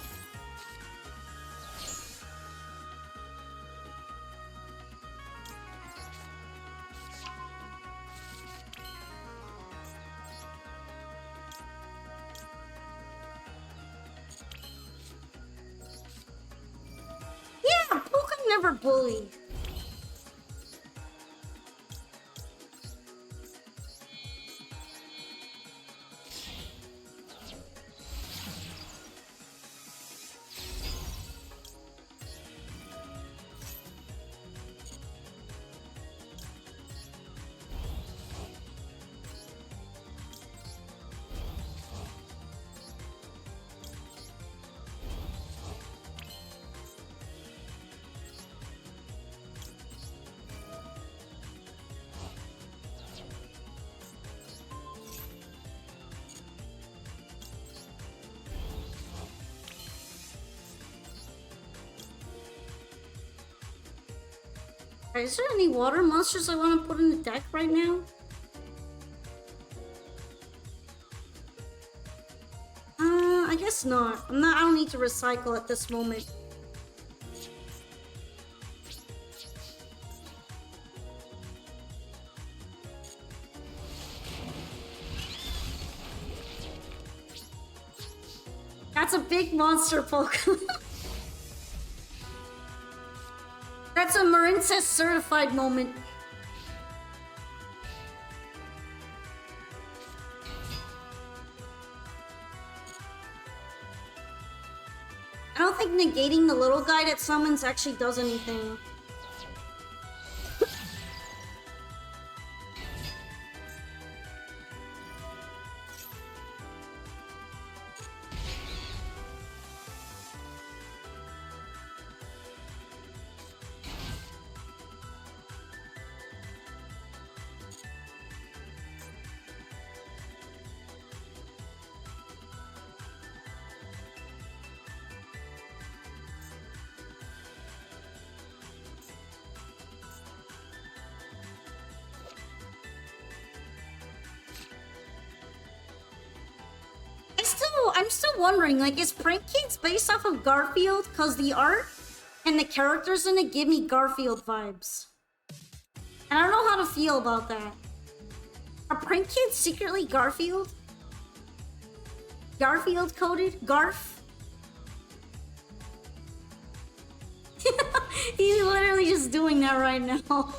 Yeah, Pooh can never bully. Is there any water monsters I want to put in the deck right now? I guess not. I don't need to recycle at this moment. That's a big monster Pokemon. That's a Marincess certified moment. I don't think negating the little guy that summons actually does anything. I'm still wondering, like, is Prank Kids based off of Garfield? Because the art and the characters in it give me Garfield vibes. And I don't know how to feel about that. Are Prank Kids secretly Garfield? Garfield coded? Garf? He's literally just doing that right now.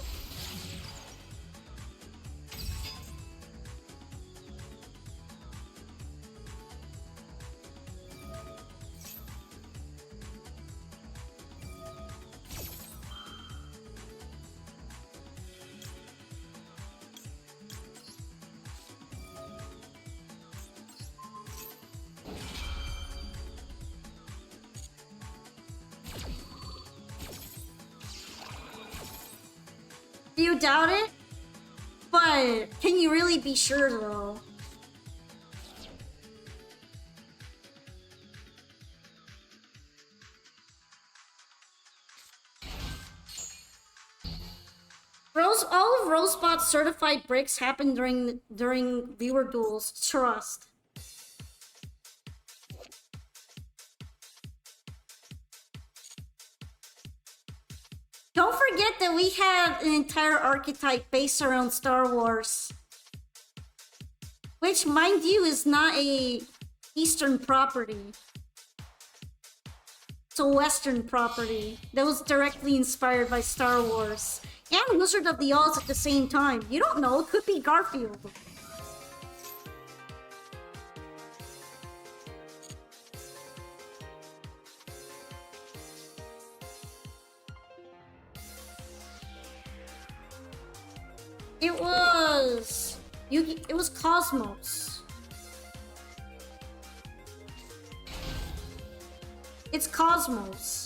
You doubt it? But can you really be sure though? All of Rosebot's certified bricks happen during viewer duels. Trust. Don't forget that we had an entire archetype based around Star Wars. Which, mind you, is not a Eastern property. It's a Western property that was directly inspired by Star Wars. And Wizard of the Oz at the same time. You don't know, it could be Garfield. It was Cosmos. It's Cosmos.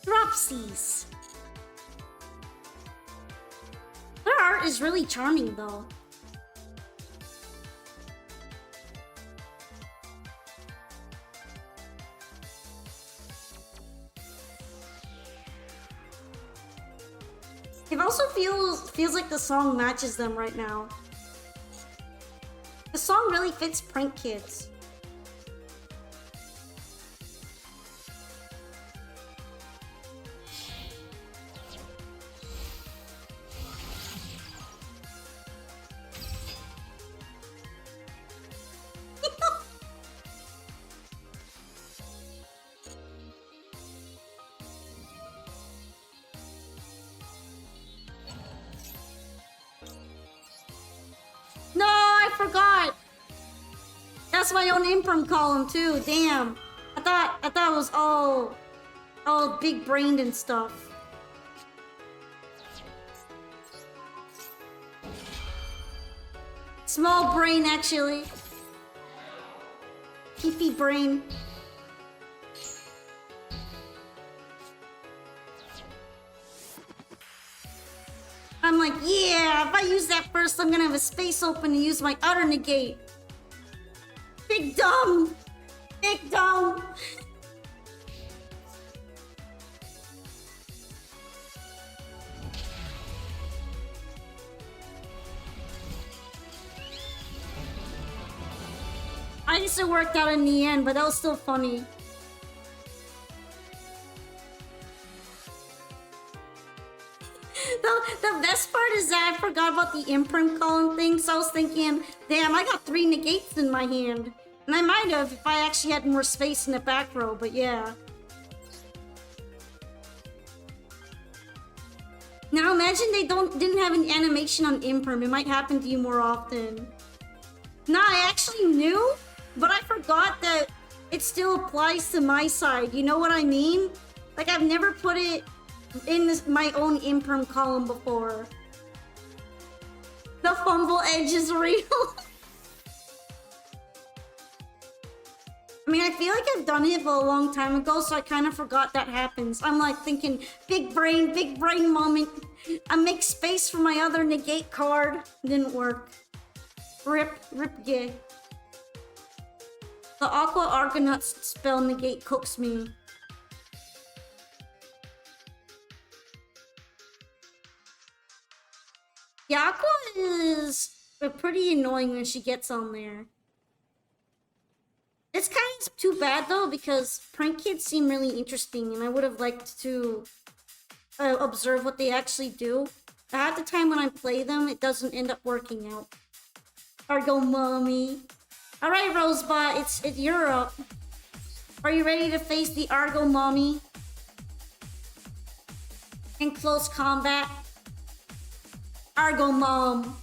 Dropsies. Their art is really charming though. It also feels like the song matches them right now. The song really fits Prank Kids. That's my own imprint column too. Damn, I thought it was all big brained and stuff. Small brain, actually. Peepee brain. I'm like, yeah, if I use that first, I'm gonna have a space open to use my utter negate. Big dumb! Big dumb! I guess it worked out in the end, but that was still funny. The best part is that I forgot about the imprint column thing, so I was thinking, damn, I got 3 negates in my hand. And I might have if I actually had more space in the back row, but yeah. Now imagine they didn't have an animation on imprint. It might happen to you more often. Nah, I actually knew, but I forgot that it still applies to my side. You know what I mean? Like, I've never put it in my own imperm column before. The fumble edge is real. I mean, I feel like I've done it a long time ago, so I kind of forgot that happens. I'm like thinking, big brain moment. I make space for my other negate card. Didn't work. Rip gay. The Aqua Argonaut spell negate cooks me. Yeah, Aqua is pretty annoying when she gets on there. It's kind of too bad though, because prank kids seem really interesting, and I would have liked to observe what they actually do. But at the time when I play them, it doesn't end up working out. Argo mommy. Alright, Rosebud, it's Europe. Are you ready to face the Argo mommy? In close combat? Argo mom.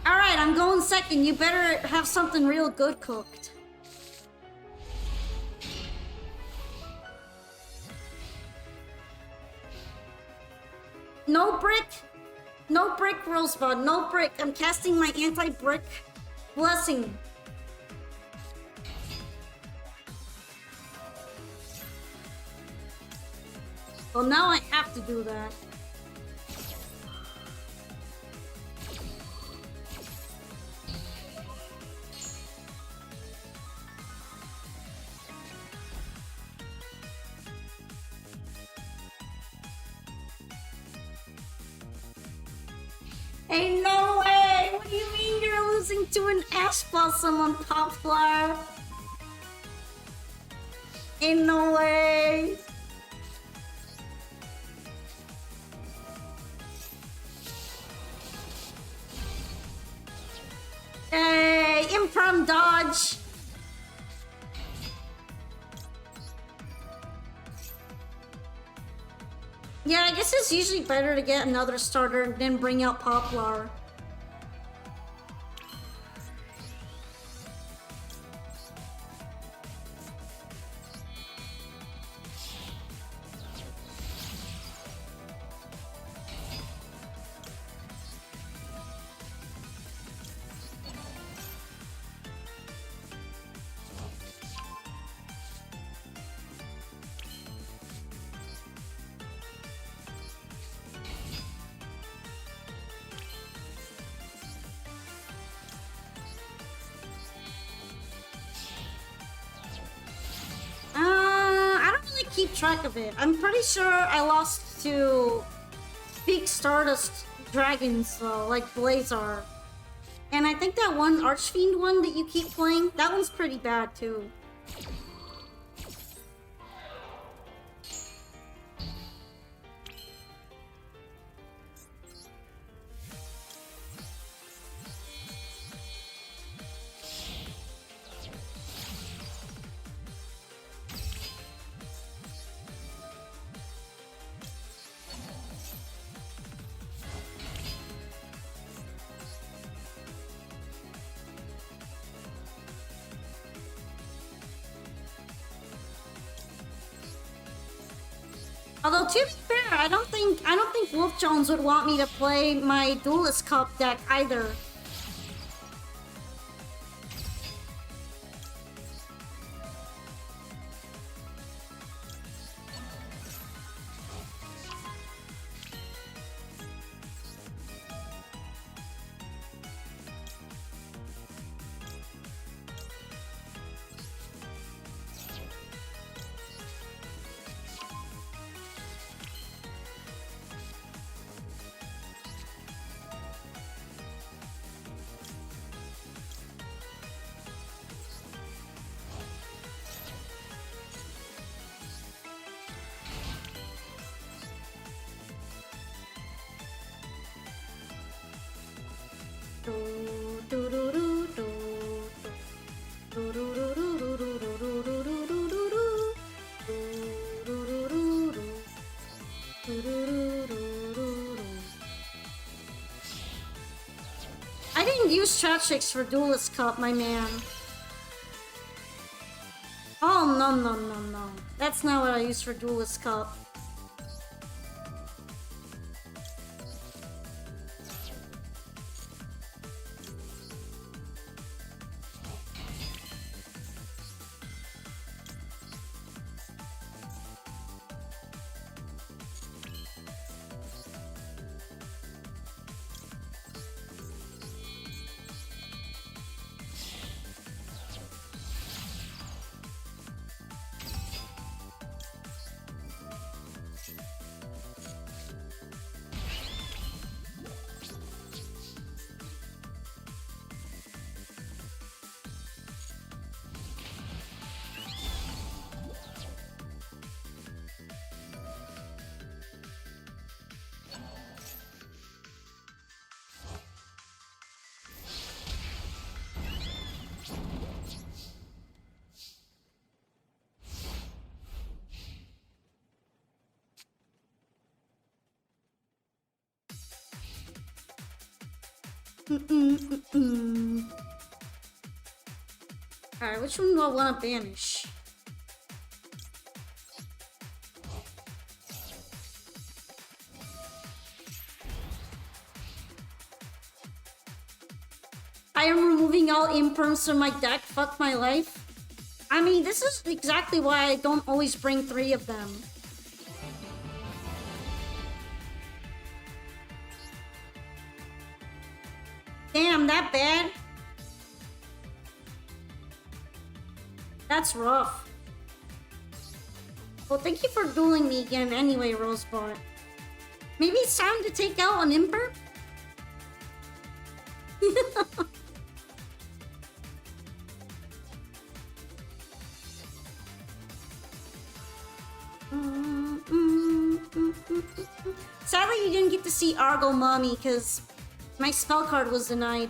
Alright, I'm going second. You better have something real good cooked. No brick. No brick, Rosebud. No brick. I'm casting my anti-brick blessing. Well, now I have to do that. Ain't no way! What do you mean you're losing to an Ash Blossom on Poplar? Ain't no way! Hey, improv dodge! Yeah, I guess it's usually better to get another starter and then bring out Poplar. Keep track of it. I'm pretty sure I lost to big Stardust dragons though, like Blazar. And I think that one Archfiend one that you keep playing, that one's pretty bad too. Although to be fair, I don't think Wolf Jones would want me to play my Duelist Cup deck either. I didn't use Chatchix for Duelist Cup, my man. Oh, no, no, no, no. That's not what I used for Duelist Cup. Alright, which one do I want to banish? I am removing all imperms from my deck. Fuck my life. I mean, this is exactly why I don't always bring 3 of them. Damn, that bad? That's rough. Well, thank you for dueling me again anyway, Rosebud. Maybe it's time to take out an imperm? Sadly, you didn't get to see Argo Mommy because my spell card was denied.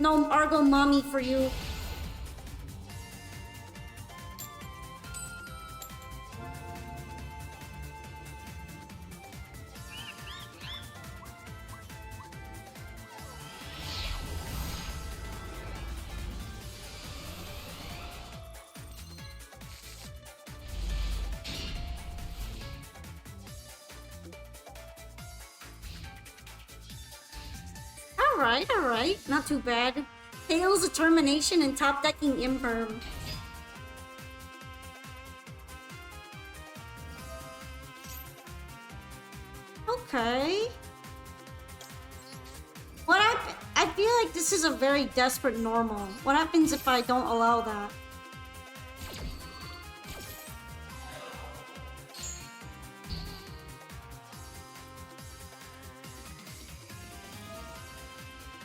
No Argo Mommy for you. Alright. Not too bad. Tails, Determination, and top decking Imperm. Okay. I feel like this is a very desperate normal. What happens if I don't allow that?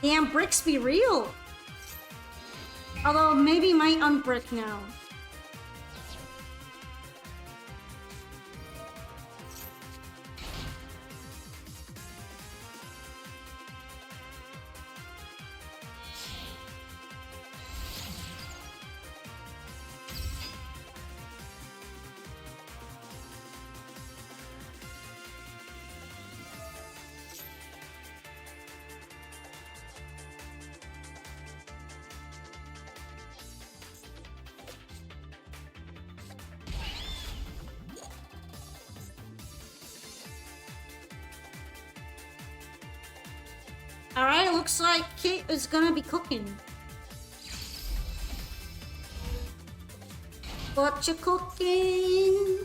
Damn, bricks be real. Although, maybe might unbrick now. Alright, looks like Kit is gonna be cooking. What you cooking?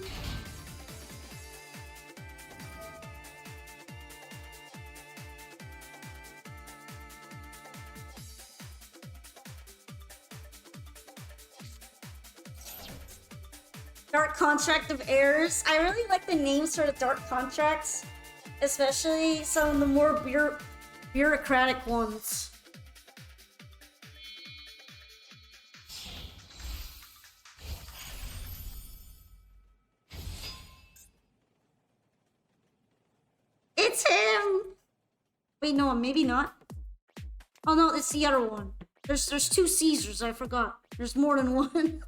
Dark Contract of Heirs. I really like the names for the Dark Contracts, especially some of the more bureaucratic ones. It's him! Wait, no, maybe not. Oh no, it's the other one. There's two Caesars, I forgot. There's more than one.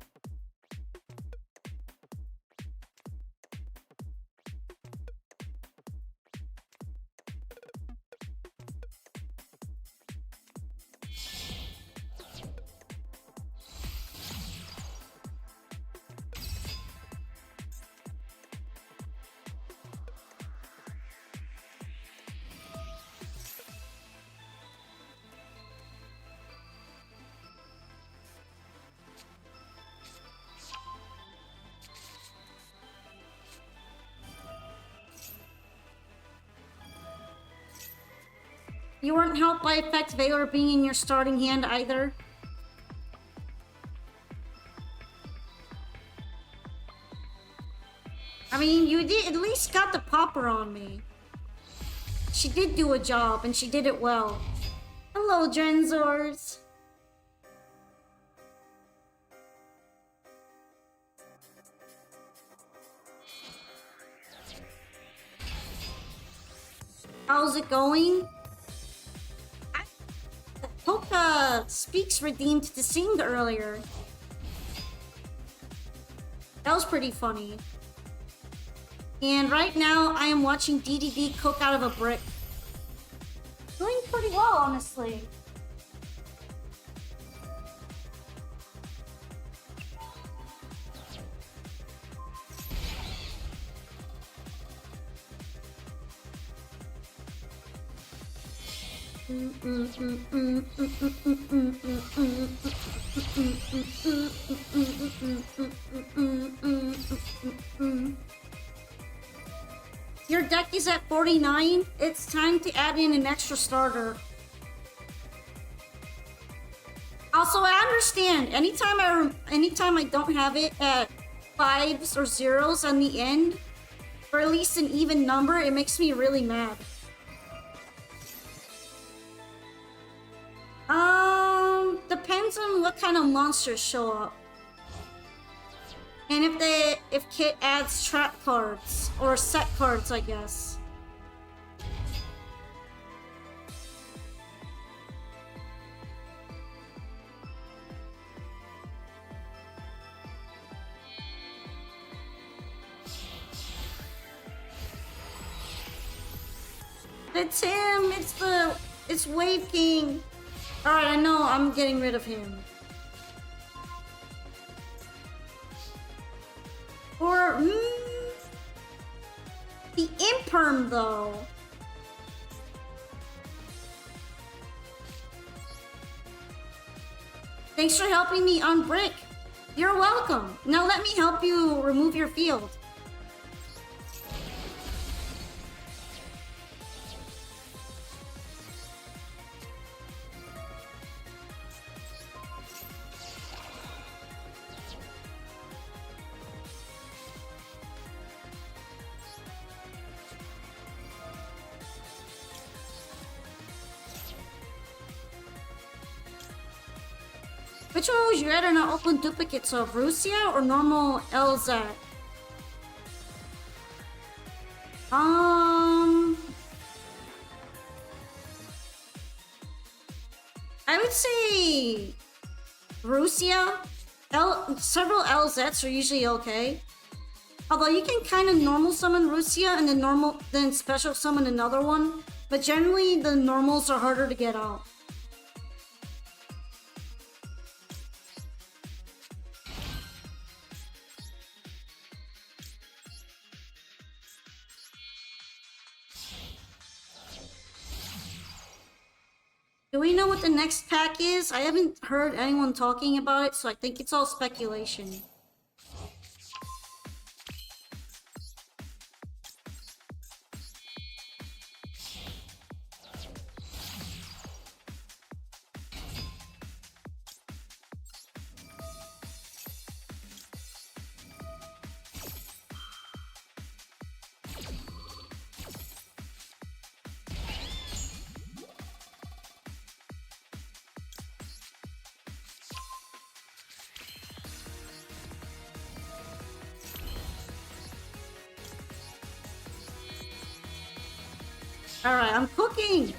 You weren't helped by Effect Valor being in your starting hand either? I mean, you did at least got the popper on me. She did do a job, and she did it well. Hello, Drenzors. How's it going? Polka Speaks redeemed to sing earlier. That was pretty funny. And right now, I am watching DDD cook out of a brick. Doing pretty well, honestly. Your deck is at 49. It's time to add in an extra starter. Also, I understand. Anytime I don't have it at 5s or 0s on the end, or at least an even number, it makes me really mad. Depends on what kind of monsters show up. And if Kit adds trap cards, or set cards, I guess. It's him! It's Wave King! Alright, I know, I'm getting rid of him. Or, the Imperm, though. Thanks for helping me on Brick. You're welcome. Now let me help you remove your field. Which one would you rather not open duplicates of, Russia or normal LZ? I would say Russia. Several LZs are usually okay. Although you can kind of normal summon Russia and then special summon another one. But generally the normals are harder to get out. Do we know what the next pack is? I haven't heard anyone talking about it, so I think it's all speculation. Alright, I'm cooking!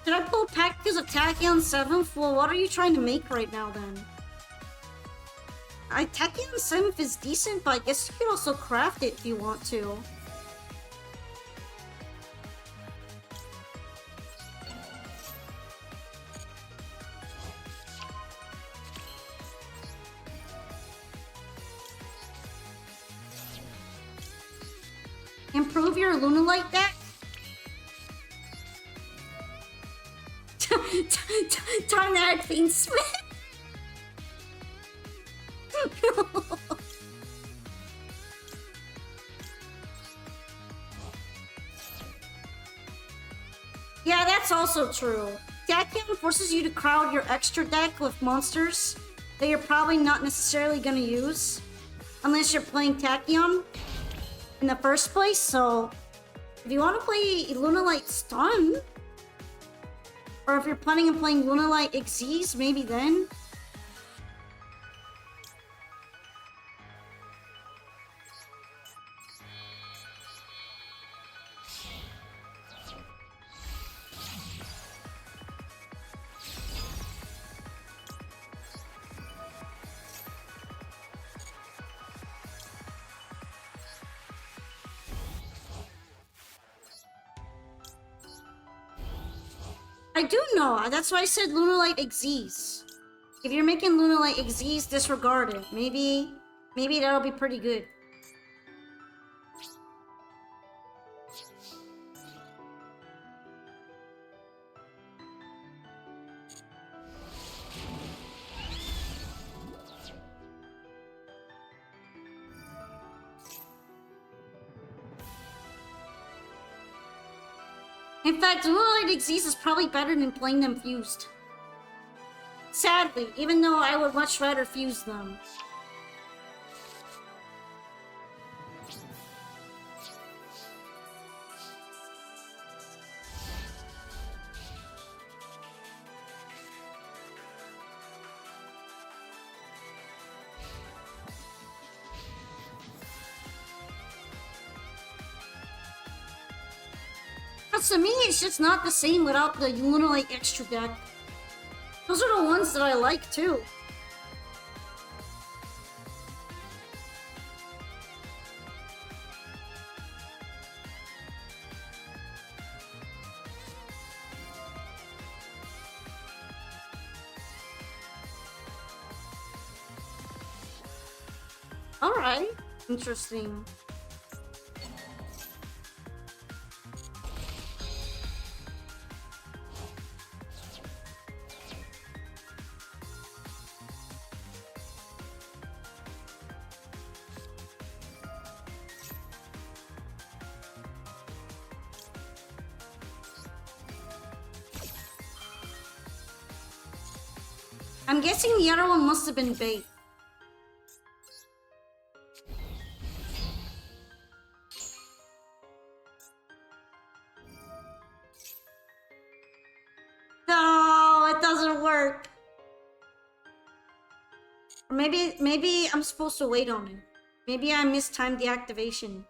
Should I pull Packa's Tachyon 7th? Well, what are you trying to make right now, then? Tachyon 7th is decent, but I guess you could also craft it if you want to. Improve your Lunalite deck? Time to add Fiendsmith. Yeah, that's also true. Tachyon forces you to crowd your extra deck with monsters that you're probably not necessarily gonna use unless you're playing Tachyon in the first place, so if you want to play Lunalite Stun, or if you're planning on playing Lunalite Xyz, maybe then. I do know. That's why I said Lunalite Xyz. If you're making Lunalite Xyz, disregard it. Maybe that'll be pretty good. In fact, Lunalite Xyz is probably better than playing them fused. Sadly, even though I would much rather fuse them. But to me, it's just not the same without the Lunalite extra deck. Those are the ones that I like too. Alright, interesting. I'm guessing the other one must have been bait. No, it doesn't work. Or maybe I'm supposed to wait on it. Maybe I mistimed the activation.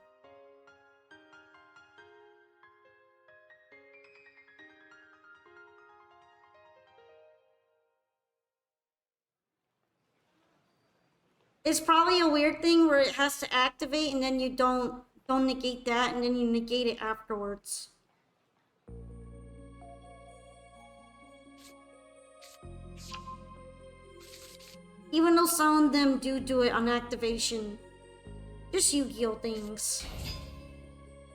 It's probably a weird thing where it has to activate and then you don't negate that and then you negate it afterwards. Even though some of them do it on activation. Just Yu-Gi-Oh things.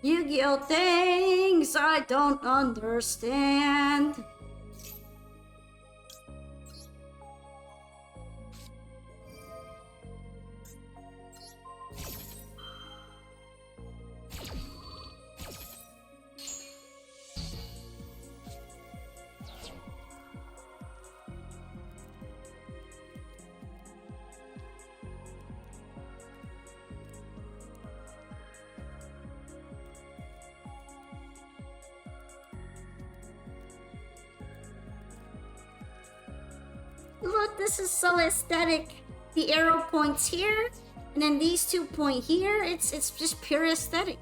Yu-Gi-Oh things I don't understand. Look, this is so aesthetic. The arrow points here, and then these two point here. It's just pure aesthetic.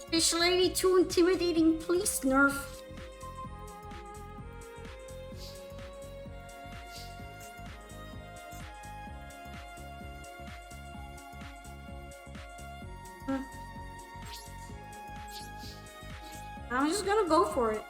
Fish lady, too intimidating. Please nerf. I'm just gonna go for it.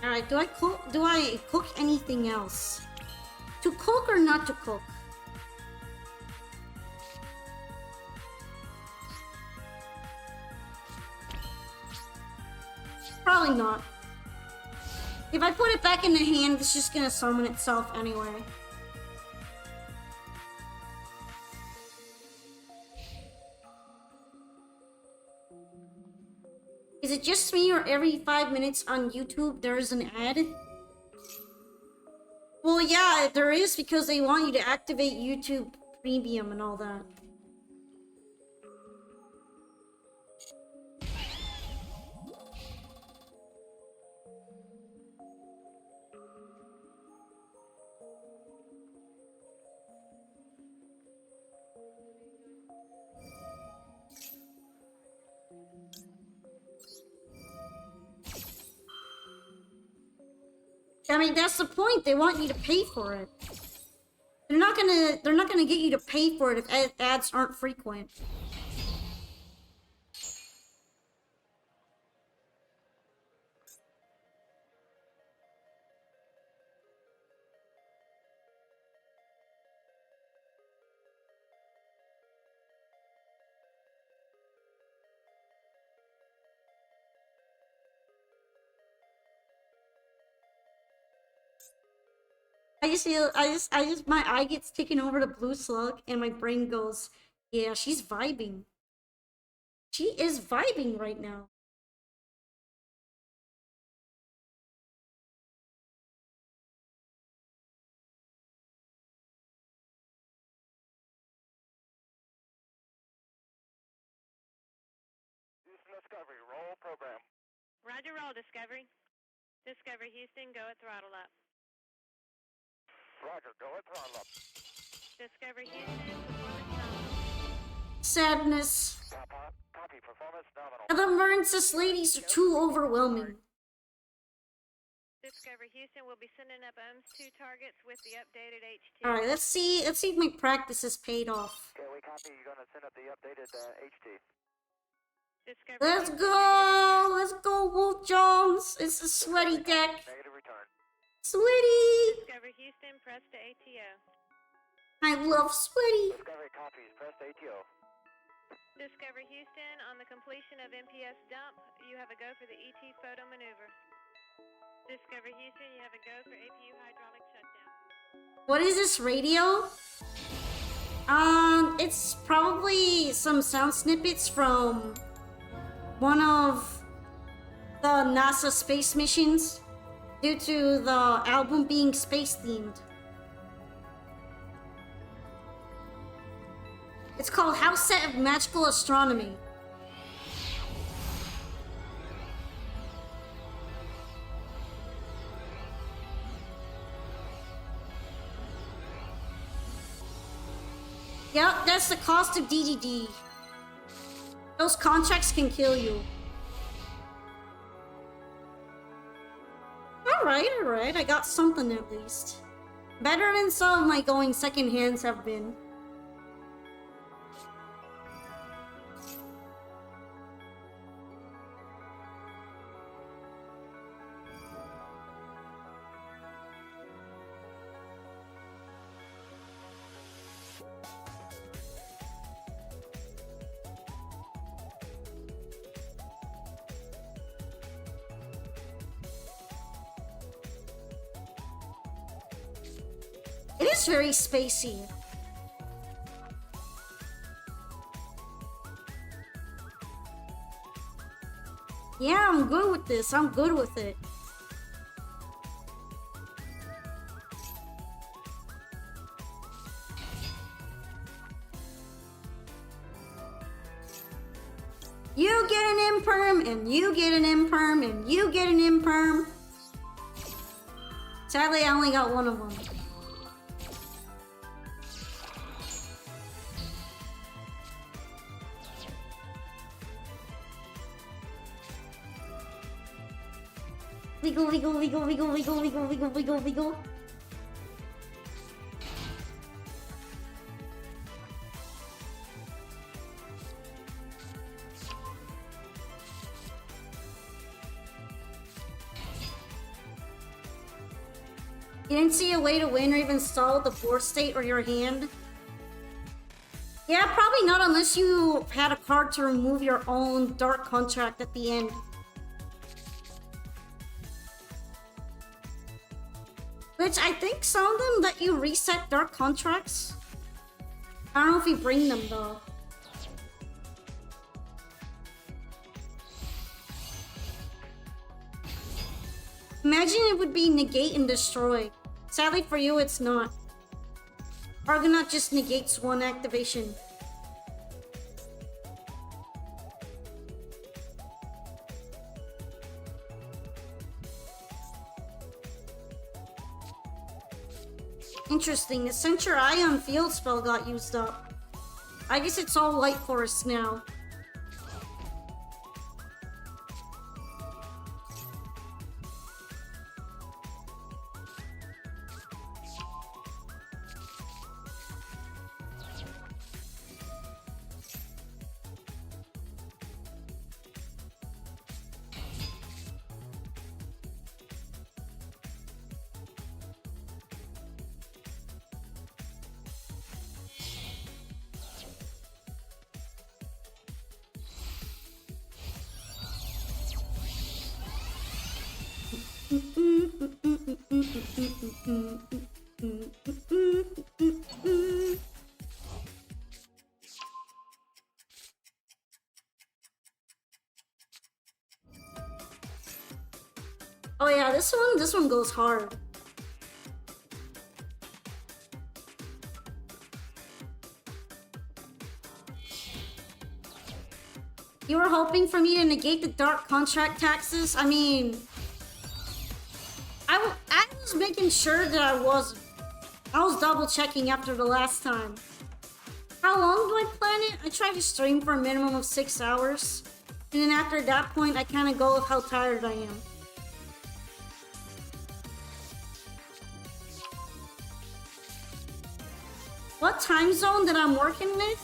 Alright, do I cook anything else? To cook or not to cook? Probably not. If I put it back in the hand, it's just gonna summon itself anyway. Is it just me or every 5 minutes on YouTube there's an ad? Well, yeah, there is because they want you to activate YouTube Premium and all that. I mean, that's the point. They want you to pay for it. They're not gonna get you to pay for it if ads aren't frequent. My eye gets taken over to Blue Slug, and my brain goes, yeah, she's vibing. She is vibing right now. Discovery, roll program. Roger, roll, Discovery. Discovery Houston, go at throttle up. Roger, go at throttle up. Discovery Houston, performance nominal. Sadness. Copy, performance nominal. The Emergency ladies are too overwhelming. Discovery Houston will be sending up OMS 2 targets with the updated H2. Alright, let's see if my practice has paid off. Okay, we copy. You're gonna send up the updated HT. Discovery Let's Houston, go! Let's go, Wolf Jones! It's a sweaty deck. Negative return. Sweaty! Discovery Houston, press to ATO. I love sweaty. Discovery copies. Press ATO. Discovery Houston, on the completion of MPS dump, you have a go for the ET photo maneuver. Discovery Houston, you have a go for APU hydraulic shutdown. What is this radio? It's probably some sound snippets from one of the NASA space missions due to the album being space themed. It's called House Set of Magical Astronomy. Yep, that's the cost of DDD. Those contracts can kill you. Alright, I got something at least. Better than some of my going second hands have been. It is very spacey. Yeah, I'm good with this. I'm good with it. You get an imperm, and you get an imperm, and you get an imperm. Sadly, I only got one of them. Legal. You didn't see a way to win or even solve the board state or your hand? Yeah, probably not unless you had a card to remove your own dark contract at the end. Which I think some of them let you reset dark contracts. I don't know if you bring them though. Imagine it would be negate and destroy. Sadly for you, it's not. Argonaut just negates one activation. Interesting, the Center Ion field spell got used up. I guess it's all Light Forest now. Oh yeah, this one goes hard. You were hoping for me to negate the dark contract taxes? I mean, I was making sure that I was double checking after the last time. How long do I plan it? I try to stream for a minimum of 6 hours. And then after that point, I kind of go with how tired I am. what time zone that I'm working with?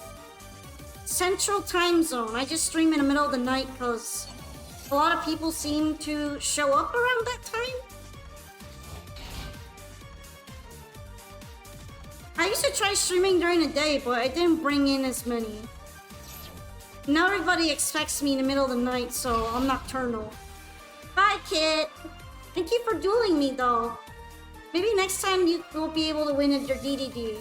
Central time zone. I just stream in the middle of the night because a lot of people seem to show up around that time. I used to try streaming during the day, but I didn't bring in as many. Now everybody expects me in the middle of the night, so I'm nocturnal. Bye, Kit. Thank you for dueling me, though. Maybe next time you will be able to win at your DDD.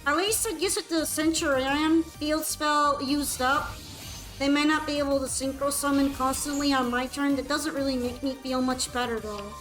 At least it gets it to the Centurion field spell used up. They may not be able to synchro summon constantly on my turn. That doesn't really make me feel much better though.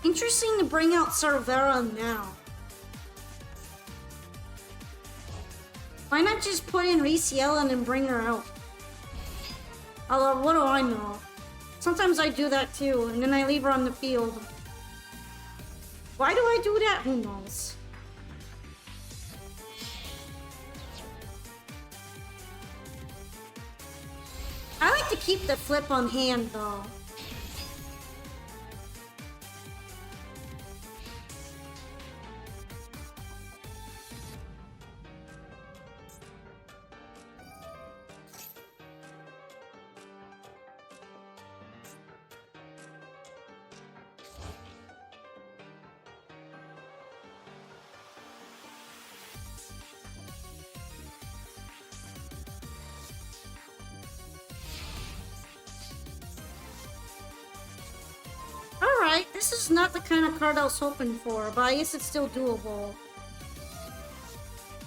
Interesting to bring out Cervera now. Why not just put in Reese Yellen and bring her out? Although, what do I know? Sometimes I do that too, and then I leave her on the field. Why do I do that? Who knows? I like to keep the flip on hand though. Alright, this is not the kind of card I was hoping for, but I guess it's still doable.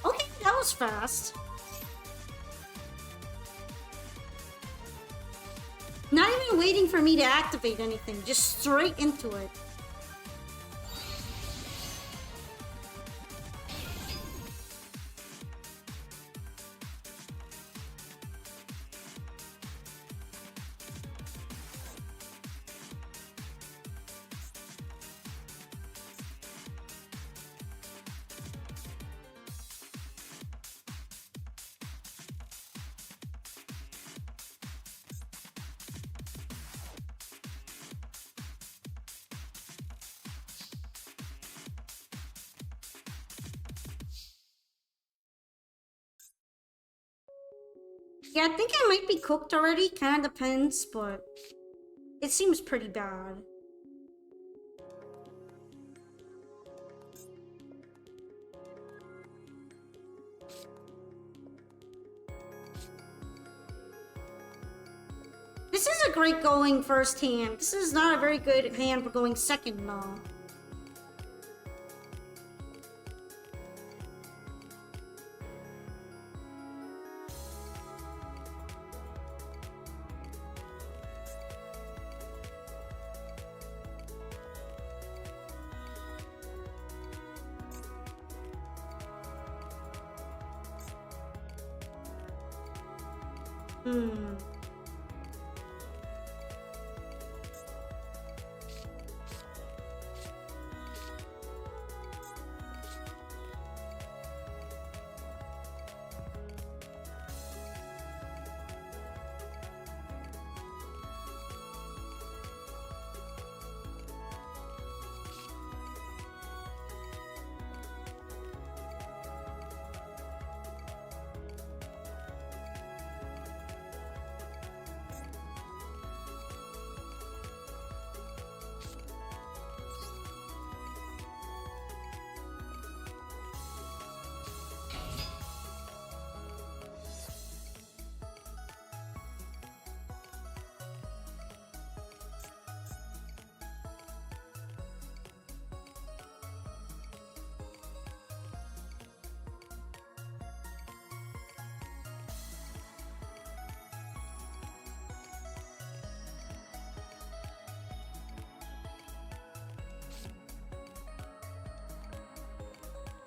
Okay, that was fast. Not even waiting for me to activate anything, just straight into it. Yeah, I think I might be cooked already, kinda depends, but it seems pretty bad. This is a great going first hand. This is not a very good hand for going second though.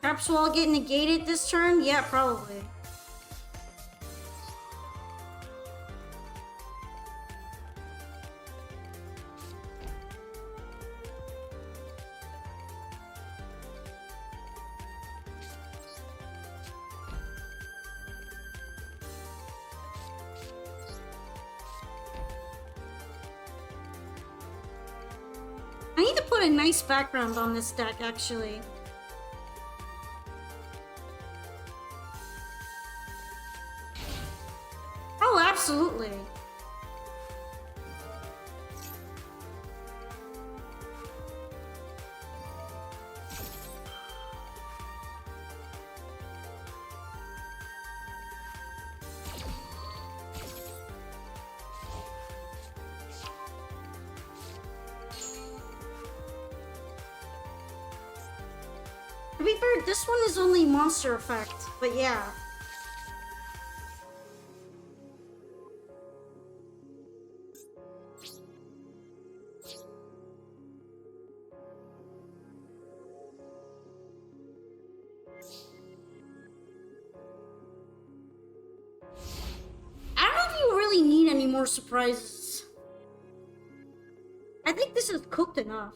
Perhaps we'll get negated this turn? Yeah, probably. I need to put a nice background on this deck, actually. Oh, absolutely. To be fair, this one is only monster effect, but yeah. I don't know if you really need any more surprises. I think this is cooked enough.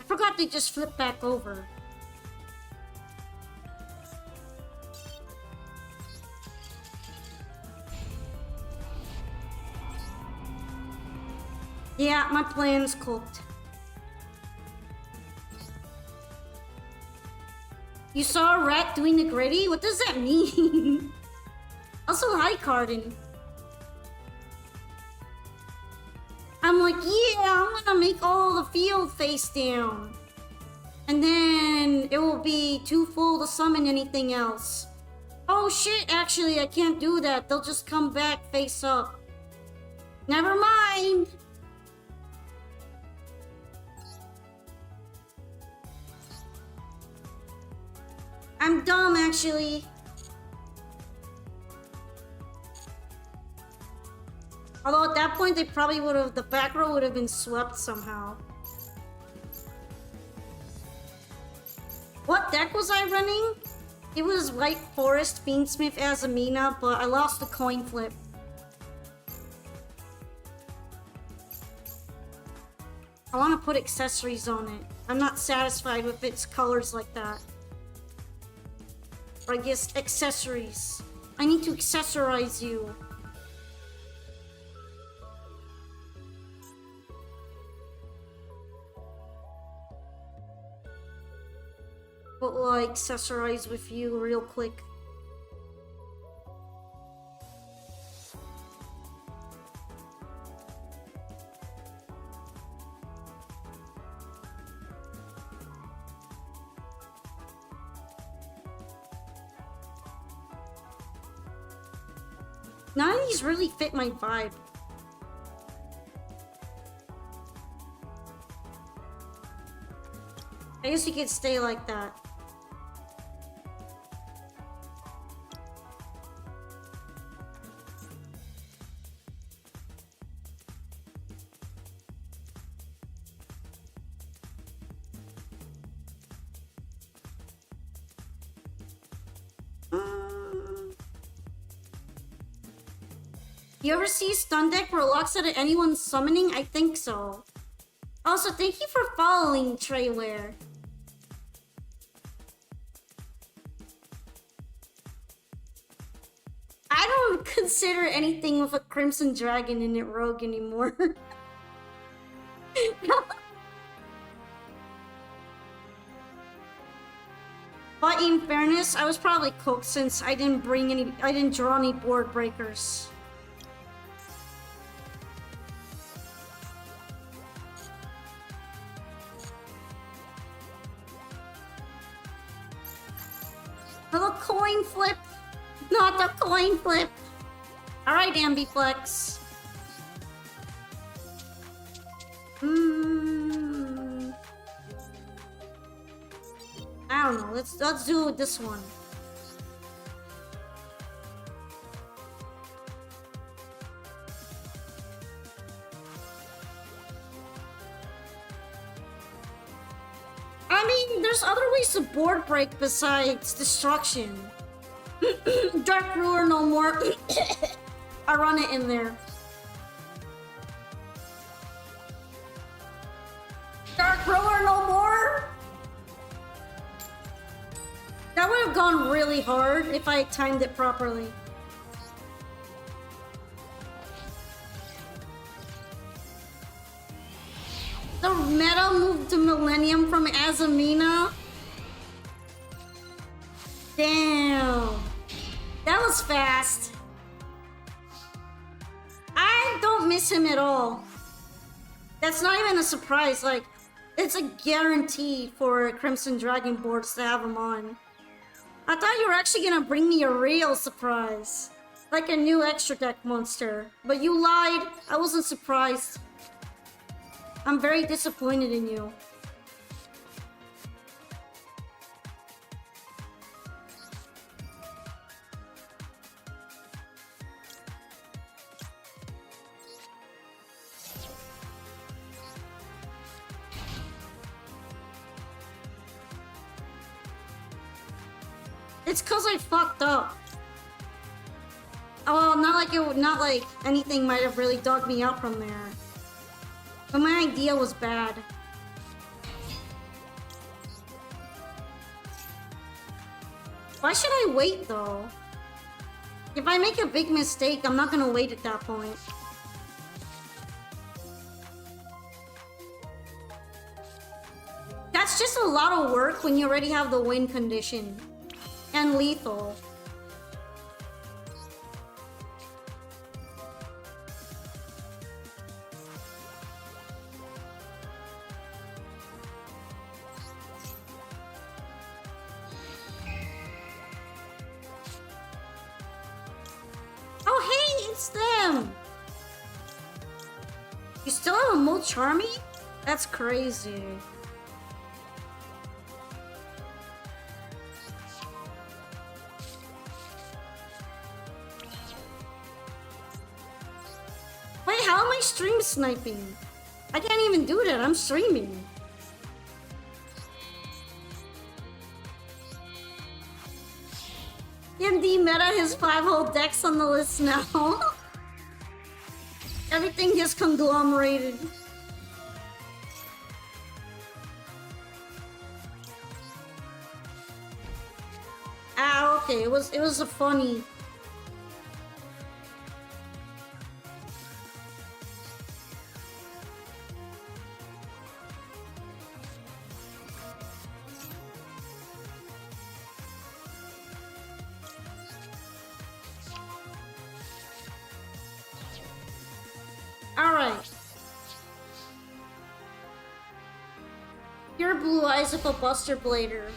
I forgot they just flip back over. Yeah, my plan's cooked. You saw a rat doing the gritty? What does that mean? Also high carding. I'm like, yeah, I'm gonna make all the field face down. And then it will be too full to summon anything else. Oh shit, actually I can't do that. They'll just come back face up. Never mind. I'm dumb actually. Although at that point they probably would have, the back row would have been swept somehow. What deck was I running? It was White Forest, Fiendsmith, Azamina, but I lost the coin flip. I want to put accessories on it. I'm not satisfied with its colors like that. Or I guess accessories. I need to accessorize you. What will I accessorize with you real quick? None of these really fit my vibe. I guess you could stay like that. You ever see stun deck where it locks out at anyone's summoning? I think so. Also, thank you for following, Treyware. I don't consider anything with a Crimson Dragon in it rogue anymore. But in fairness, I was probably cooked since I didn't draw any board breakers. Little coin flip. Not the coin flip. Alright, Ambiflex. I don't know. Let's do this one. I mean, there's other ways to board break besides destruction. Dark Ruler no more. I run it in there. Dark Ruler no more? That would have gone really hard if I timed it properly. The meta moved to Millennium from Azamina. Damn. That was fast. I don't miss him at all. That's not even a surprise. Like, it's a guarantee for Crimson Dragon boards to have him on. I thought you were actually gonna bring me a real surprise. Like a new extra deck monster. But you lied. I wasn't surprised. I'm very disappointed in you. It's cause I fucked up. Oh, not like anything might have really dogged me out from there. But my idea was bad. Why should I wait though? If I make a big mistake, I'm not gonna wait at that point. That's just a lot of work when you already have the win condition. And lethal. Oh hey, it's them! You still have a Mo Charmy? That's crazy. Wait, how am I stream sniping? I can't even do that, I'm streaming. MD meta has 5 whole decks on the list now. Everything is conglomerated. Ah, okay, it was a funny. Alright. Pure Blue Eyes with a Buster Blader.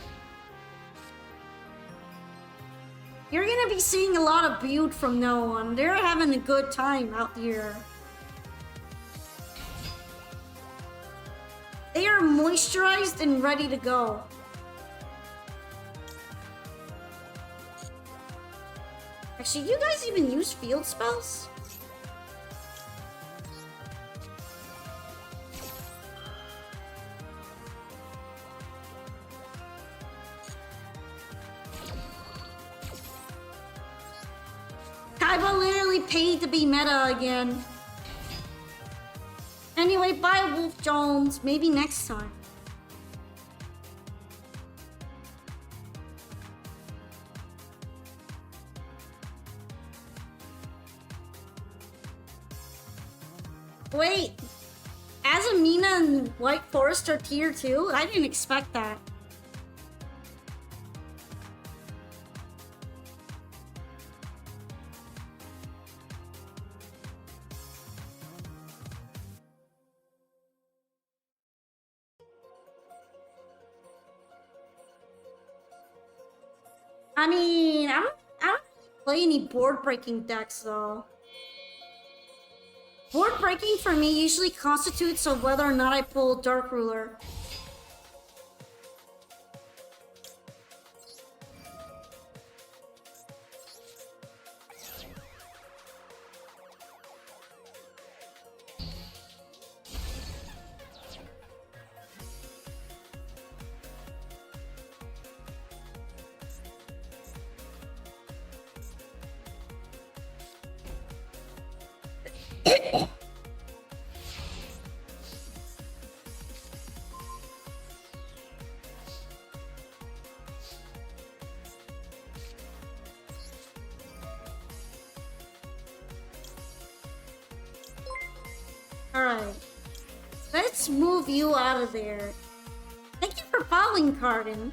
You're gonna be seeing a lot of Butte from now on. They're having a good time out here. They are moisturized and ready to go. Actually, you guys even use field spells? Kaiba literally paid to be meta again. Anyway, bye Wolf Jones. Maybe next time. Wait, Azamina and White Forest are tier 2? I didn't expect that. I mean, I don't play any board breaking decks though. Board breaking for me usually constitutes of whether or not I pull Dark Ruler. Alright. Let's move you out of there. Thank you for following, Cardin.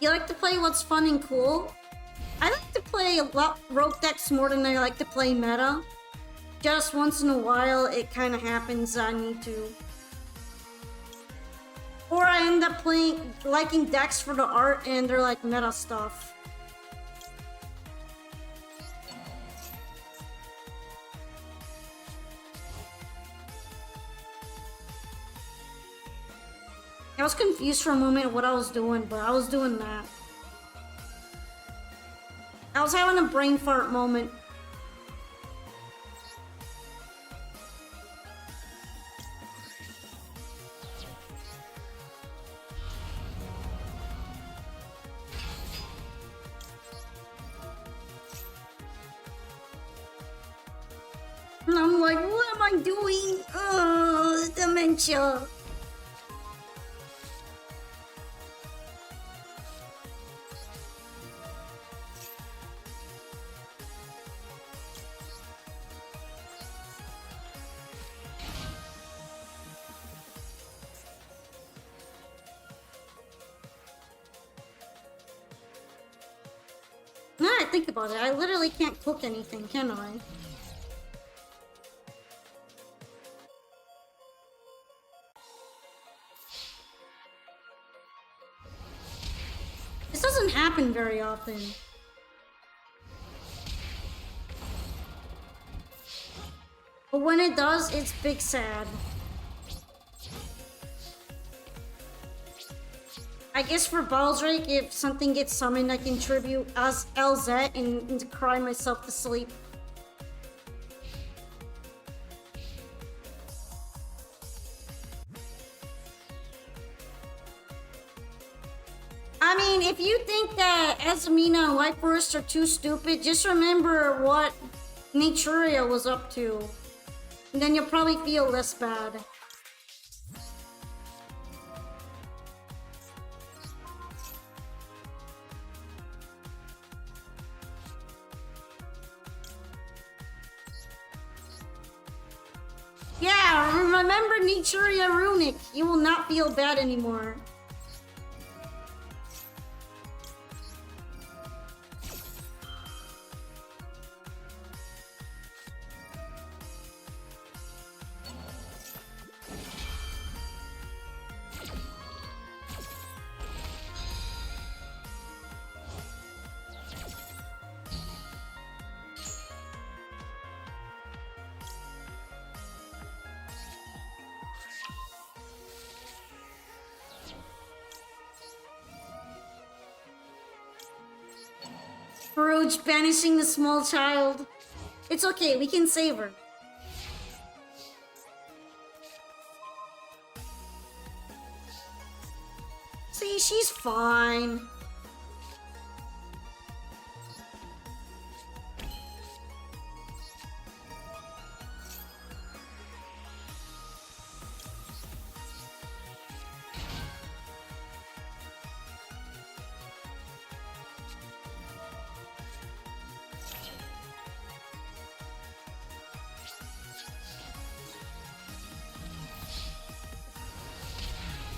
You like to play what's fun and cool? I like to play a lot rogue decks more than I like to play meta. Just once in a while, it kind of happens I need to. Or I end up liking decks for the art and they're like meta stuff. I was confused for a moment what I was doing, but I was doing that. I was having a brain fart moment. And I'm like, what am I doing? Oh, dementia. Now that I think about it, I literally can't cook anything, can I? This doesn't happen very often. But when it does, it's big sad. I guess for Baldrake, if something gets summoned, I can tribute as LZ and cry myself to sleep. I mean, if you think that Azamina and White Forest are too stupid, just remember what Naturia was up to. And then you'll probably feel less bad. Yeah, remember Naturia Runic. You will not feel bad anymore. Rouge banishing the small child. It's okay, we can save her. See, she's fine.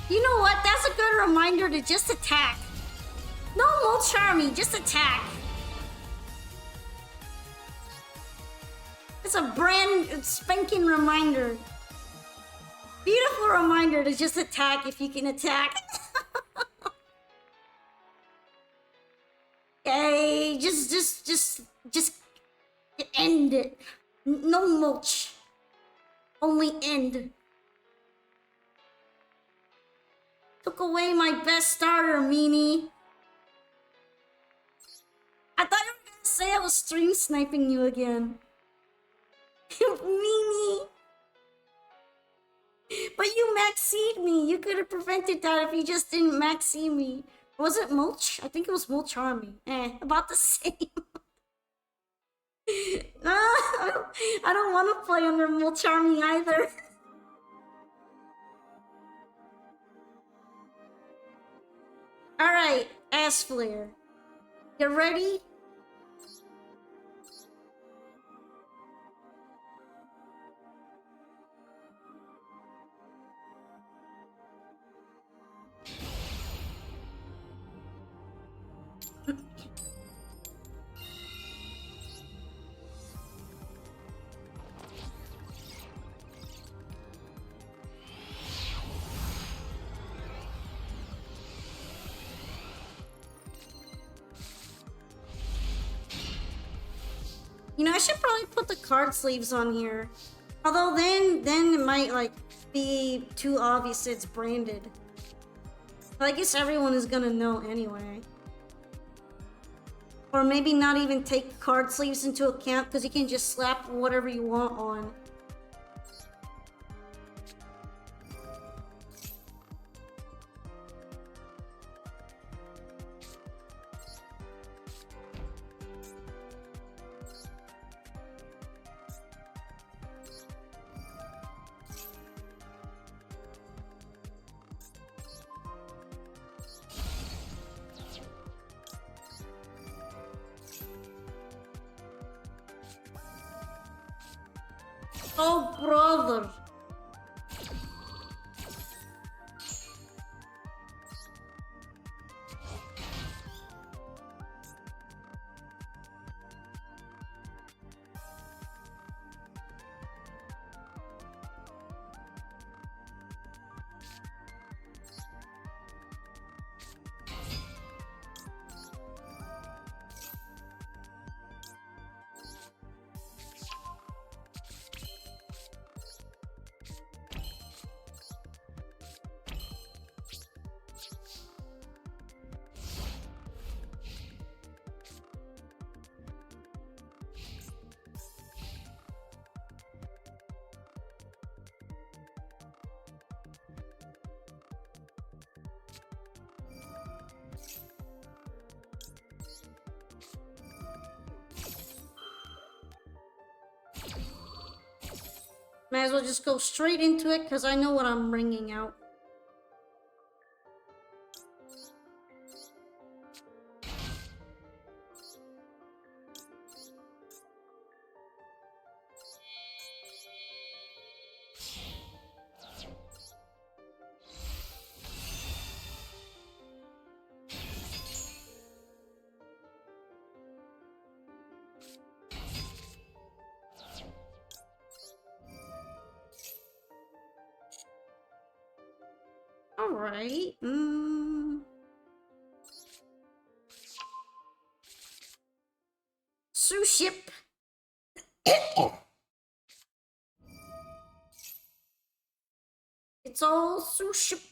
You know what? That's a good reminder to just attack. No more charmy, just attack. It's a brand spanking reminder. Beautiful reminder to just attack if you can attack. Okay, just end it. No mulch. Only end. Took away my best starter, meanie. I thought you were gonna say I was stream sniping you again. Meanie. But you maxed me. You could have prevented that if you just didn't max me. Was it mulch? I think it was mulch army. About the same. No, I don't want to play under mulch army either. Alright, ass flare. You ready? You know, I should probably put the card sleeves on here. Although then it might like be too obvious it's branded. But I guess everyone is gonna know anyway. Or maybe not even take card sleeves into account because you can just slap whatever you want on. Oh, brother. Might as well just go straight into it because I know what I'm bringing out. Alright. Suship. It's all suship.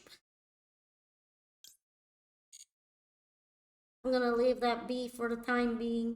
I'm gonna leave that be for the time being.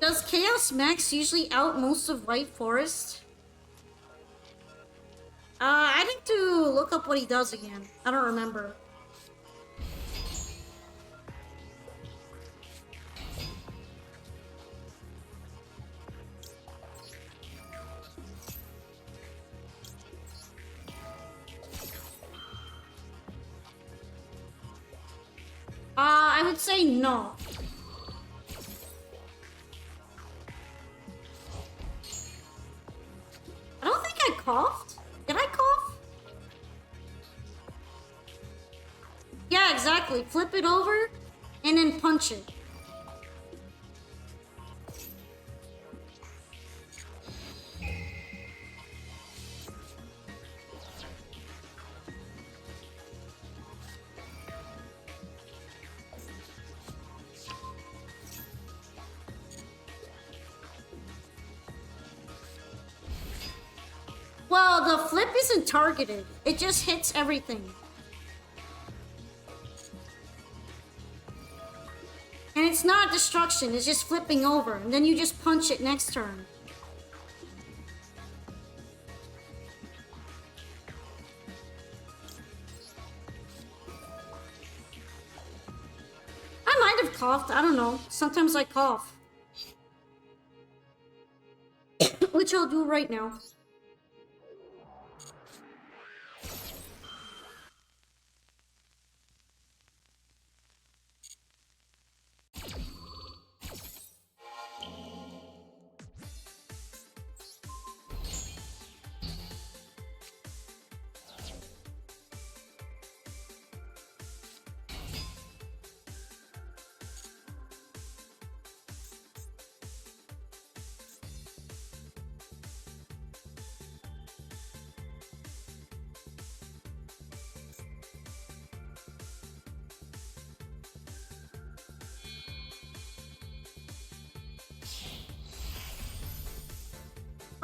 Does Chaos Max usually out most of White Forest? I need to look up what he does again. I don't remember. I would say no. I don't think I coughed. Did I cough? Yeah, exactly. Flip it over and then punch it. Well, the flip isn't targeted. It just hits everything. And it's not destruction, it's just flipping over. And then you just punch it next turn. I might have coughed, I don't know. Sometimes I cough. Which I'll do right now.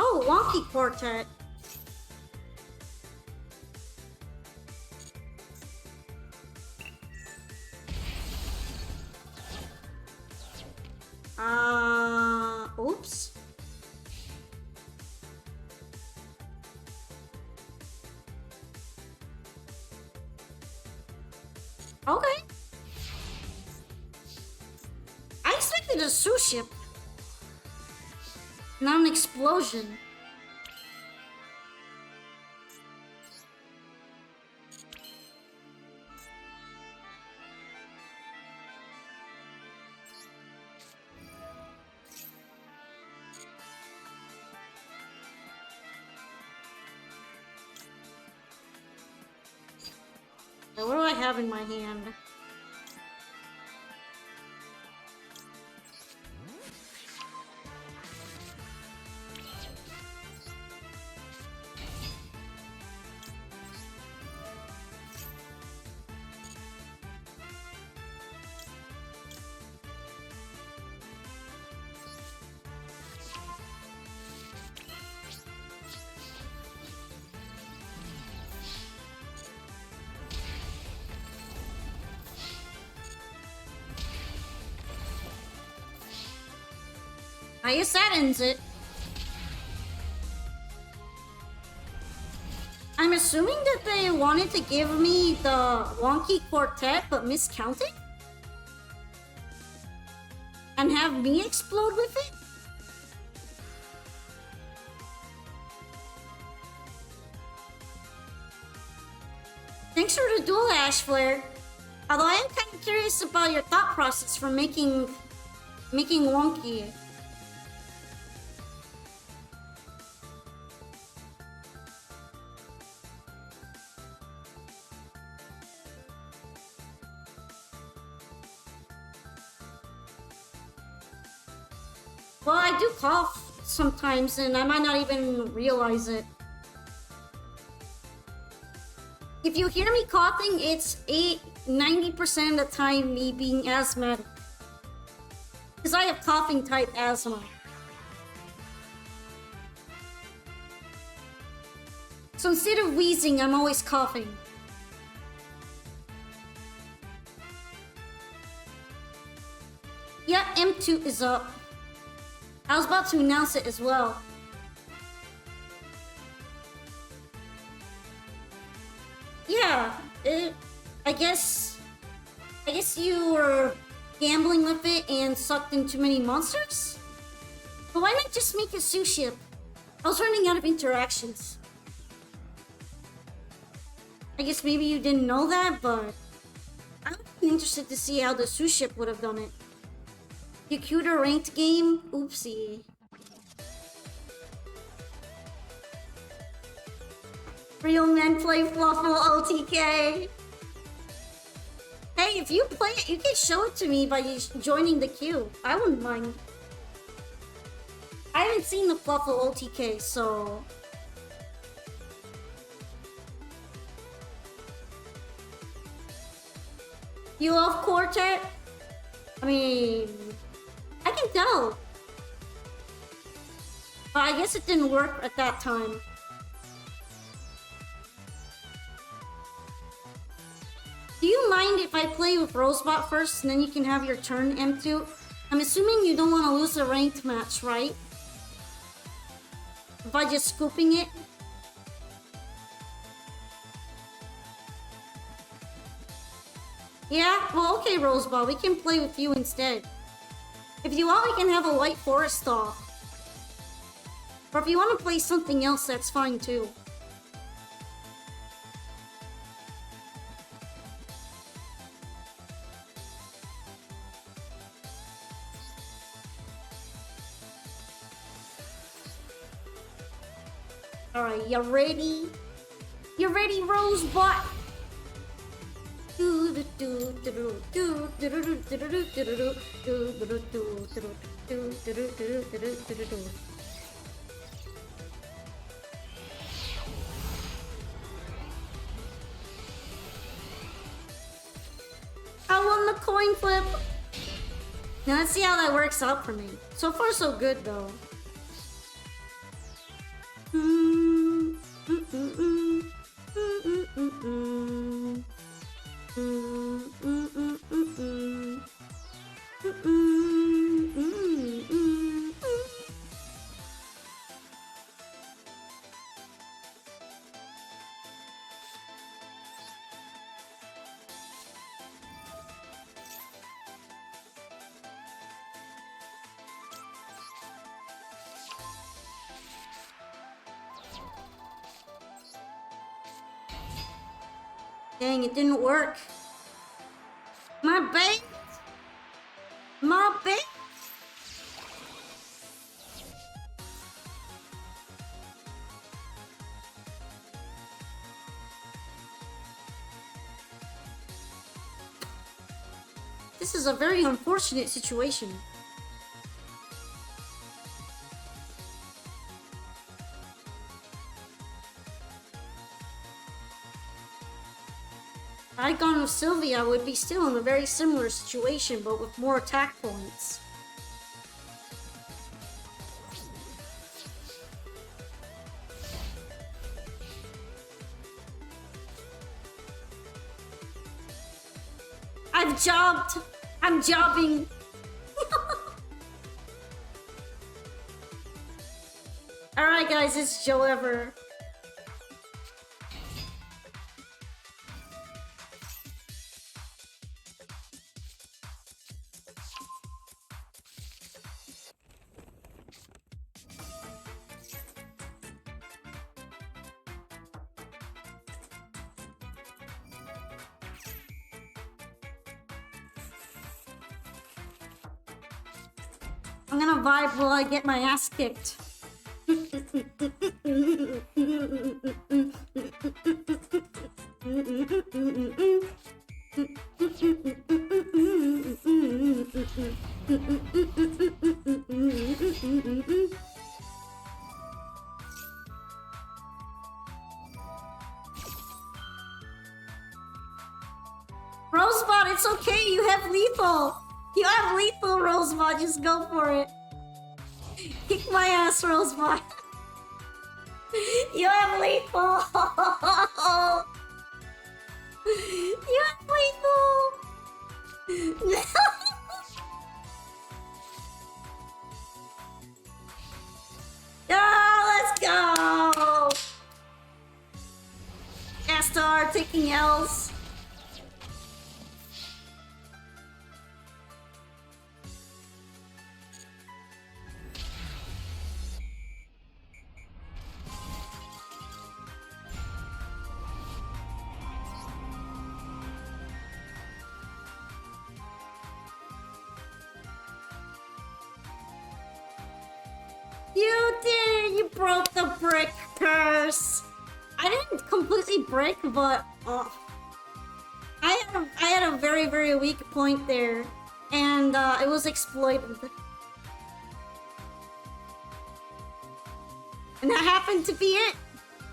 Oh, Wonky Quartet. Oops. Okay. I expected a sushi, not an explosion. Now, what do I have in my hand? I guess that ends it. I'm assuming that they wanted to give me the Wonky Quartet but miscounted? And have me explode with it? Thanks for the duel, Ash Flare. Although I am kind of curious about your thought process for making Wonky. Well, I do cough sometimes, and I might not even realize it. If you hear me coughing, it's 90% of the time me being asthmatic. Because I have coughing type asthma. So instead of wheezing, I'm always coughing. Yeah, M2 is up. I was about to announce it as well. Yeah, I guess you were gambling with it and sucked in too many monsters? But why not just make a sous ship? I was running out of interactions. I guess maybe you didn't know that, but I'm interested to see how the sous ship would have done it. The cuter ranked game? Oopsie. Real men play Fluffle OTK. Hey, if you play it, you can show it to me by joining the queue. I wouldn't mind. I haven't seen the Fluffle OTK, so... You love Quartet? I mean... I can tell. But I guess it didn't work at that time. Do you mind if I play with Rosebot first and then you can have your turn, M2? I'm assuming you don't want to lose a ranked match, right? By just scooping it? Yeah? Well, okay, Rosebot, we can play with you instead. If you want, we can have a White Forest off. Or if you want to play something else, that's fine too. Alright, you ready? You ready, Rosebot? I won the coin flip. Now let's see how that works out for me. So far, so good, though. Dang, it didn't work. My bait! My bait! This is a very unfortunate situation. Had I gone with Sylvia, I would be still in a very similar situation, but with more attack points. I've jobbed! I'm jobbing! Alright guys, it's Joe Ever. I'm gonna vibe while I get my ass kicked. it's okay. You have lethal. You have lethal, Rosebud. Just go for it. Kick my ass, Rosebud. You have lethal. You have lethal. Let's go. Astar taking L's. You did! You broke the brick curse! I didn't completely break, but I had a very, very weak point there. And it was exploited. And that happened to be it.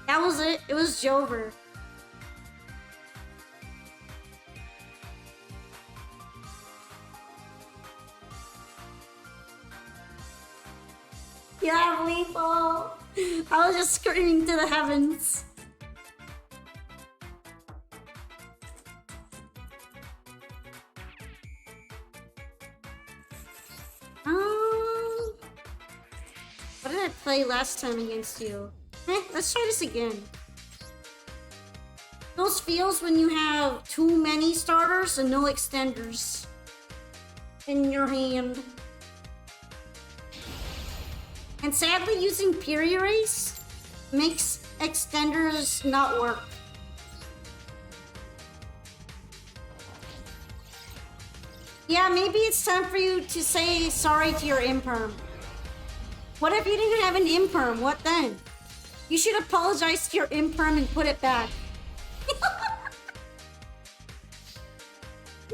That was it. It was Jover. Yeah, lethal. I was just screaming to the heavens. What did I play last time against you? Let's try this again. Those feels when you have too many starters and no extenders in your hand. And sadly, using Puri Race makes extenders not work. Yeah, maybe it's time for you to say sorry to your imperm. What if you didn't have an imperm? What then? You should apologize to your imperm and put it back.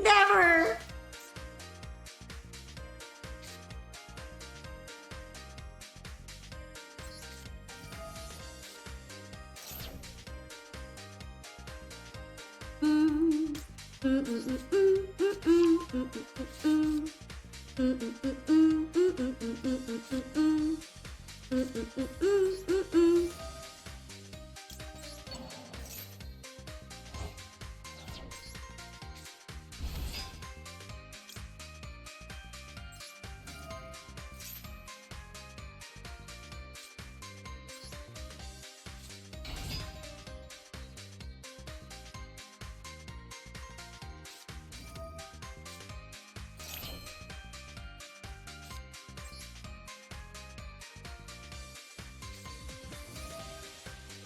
Never!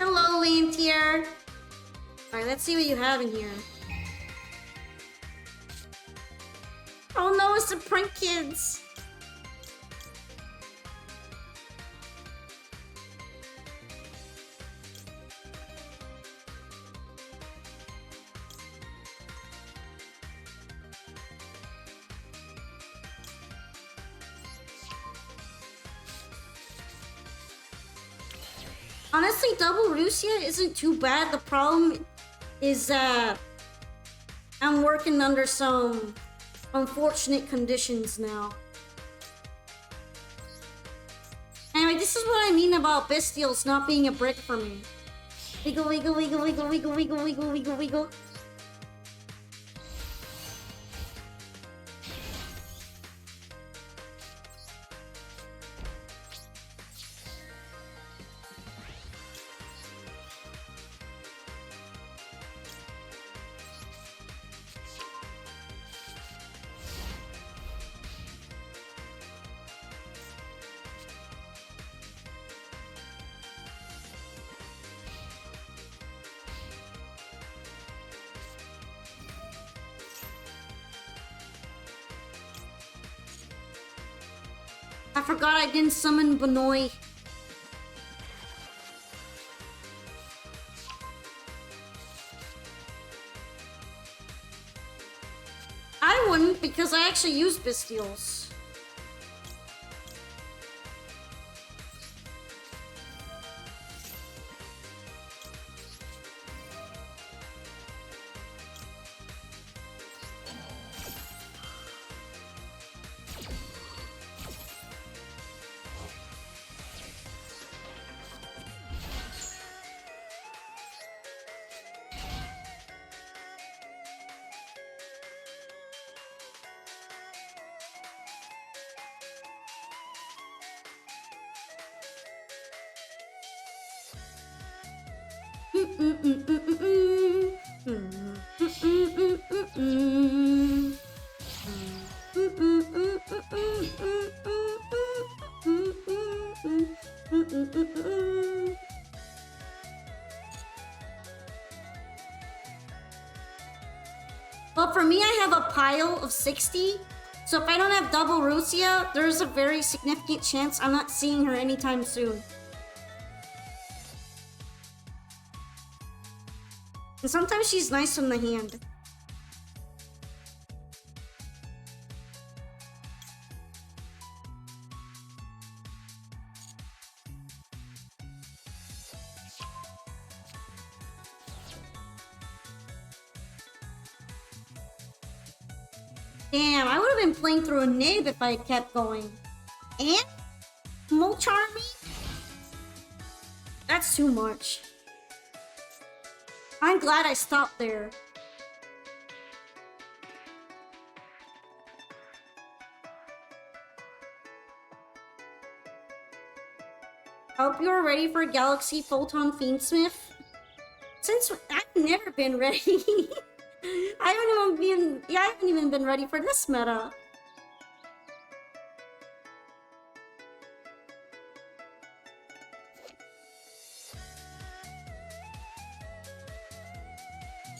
Hello, Lantier. Alright, let's see what you have in here. Oh no, it's the prank kids. Honestly, double Rusia isn't too bad. The problem is that I'm working under some unfortunate conditions now. Anyway, this is what I mean about Bestials not being a brick for me. Wiggle, wiggle, wiggle, wiggle, wiggle, wiggle, wiggle, wiggle, wiggle. I forgot I didn't summon Benoy. I wouldn't because I actually use Bestials. Well, for me, I have a pile of 60. So if I don't have double Rusia, there's a very significant chance I'm not seeing her anytime soon. And sometimes she's nice on the hand. Damn, I would have been playing through a nib if I had kept going. And? Molcharmy? That's too much. I'm glad I stopped there. I hope you're ready for Galaxy Photon Fiendsmith. Since I've never been ready. I haven't even been ready for this meta.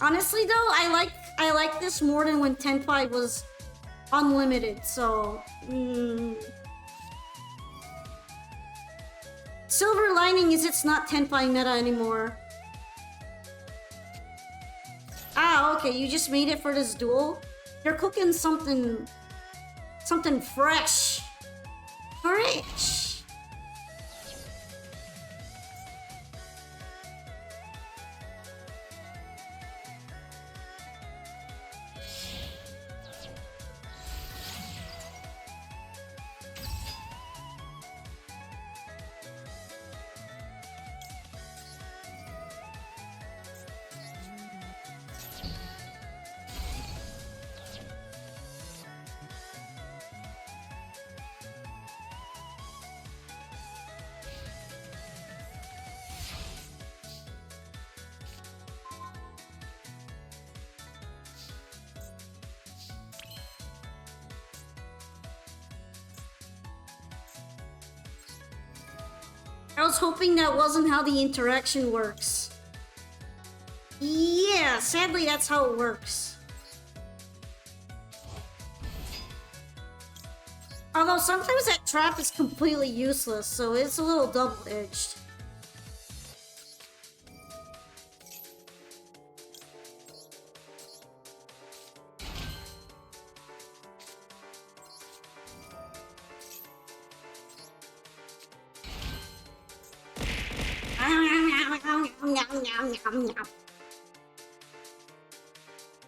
Honestly though, I like this more than when Tenpai was unlimited, so silver lining is it's not Tenpai meta anymore. Ah, okay, you just made it for this duel? You're cooking something fresh. Fresh. I was hoping that wasn't how the interaction works. Yeah, sadly that's how it works. Although sometimes that trap is completely useless, so it's a little double-edged.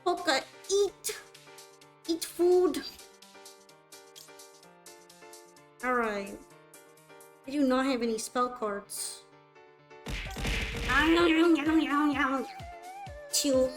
Poka, eat food. Alright. I do not have any spell cards. Chill.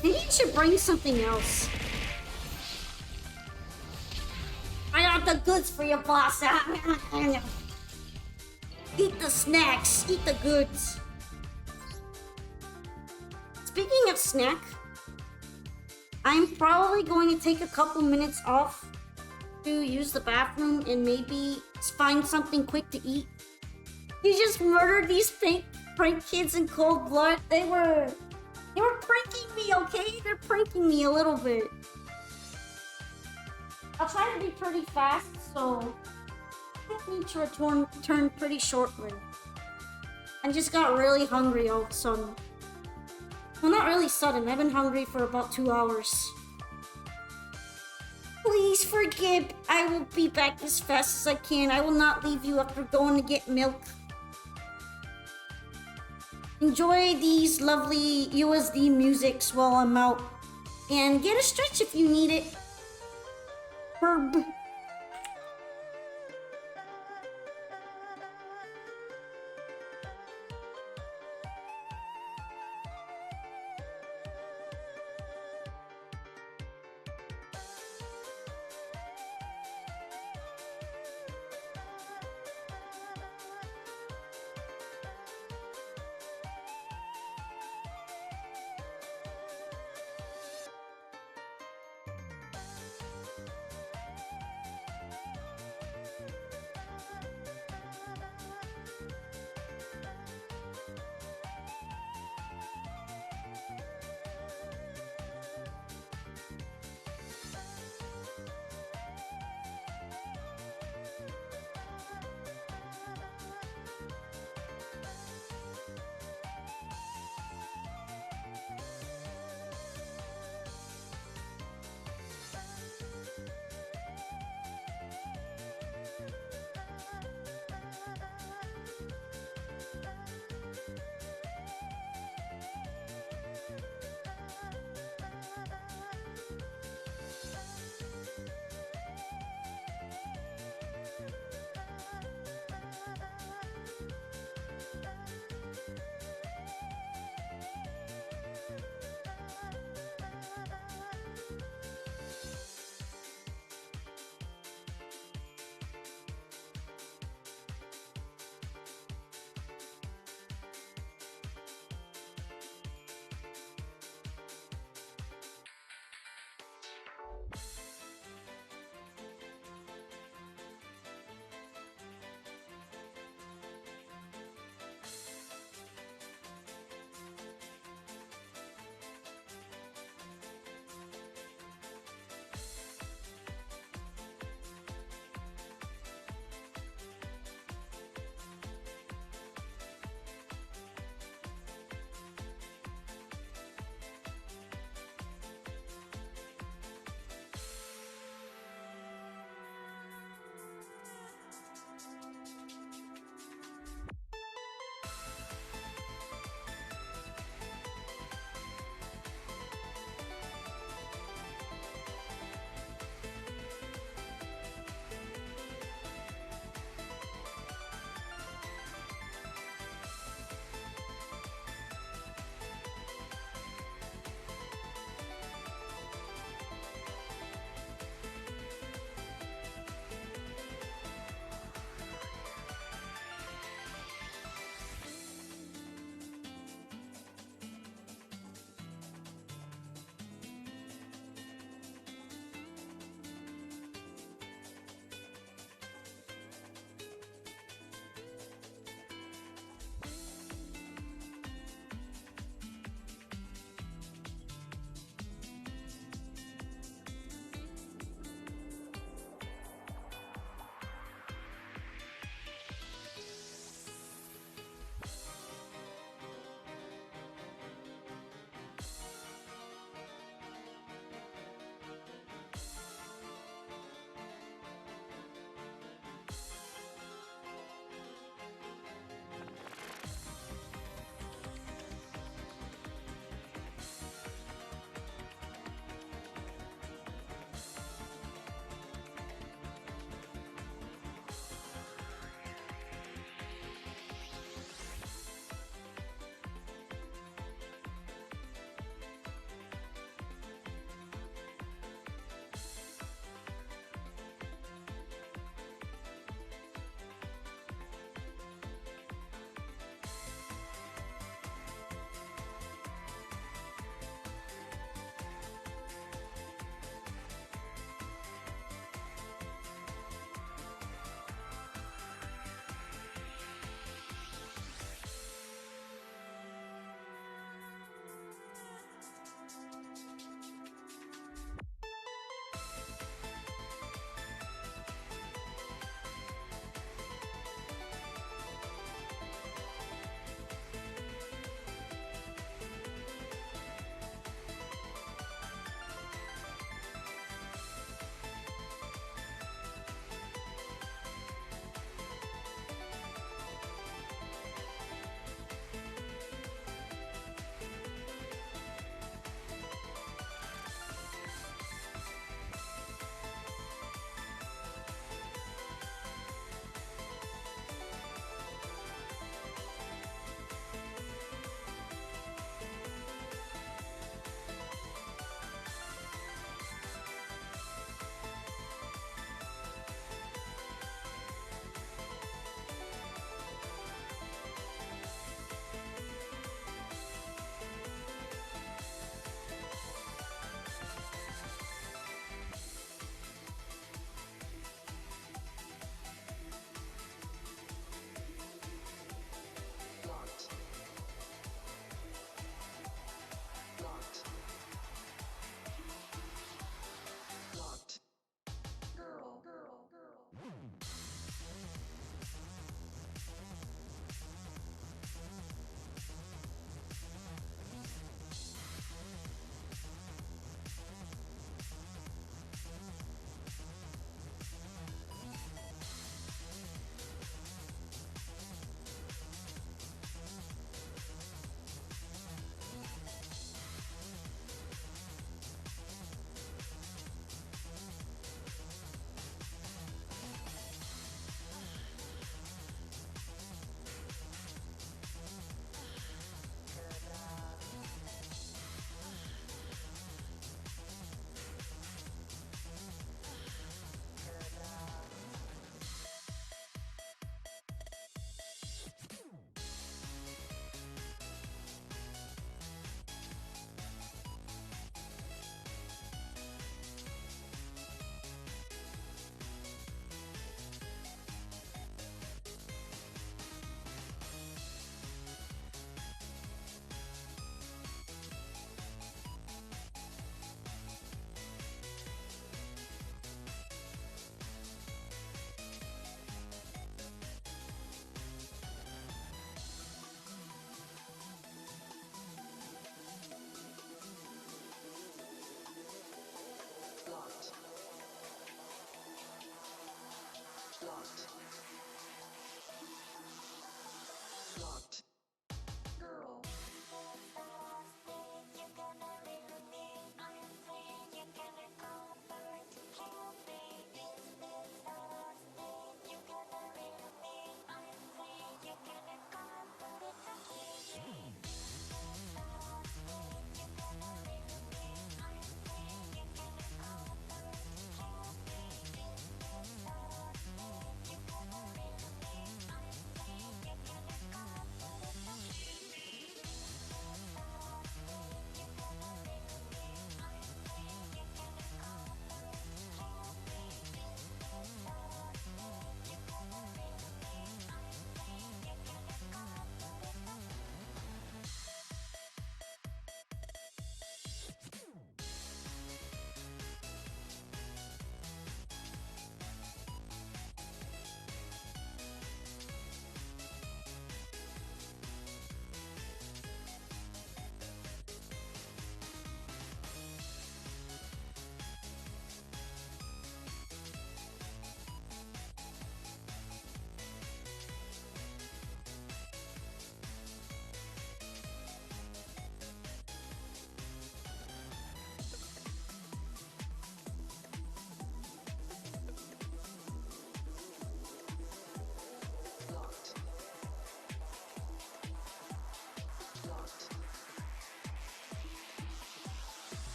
Maybe you should bring something else. I got the goods for you, boss. Eat the snacks. Eat the goods. Speaking of snack, I'm probably going to take a couple minutes off to use the bathroom and maybe find something quick to eat. You just murdered these prank kids in cold blood. They were pranking me, okay? They're pranking me a little bit. I'll try to be pretty fast, so I need to return pretty shortly. I just got really hungry all of a sudden. Well, not really sudden. I've been hungry for about 2 hours. Please forgive. I will be back as fast as I can. I will not leave you after going to get milk. Enjoy these lovely USD musics while I'm out. And get a stretch if you need it. Herb.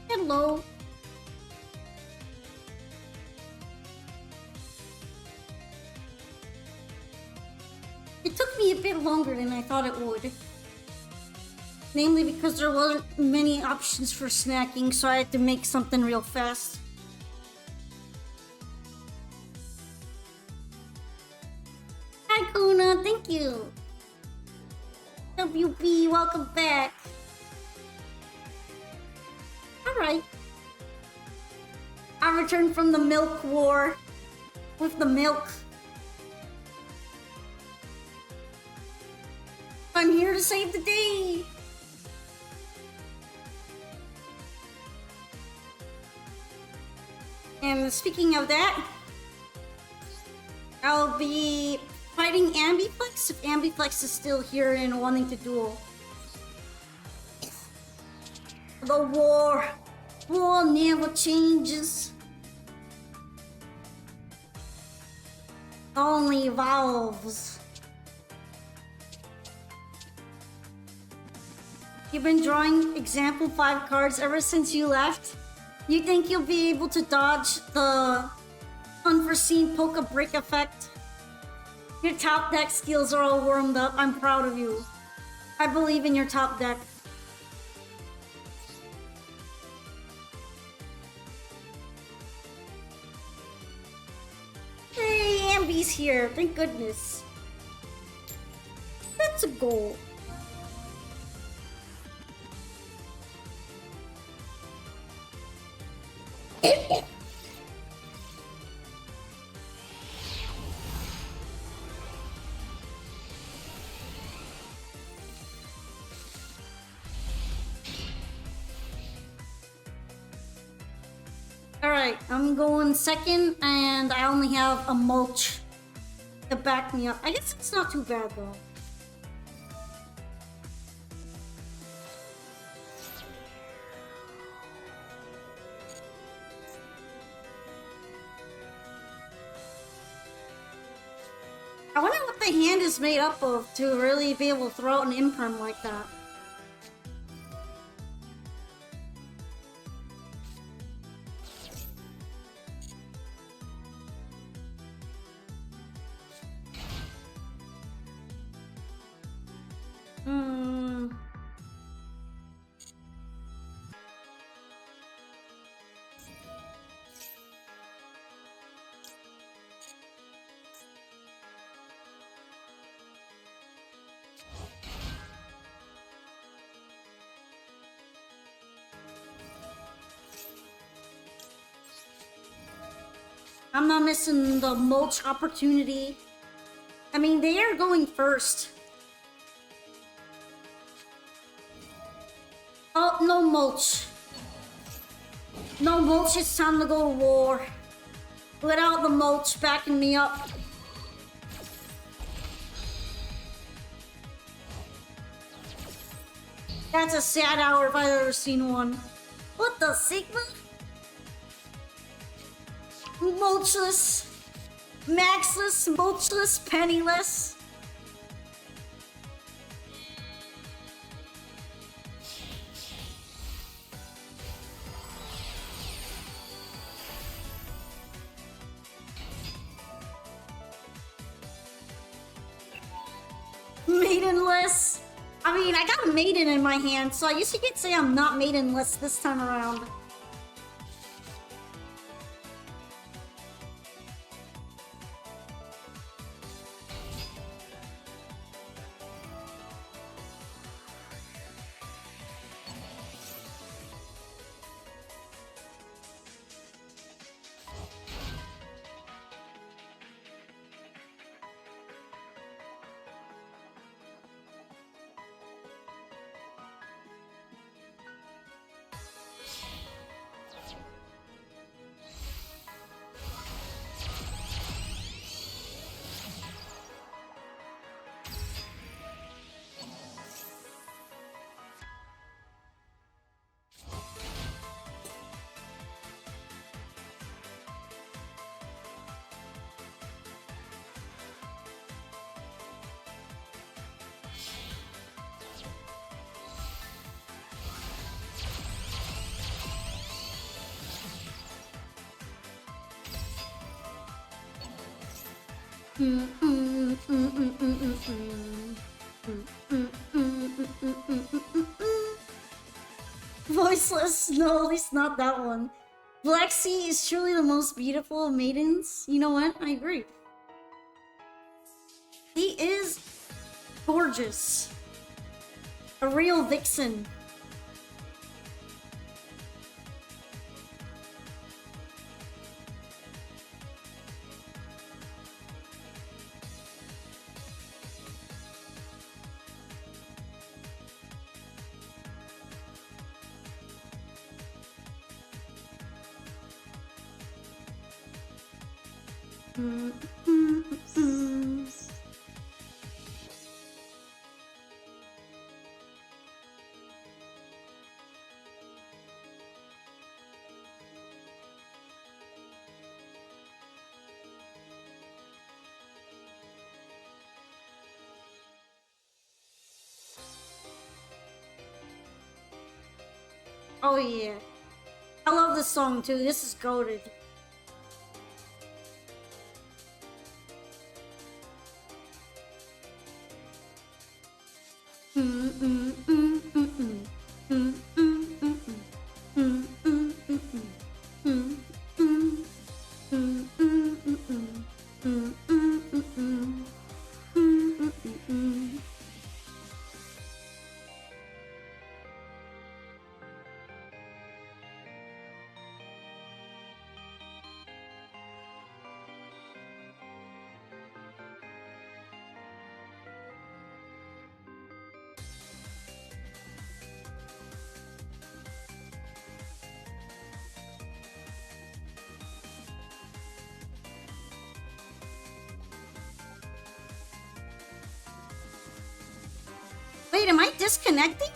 Hello. It took me a bit longer than I thought it would. Namely because there wasn't many options for snacking, so I had to make something real fast. Hi Kuna, thank you. WB, welcome back. Alright. I returned from the milk war with the milk. I'm here to save the day. And speaking of that, I'll be fighting Ambiflex if Ambiflex is still here and wanting to duel. The war never changes. Only evolves. You've been drawing example 5 cards ever since you left? You think you'll be able to dodge the unforeseen poke brick effect? Your top deck skills are all warmed up. I'm proud of you. I believe in your top deck. Hey, Ambi's here. Thank goodness. That's a goal. Alright, I'm going second, and I only have a mulch to back me up. I guess it's not too bad though. I wonder what the hand is made up of to really be able to throw out an imperm like that. I'm not missing the mulch opportunity. I mean, they are going first. Oh, no mulch. No mulch, it's time to go to war. Without the mulch backing me up. That's a sad hour if I've ever seen one. What the Sigma? Mulchless, maxless, mulchless, penniless. Maidenless. I mean, I got a maiden in my hand, so I guess you could say I'm not maidenless this time around. Voiceless? No, at least not that one. Black Sea is truly the most beautiful of maidens. You know what? I agree. He is gorgeous. A real vixen. Oh yeah. I love this song too. This is goated. Wait, am I disconnecting?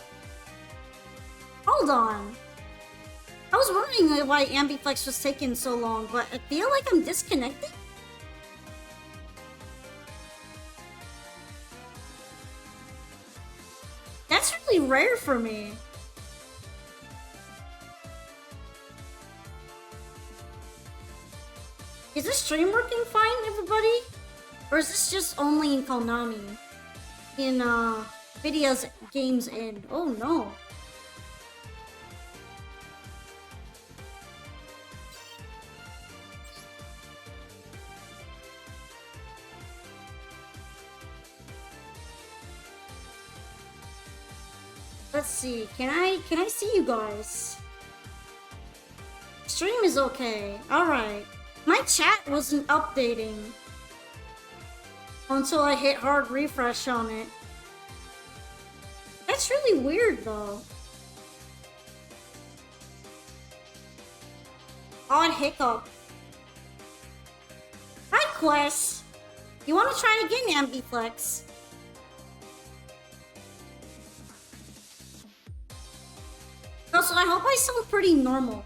Hold on. I was wondering why Ambiflex was taking so long, but I feel like I'm disconnecting? That's really rare for me. Is this stream working fine, everybody? Or is this just only in Konami? In, videos games end. Oh no. Let's see. Can I see you guys? Stream is okay. Alright. My chat wasn't updating until I hit hard refresh on it. That's really weird though. Odd hiccup. Hi Quest. You wanna try again, Ambiflex? Also, I hope I sound pretty normal.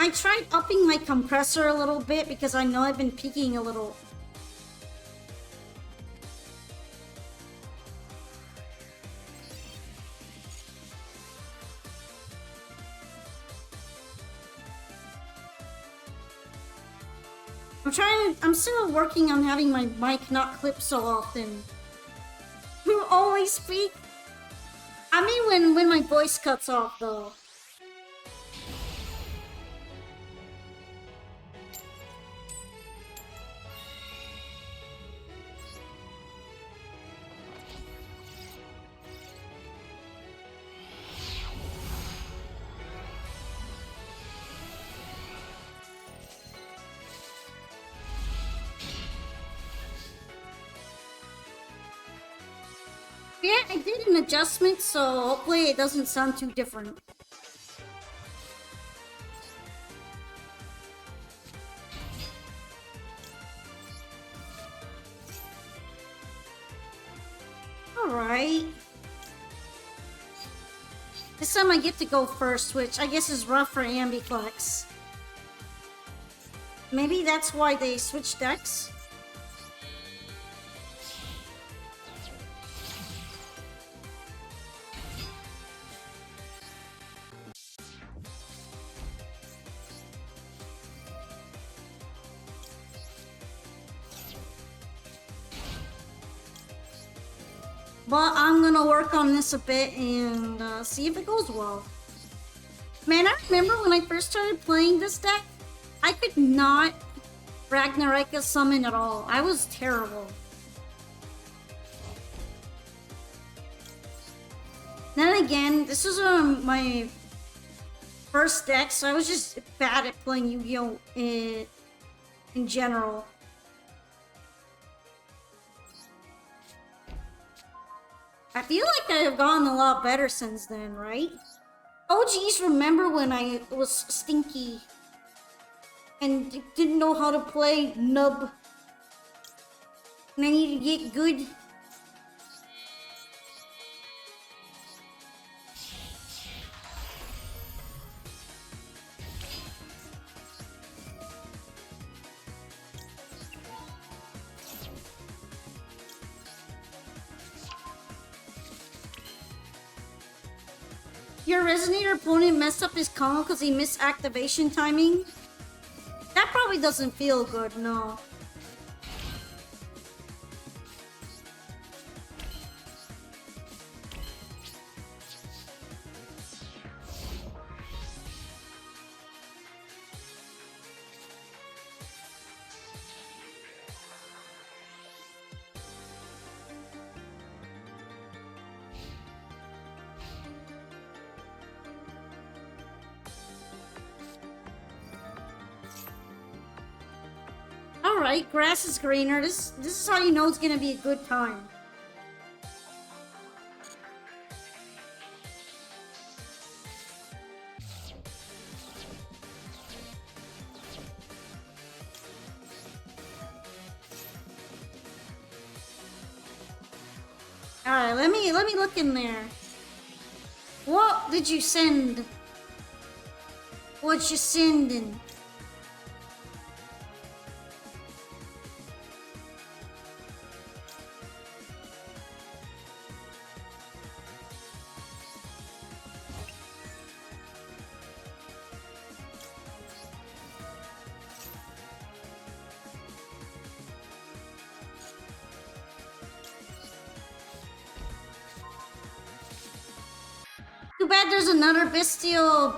I tried upping my compressor a little bit because I know I've been peaking a little. I'm still working on having my mic not clip so often. You always speak? I mean when my voice cuts off though. Yeah, I did an adjustment, so hopefully it doesn't sound too different. Alright. This time I get to go first, which I guess is rough for Ambiflex. Maybe that's why they switched decks? But I'm gonna work on this a bit and see if it goes well. Man, I remember when I first started playing this deck, I could not Ragnaraka summon at all. I was terrible. Then again, this was my first deck, so I was just bad at playing Yu-Gi-Oh! In general. I feel like I have gotten a lot better since then, right? Oh geez, remember when I was stinky and didn't know how to play nub and I needed to get good? Your Resonator opponent messed up his combo because he missed activation timing? That probably doesn't feel good, no. Alright, grass is greener. This is how you know it's gonna be a good time. Alright, let me look in there. What did you send? What you sending? Too bad there's another bestial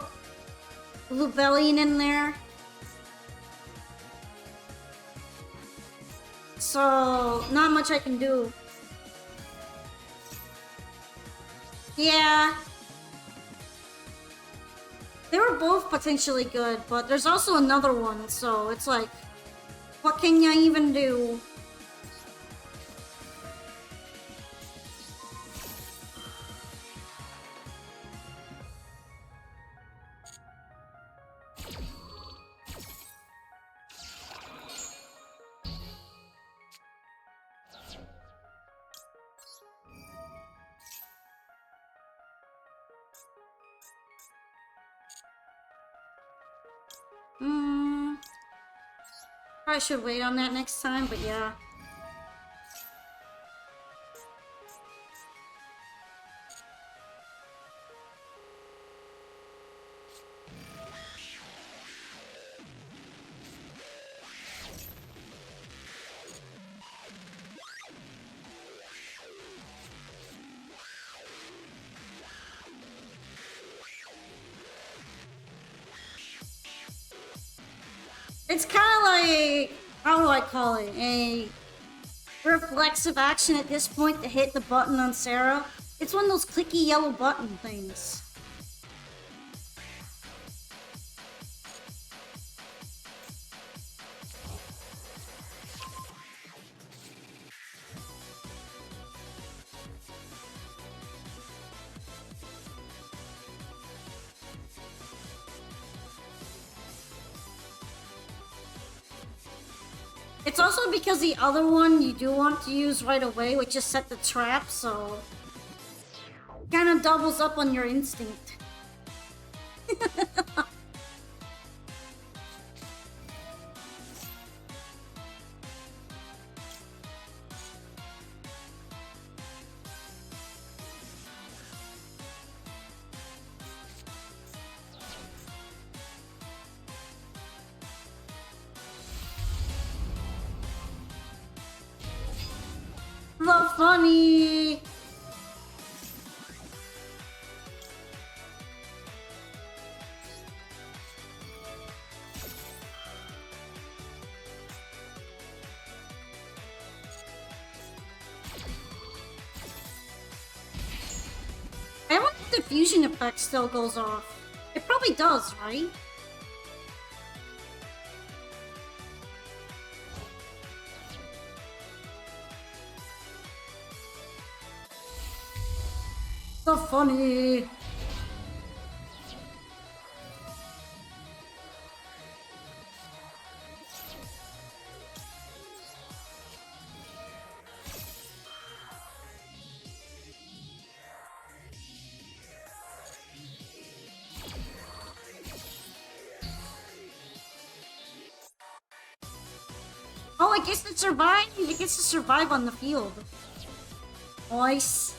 Lubellian in there. So, not much I can do. Yeah. They were both potentially good, but there's also another one, so it's like, what can you even do? I should wait on that next time, but yeah. It's kind of like, how do I call it? A reflexive action at this point to hit the button on Sarah. It's one of those clicky yellow button things. It's also because the other one you do want to use right away, which is set the trap, so kind of doubles up on your instinct. The funny. fusion effect still goes off. It probably does, right? So funny. Oh, I guess it survived. It gets to survive on the field. Nice.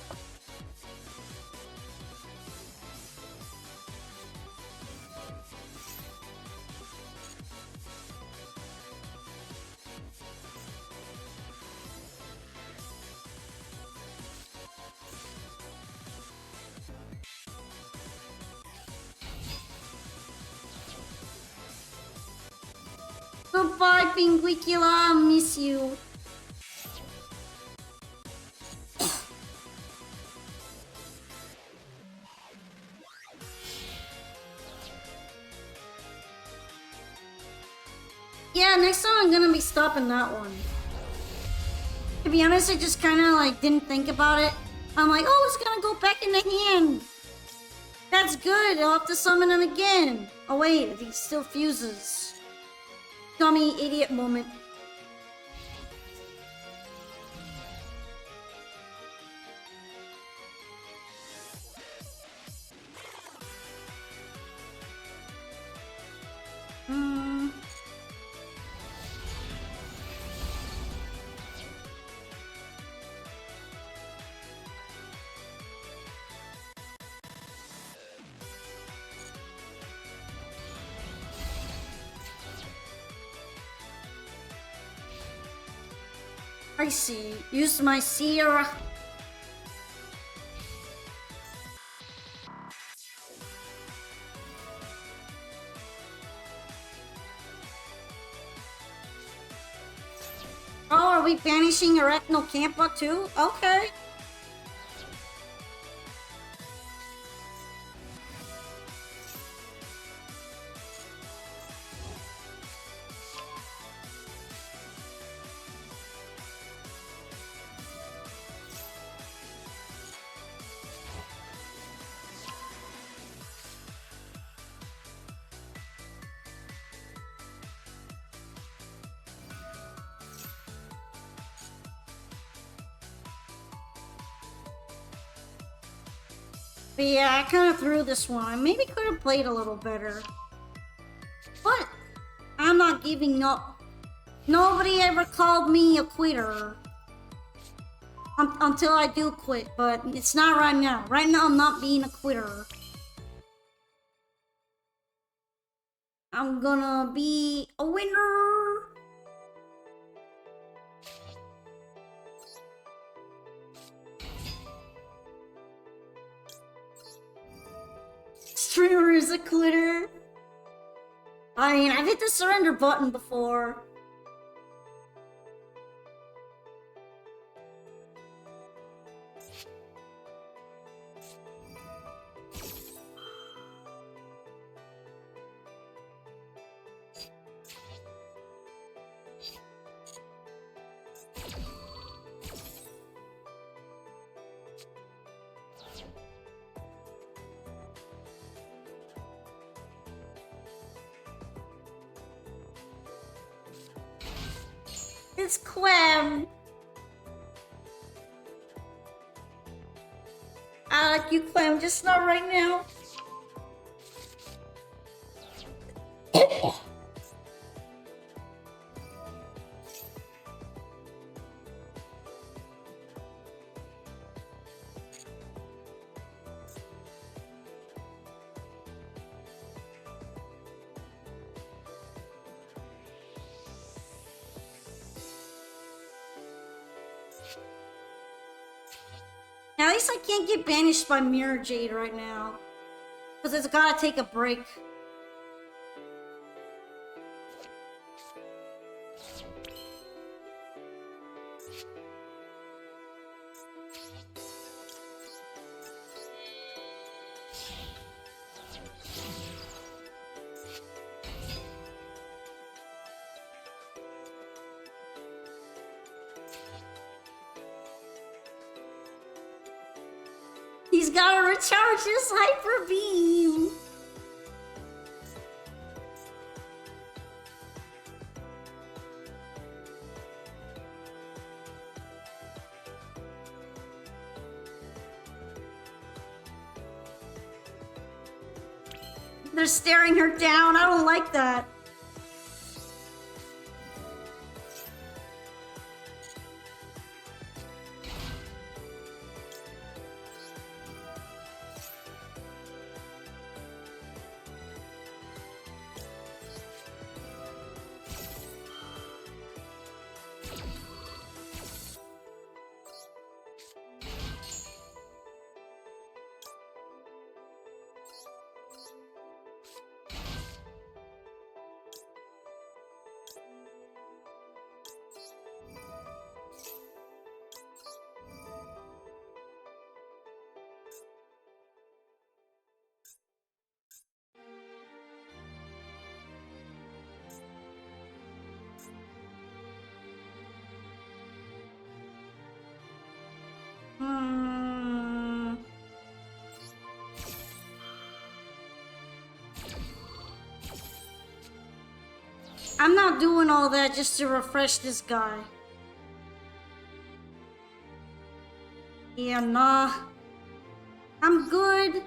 Goodbye, Pinguicula. Miss you. Yeah, next time I'm gonna be stopping that one. To be honest, I just kind of like didn't think about it. I'm like, oh, it's gonna go back in the hand. That's good. I'll have to summon him again. Oh wait, he still fuses. Dummy idiot moment. Hmm. I see. Use my Sierra. Oh, are we banishing Arachno Campa too? Okay. But yeah, I kind of threw this one. I maybe could have played a little better. But I'm not giving up. Nobody ever called me a quitter. Until I do quit, but it's not right now. Right now, I'm not being a quitter. I'm gonna be a winner. Streamer is a quitter. I mean, I've hit the surrender button before. It's Clem. I like you, Clem, just not right now. Now, at least I can't get banished by Mirror Jade right now. Because it's gotta take a break. gotta recharge his hyper beam. They're staring her down. I don't like that. I'm not doing all that just to refresh this guy. Yeah, nah. I'm good.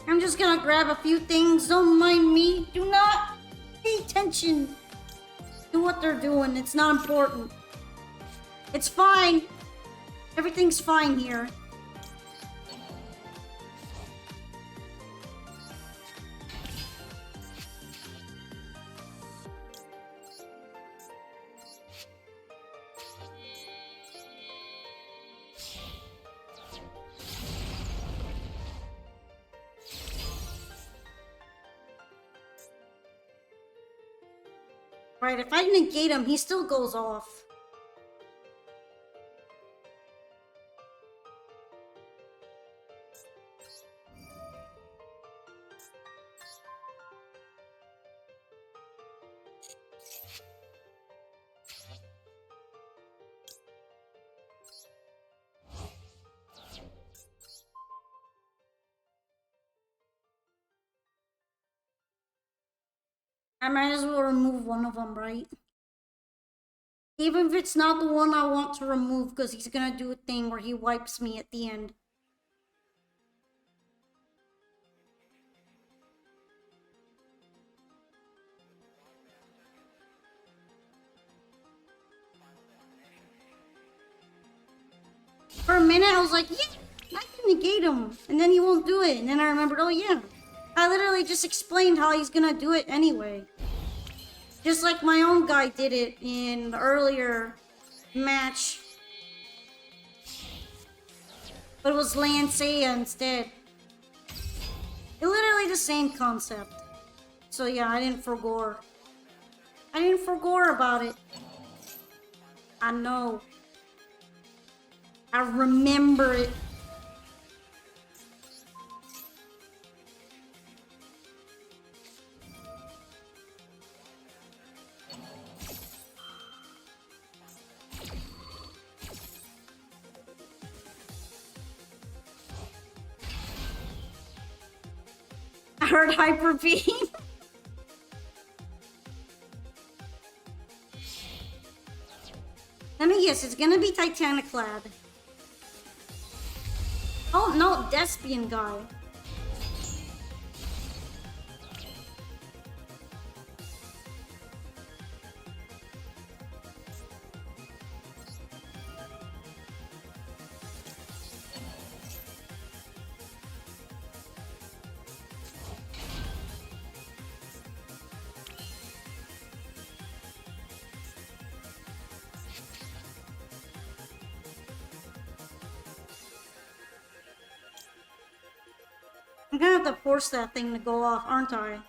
I'm just gonna grab a few things. Don't mind me. Do not pay attention to what they're doing. It's not important. It's fine. Everything's fine here. Right, if I negate him, he still goes off. I might as well remove one of them, right? Even if it's not the one I want to remove, because he's gonna do a thing where he wipes me at the end. For a minute, I was like, yeah, I can negate him. And then he won't do it. And then I remembered, oh yeah. I literally just explained how he's gonna do it anyway. Just like my own guy did it in the earlier match. But it was Lancea instead. It's literally the same concept. So yeah, I didn't forgore. I didn't forgore about it. I know. I remember it. I heard hyper beam. Let me guess, it's gonna be Titaniclad. Oh no, Despian guy. I'm gonna have to force that thing to go off, aren't I?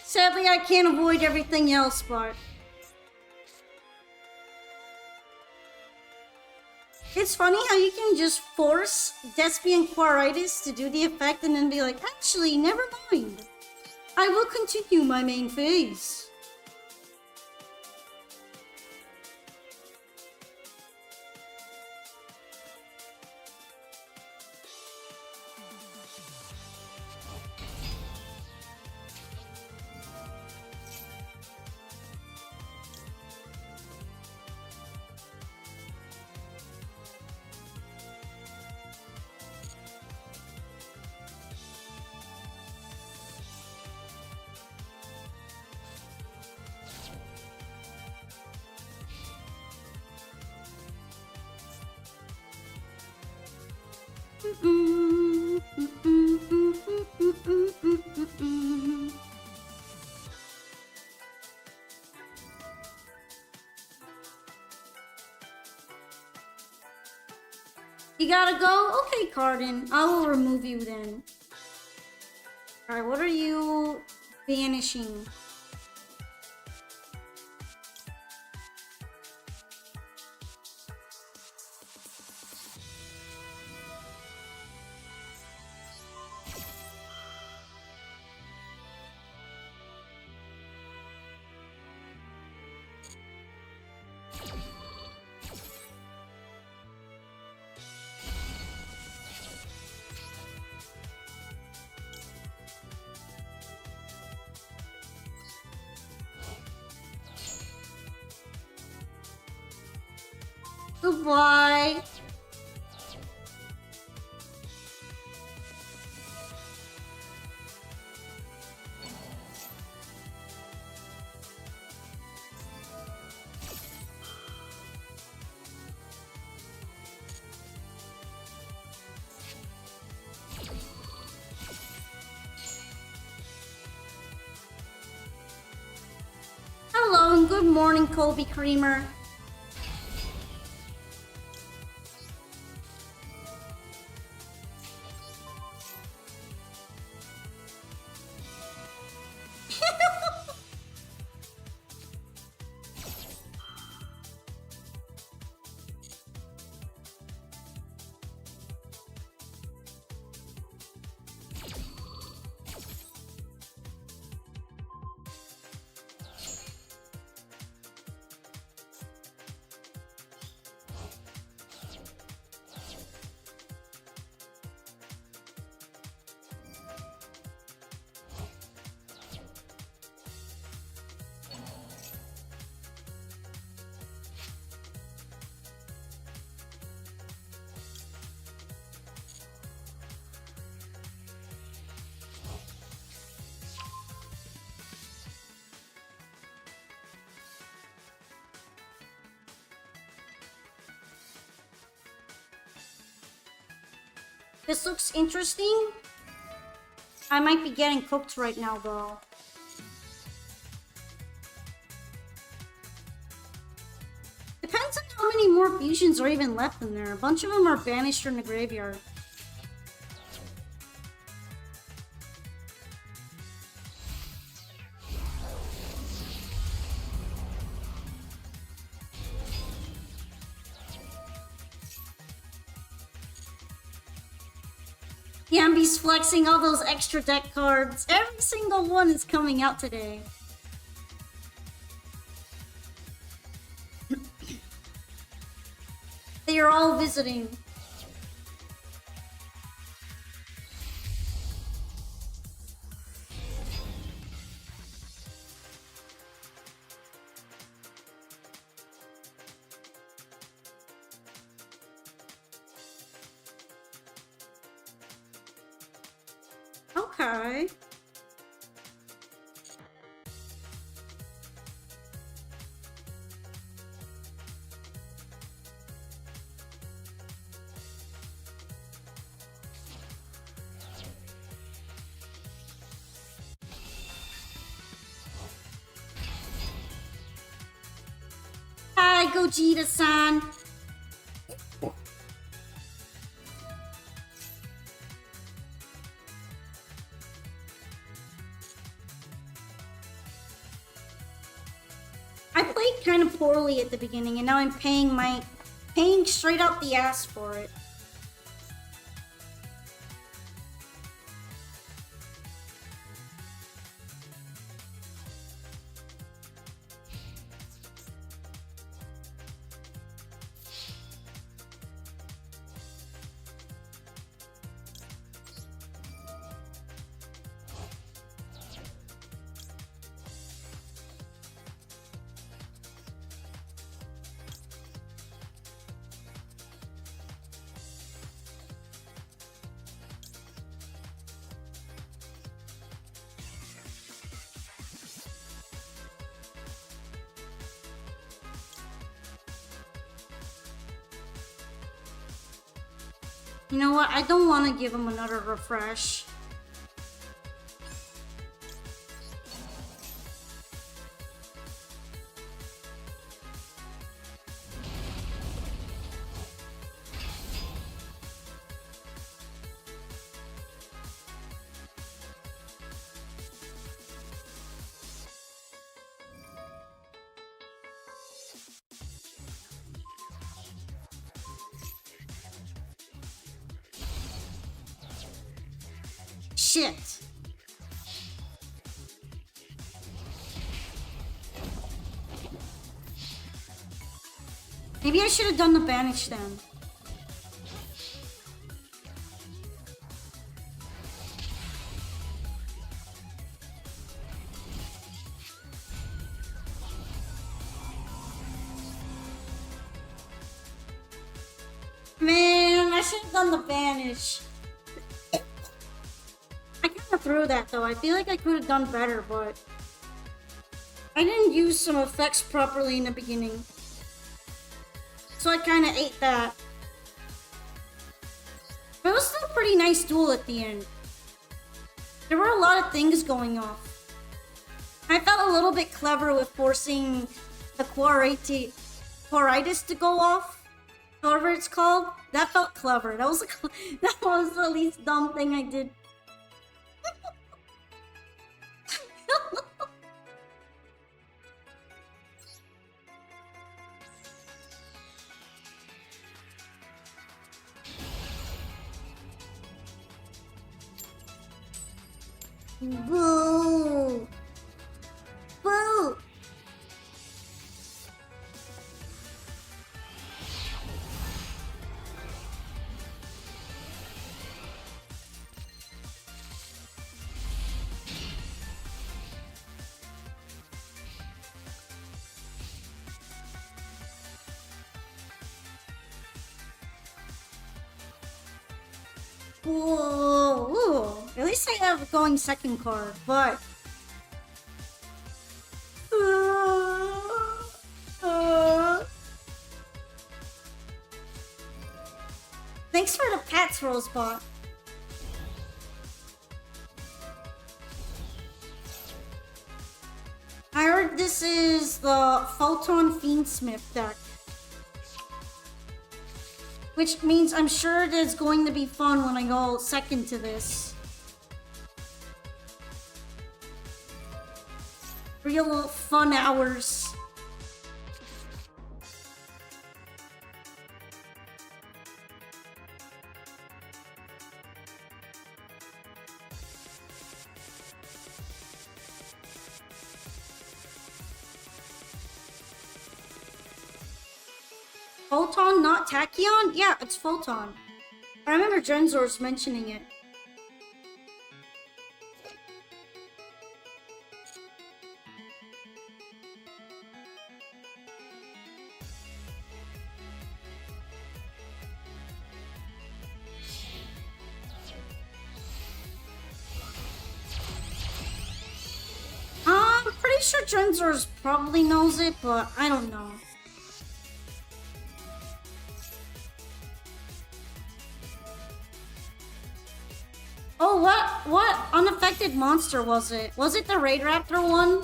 Sadly, I can't avoid everything else, but it's funny how you can just force Thespian Quaritis to do the effect and then be like, actually, never mind. I will continue my main phase. You gotta go? Okay, Cardin. I will remove you then. Alright, what are you banishing? Goodbye. Hello and good morning, Colby Creamer. This looks interesting. I might be getting cooked right now, though. Depends on how many more fusions are even left in there. A bunch of them are banished from the graveyard. Yambi's flexing all those extra deck cards. Every single one is coming out today. They are all visiting. Okay. Hi, Gogeta-san. I played kind of poorly at the beginning, and now I'm paying straight out the ass for it. You know what? I don't want to give him another refresh. Shit. Maybe I should have done the banish then. Man, I should have done the banish. Through that though, I feel like I could have done better, but I didn't use some effects properly in the beginning, so I kind of ate that. But it was still a pretty nice duel at the end. There were a lot of things going off. I felt a little bit clever with forcing the Quaritis to go off, however it's called. That felt clever. That was the least dumb thing I did. Boo! Boo! Whoa, ooh. At least I have a going second card, but thanks for the pats, Rosebot. this is the Photon Fiendsmith deck. Which means I'm sure that it's going to be fun when I go second to this. Real fun hours. Photon, not Tachyon? Yeah, it's Photon. I remember Genzor's mentioning it. I'm pretty sure Genzor's probably knows it, but I don't know. Oh, what unaffected monster was it? Was it the Raid Raptor one?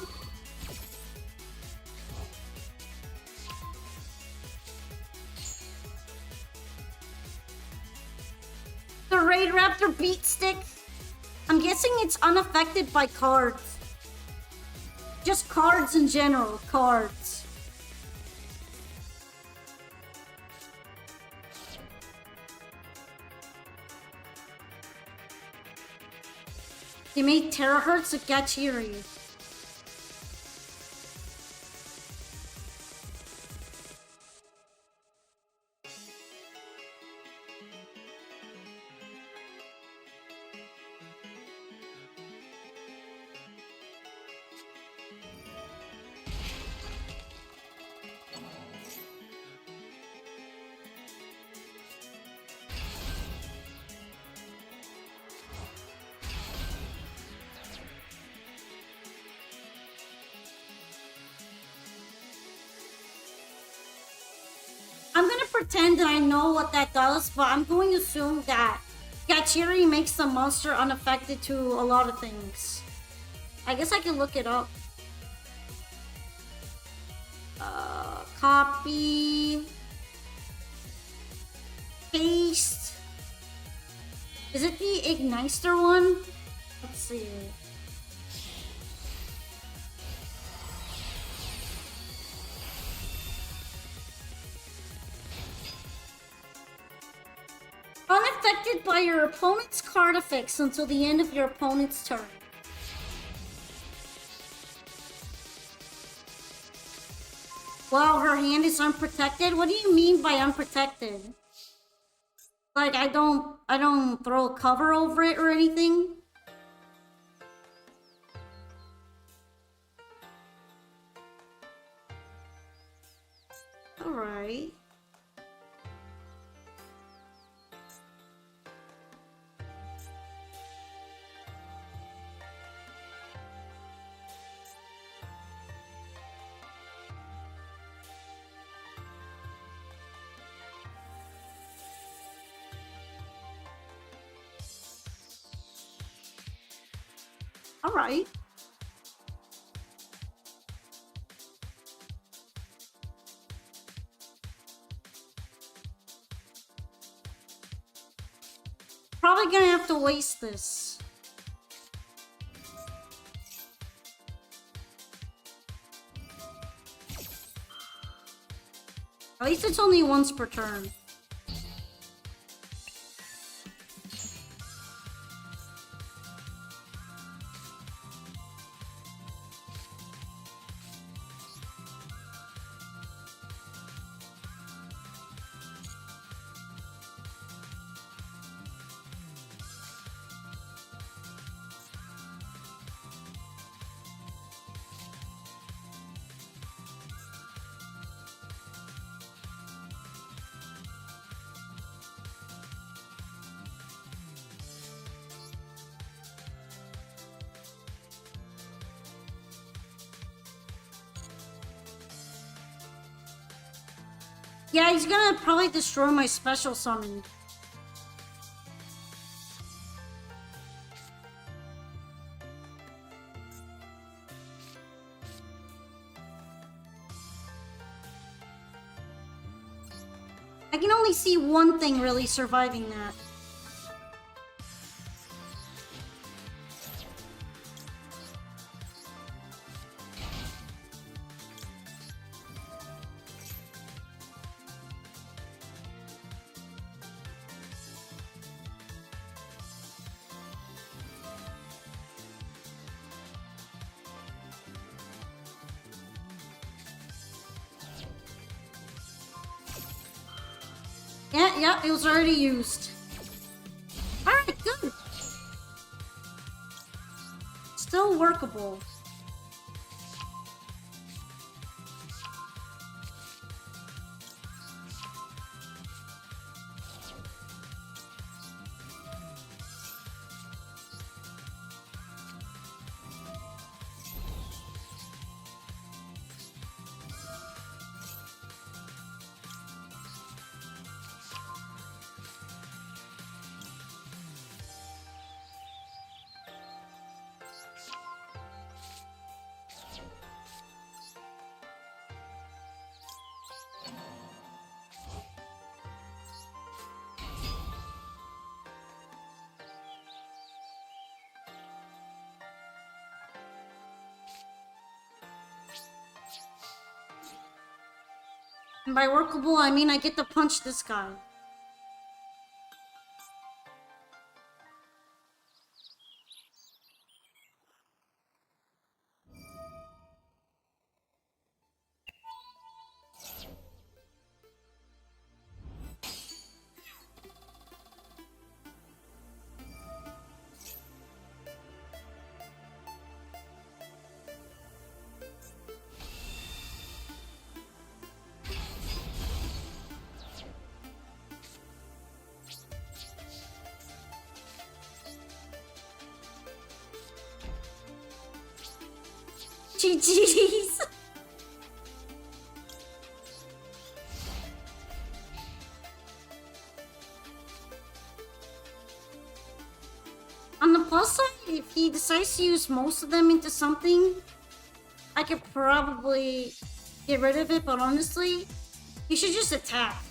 The Raid Raptor Beat Stick? I'm guessing it's unaffected by cards. Just cards in general, cards. They made terahertz of Gachiri. I'm gonna pretend that I know what that does, but I'm going to assume that Gachiri makes the monster unaffected to a lot of things. I guess I can look it up. Copy. Paste. Is it the Igniter one? Let's see. Unaffected by your opponent's card effects until the end of your opponent's turn. Wow, her hand is unprotected? What do you mean by unprotected? Like I don't throw a cover over it or anything? Alright. Alright. Probably gonna have to waste this. At least it's only once per turn. Yeah, he's gonna probably destroy my special summon. I can only see one thing really surviving that. Yeah, it was already used. Alright, good. Still workable. And by workable, I mean I get to punch this guy. GG's. On the plus side, if he decides to use most of them into something, I could probably get rid of it, but honestly, he should just attack.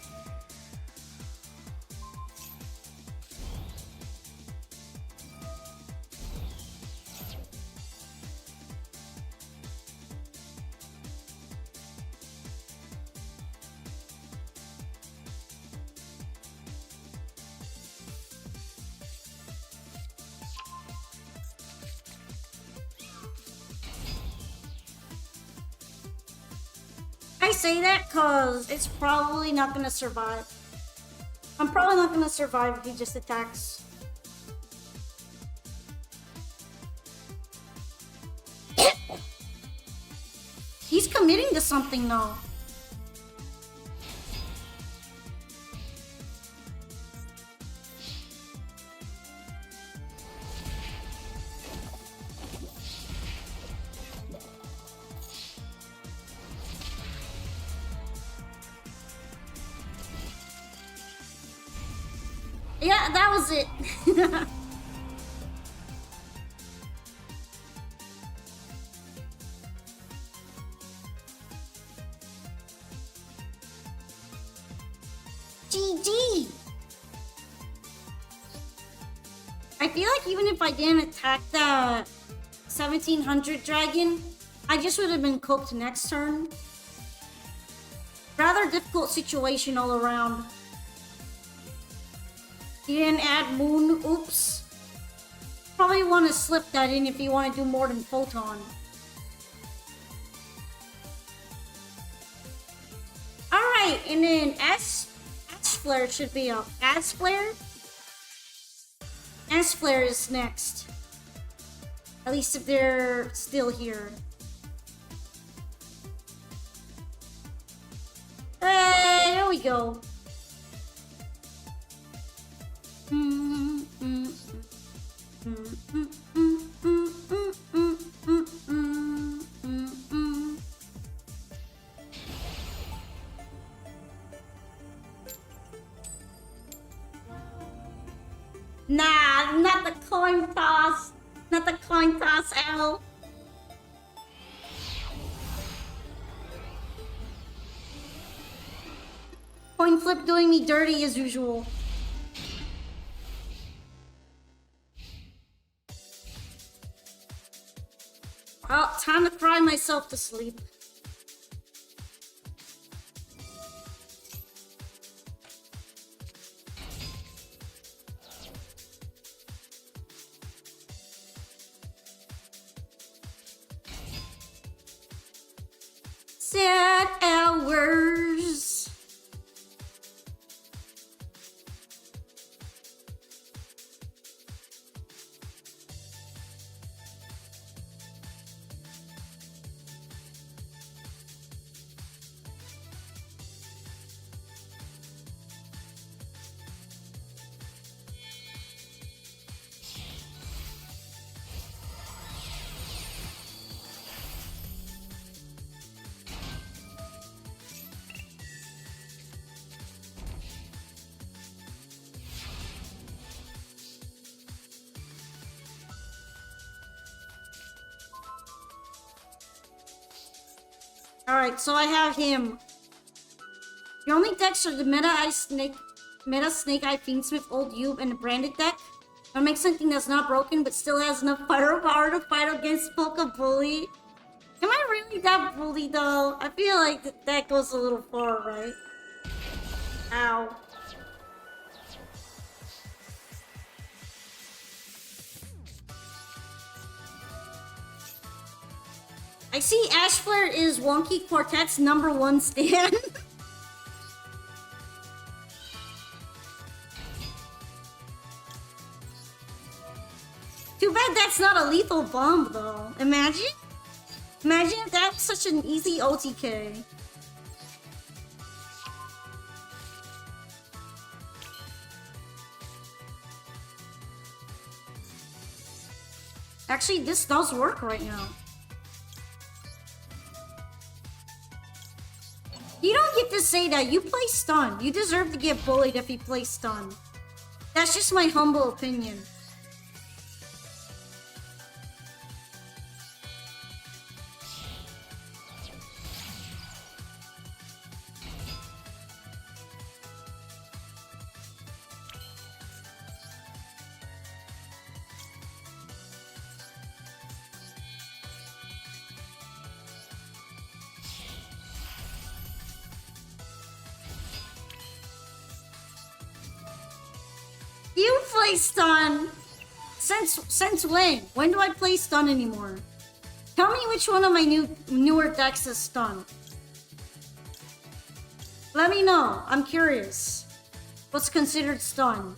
I say that because it's probably not gonna survive. I'm probably not gonna survive if he just attacks. He's committing to something though. Yeah, that was it. GG. I feel like even if I didn't attack the 1700 dragon, I just would have been cooked next turn. Rather difficult situation all around. You didn't add moon, oops. Probably want to slip that in if you want to do more than photon. Alright, and then Ash Flare should be up. Ash Flare? Ash Flare is next. At least if they're still here. Hey, there we go. Nah, not the coin toss. Not the coin toss, L. Coin flip doing me dirty as usual. Well, time to cry myself to sleep. Sad hours. Alright, so I have him. The only decks are the Meta Snake Eye Fiendsmith Old Yube and the branded deck. I'll make something that's not broken but still has enough firepower to fight against Polka Bully. Am I really that bully though? I feel like that goes a little far, right? Ow. I see Ash Flare is Wonky Quartet's #1 stan. Too bad that's not a lethal bomb though. Imagine? Imagine if that was such an easy OTK. Actually, this does work right now. You don't get to say that. You play stun. You deserve to get bullied if you play stun. That's just my humble opinion. You play stun! Since when? When do I play stun anymore? Tell me which one of my newer decks is stun. Let me know. I'm curious. What's considered stun?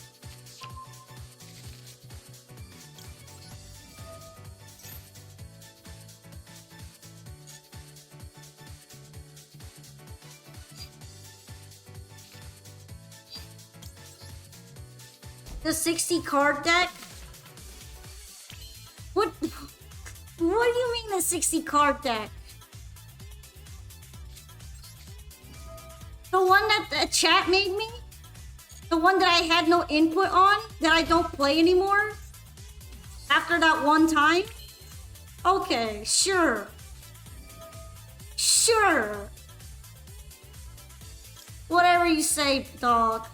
The 60 card deck? What do you mean the 60 card deck? The one that the chat made me? The one that I had no input on? That I don't play anymore? After that one time? Okay, sure. Sure. Whatever you say, dog.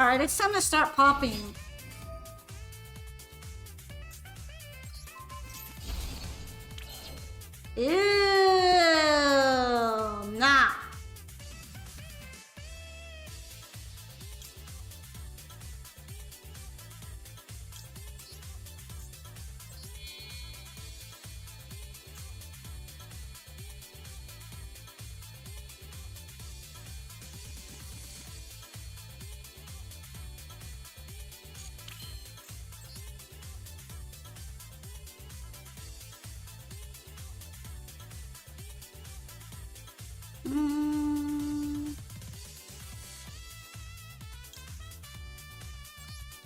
Alright, it's time to start popping. Ew, nah.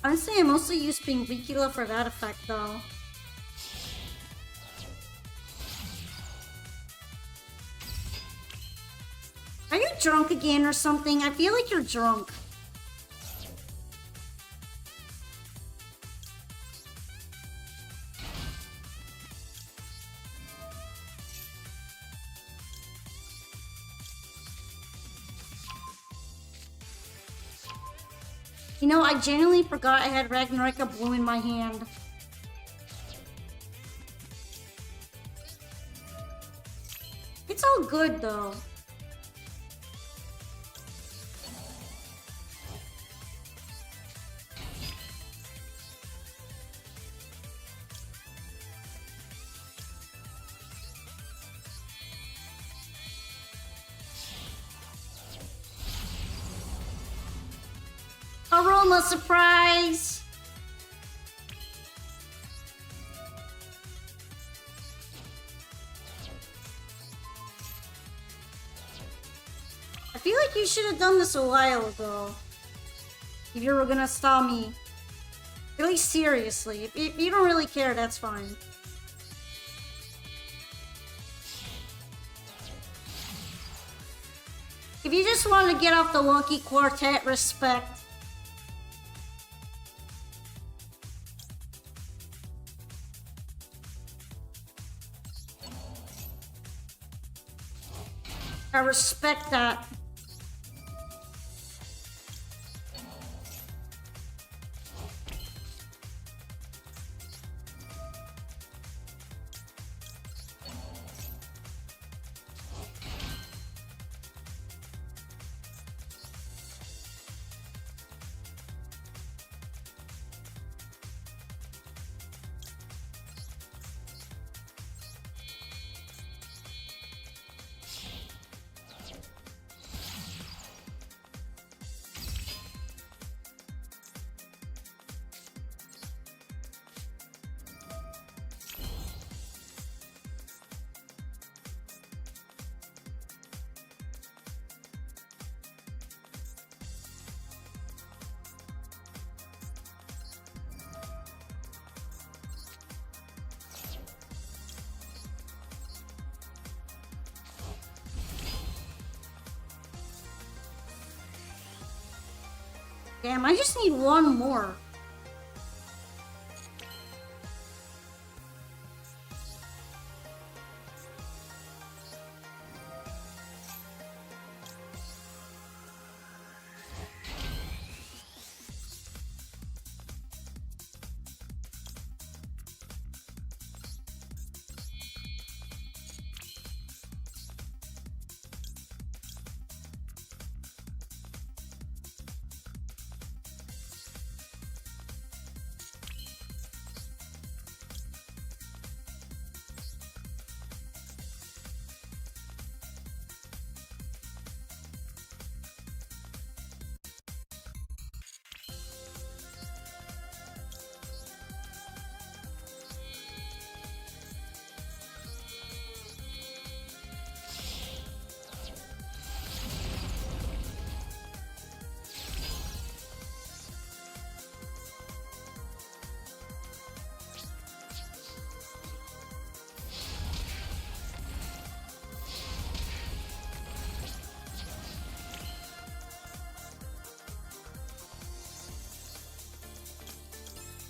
Honestly, I mostly use Pingvikula for that effect, though. drunk again or something? I feel like you're drunk. You know, I genuinely forgot I had Ragnarok Blue in my hand. It's all good though. Aroma surprise! I feel like you should have done this a while ago. If you were gonna stop me. At least seriously. If you don't really care, that's fine. If you just want to get off the wonky quartet, respect. I respect that. Damn, I just need one more.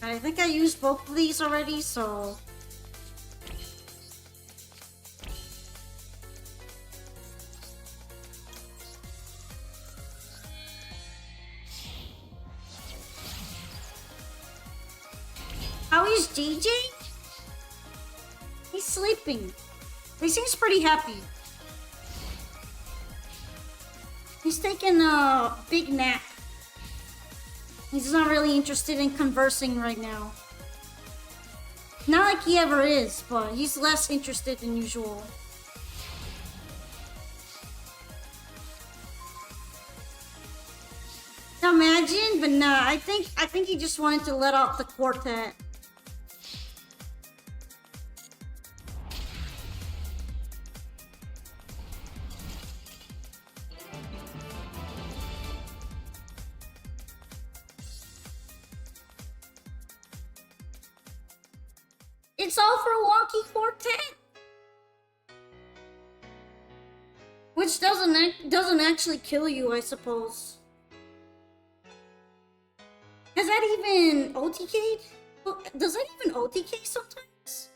I think I used both of these already, so... How is DJ? He's sleeping. He seems pretty happy. He's taking a big nap. He's not really interested in conversing right now. Not like he ever is, but he's less interested than usual. Imagine, but nah, I think he just wanted to let out the quartet. It's all for Wonky Quartet. Which doesn't actually kill you, I suppose. Has that even OTK'd? Does that even OTK sometimes?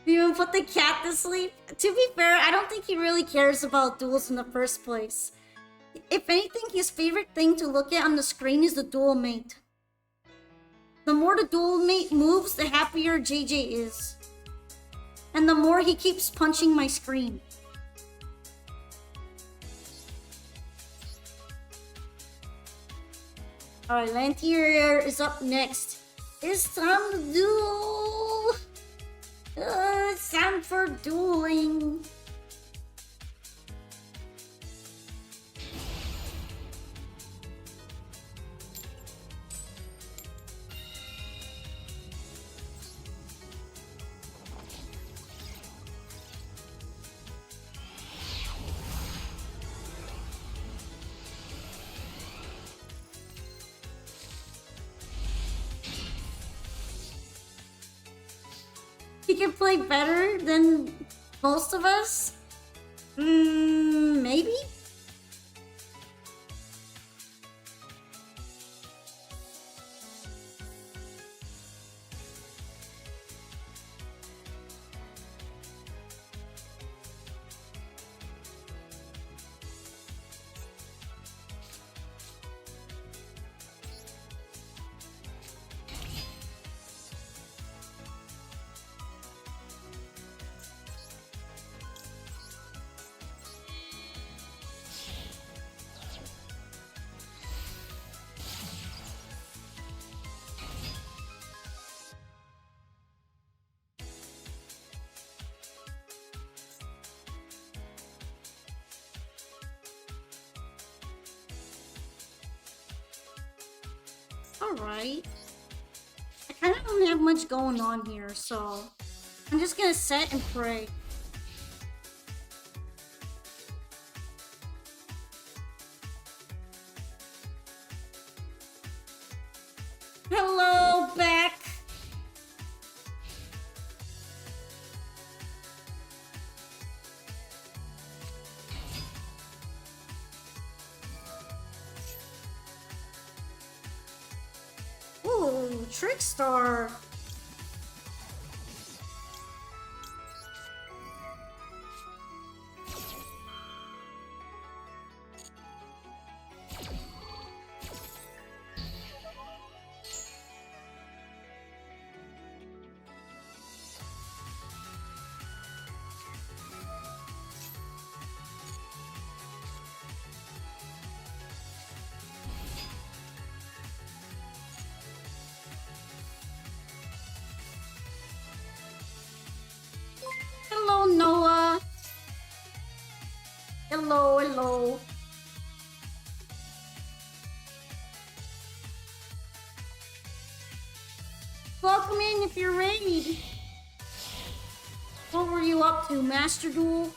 You even put the cat to sleep? To be fair, I don't think he really cares about duels in the first place. If anything, his favorite thing to look at on the screen is the duel mate. The more the duel mate moves, the happier JJ is. And the more he keeps punching my screen. Alright, Lantier is up next. It's time to duel! It's time for dueling. He can play better than most of us? Maybe? Alright. I kind of don't have much going on here, so I'm just gonna set and pray. Hello, Beck! Ooh, Trickstar! Hello, Noah. Hello, hello. Welcome in if you're ready. What were you up to, Master Duel?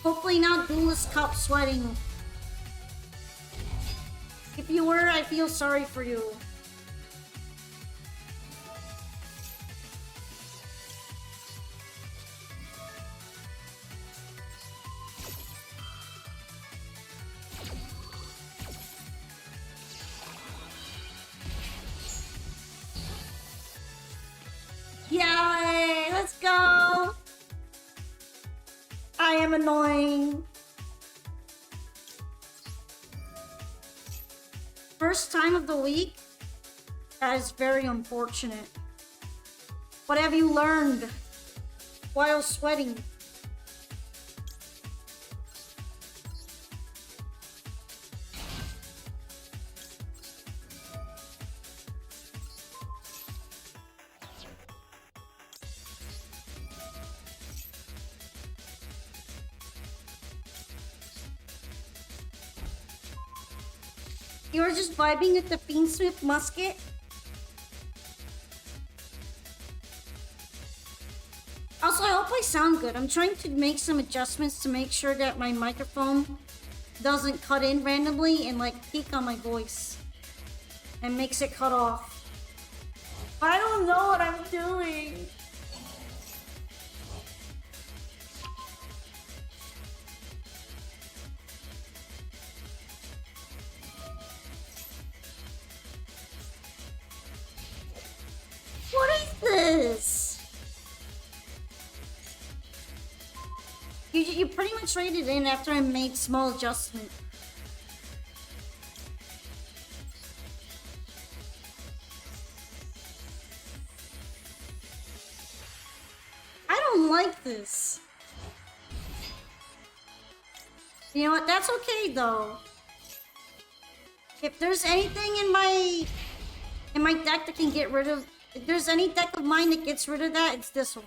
Hopefully not Duelist Cup sweating. If you were, I feel sorry for you. Yay! Let's go! I am annoying. First time of the week? That is very unfortunate. What have you learned while sweating? You were just vibing with the Fiendsmith musket? Also, I hope I sound good. I'm trying to make some adjustments to make sure that my microphone doesn't cut in randomly and like peak on my voice and makes it cut off. I don't know what I'm doing. you pretty much traded in after I made small adjustment. I don't like this. You know what? That's okay though. If there's anything in my deck that can get rid of, if there's any deck of mine that gets rid of that, it's this one.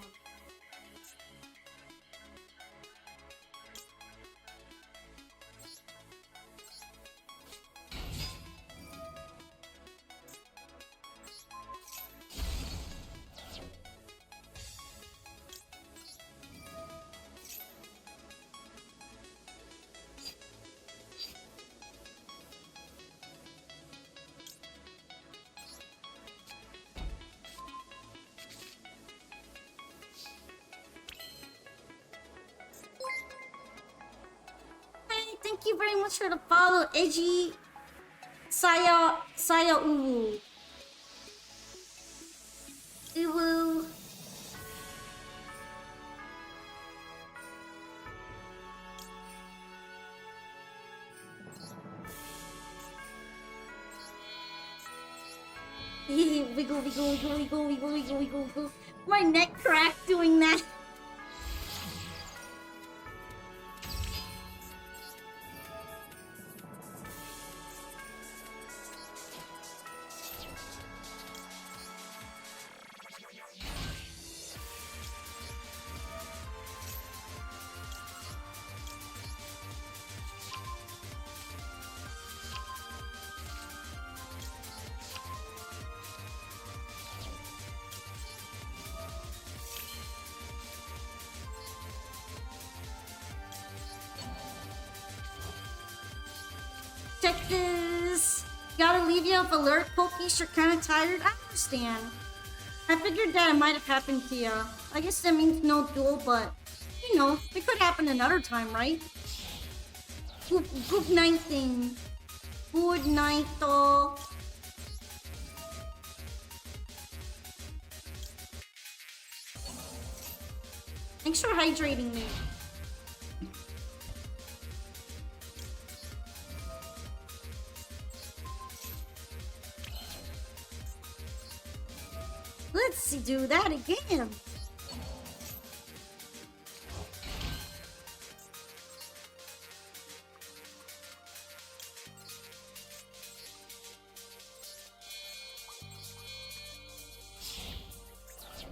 Thank you very much for the follow, Edgy Saya Uwu. Uwu. Wiggle, wiggle, wiggle, wiggle, wiggle, wiggle, wiggle, wiggle. My neck cracked doing that. Check this. Gotta leave you off alert, Pokies. You're kind of tired. I understand. I figured that it might have happened to you. I guess that means no duel, but you know, it could happen another time, right? Good night thing. Good night, though. Thanks for hydrating me. Let's do that again.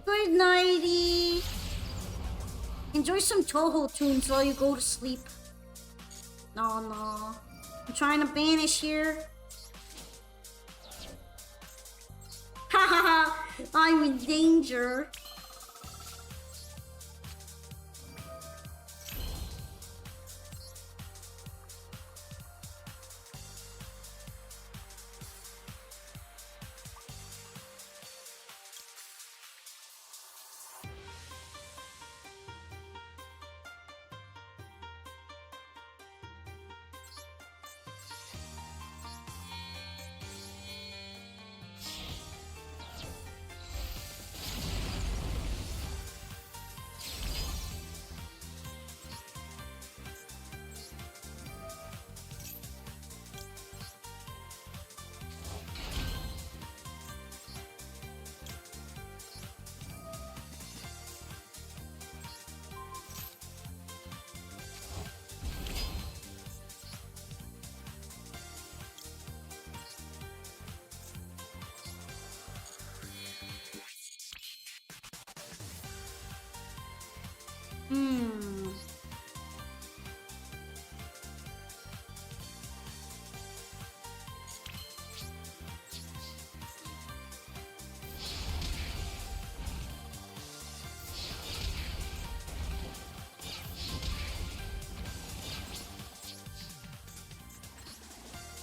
Good nighty. Enjoy some Toho tunes while you go to sleep. No. I'm trying to banish here. Hahaha. I'm in danger.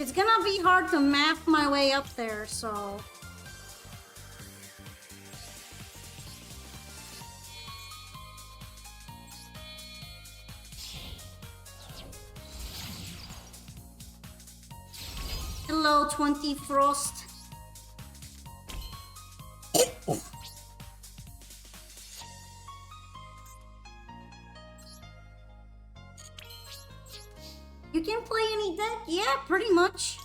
It's gonna be hard to map my way up there, so... Hello, 20 Frost. You can play any deck? Yeah, pretty much.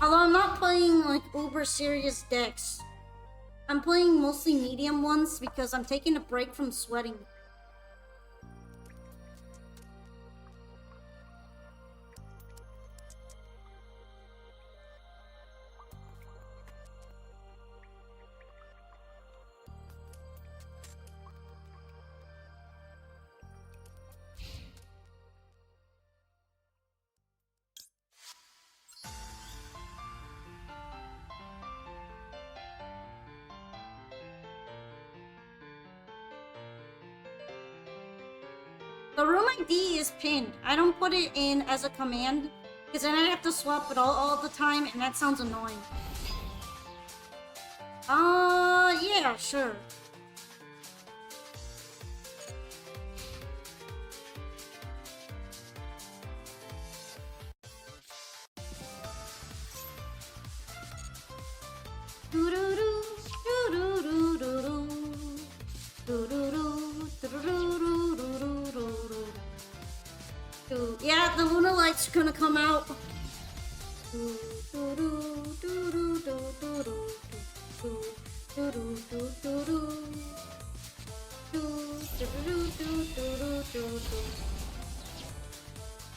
Although I'm not playing like uber serious decks. I'm playing mostly medium ones because I'm taking a break from sweating. The room ID is pinned. I don't put it in as a command because then I have to swap it all the time and that sounds annoying. Yeah, sure. Yeah, the lunar light's gonna come out.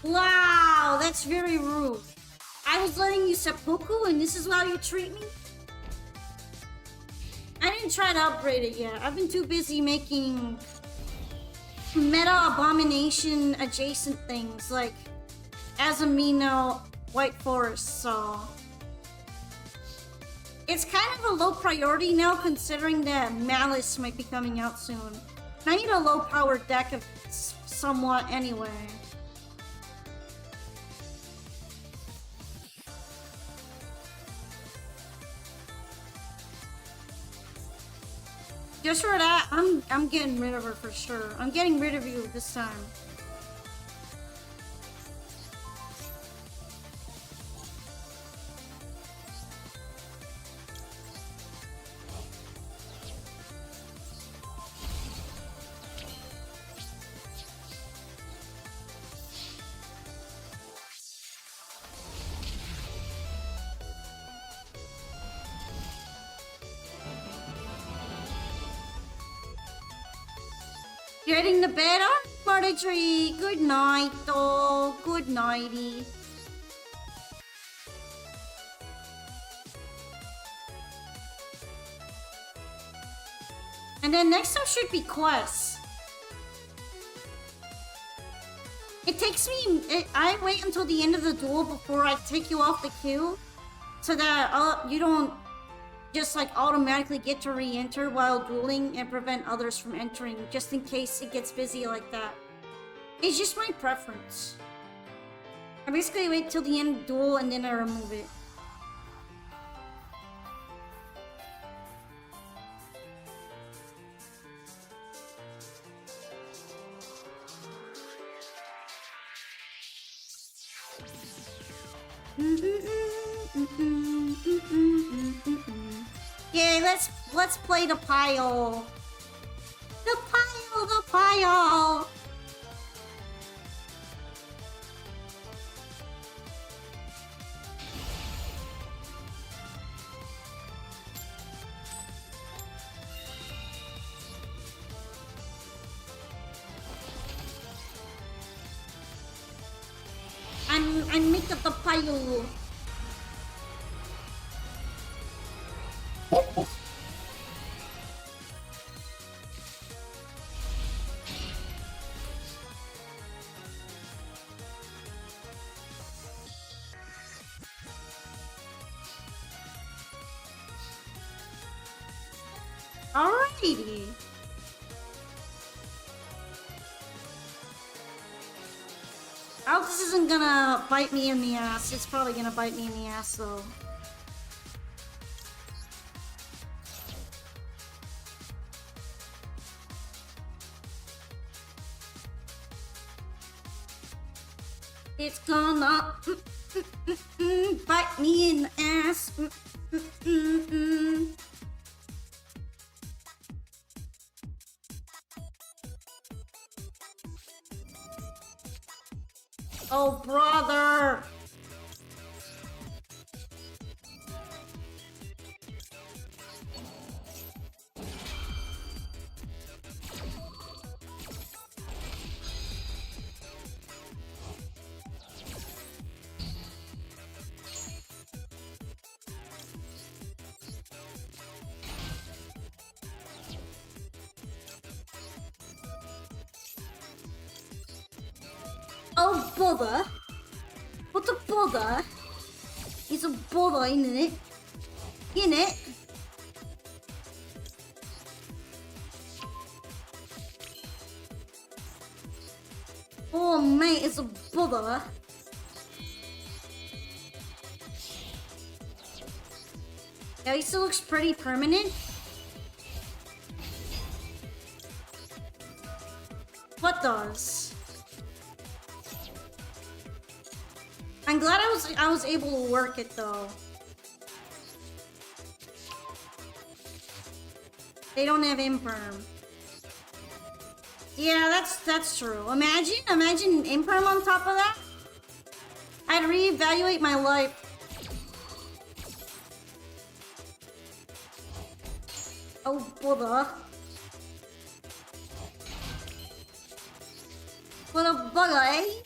Wow, that's very rude. I was letting you seppuku and this is how you treat me? I didn't try to upgrade it yet. I've been too busy making meta abomination adjacent things like Azamino White Forest, so it's kind of a low priority now considering that Malice might be coming out soon. I need a low power deck of somewhat anyway. Just for that, I'm getting rid of her for sure. I'm getting rid of you this time. Getting to bed? Oh, Marjorie. Good night, though. Good nighty. And then next up should be quests. It takes me... I wait until the end of the duel before I take you off the queue. So that you don't just like automatically get to re-enter while dueling and prevent others from entering just in case it gets busy like that. It's just my preference. I basically wait till the end of the duel and then I remove it. Yeah, let's play the pile. The pile, the pile. I'm making the pile. Alrighty. I hope this isn't gonna bite me in the ass. It's probably gonna bite me in the ass though. It's gonna bite me in the ass. Oh, brother! Oh, bother! What a bother! It's a bother, isn't it? Isn't it? Oh, mate, it's a bother. Yeah, he still looks pretty permanent. What does? I'm glad I was able to work it though. They don't have imperm. Yeah, that's true. Imagine imperm on top of that. I'd reevaluate my life. Oh, bother. What a bugger, eh?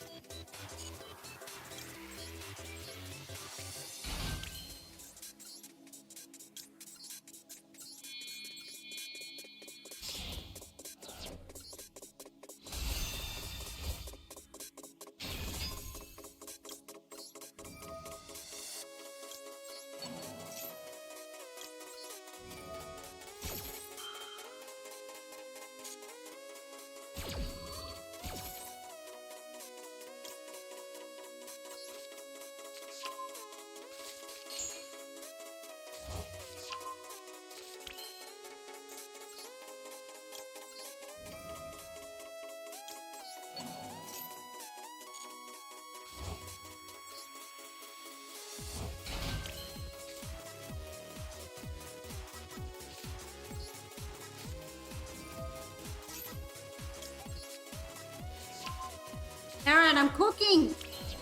Alright, I'm cooking.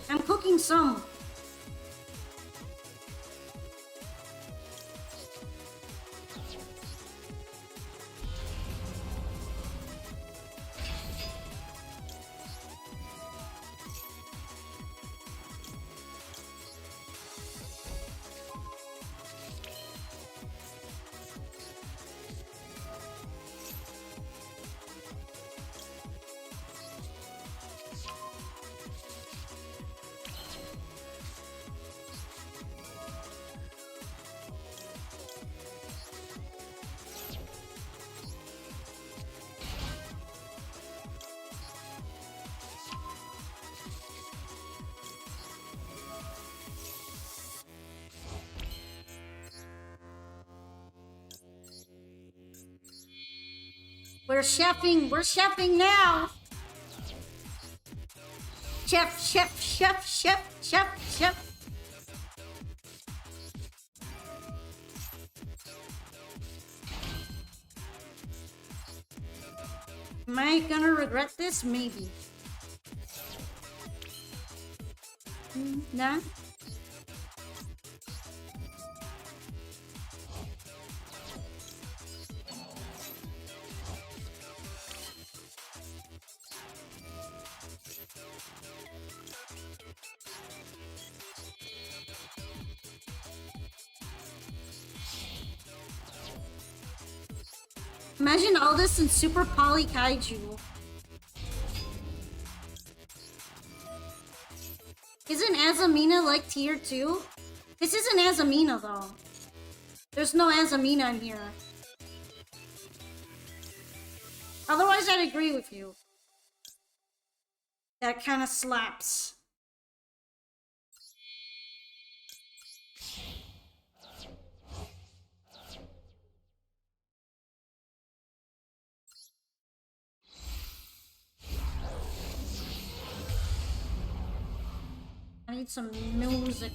I'm cooking some. We're chefing now. Chef. Am I gonna regret this? Maybe. Nah. Imagine all this in Super Poly Kaiju. Isn't Azamina like tier 2? This isn't Azamina though. There's no Azamina in here. Otherwise, I'd agree with you. That kind of slaps. I need some music.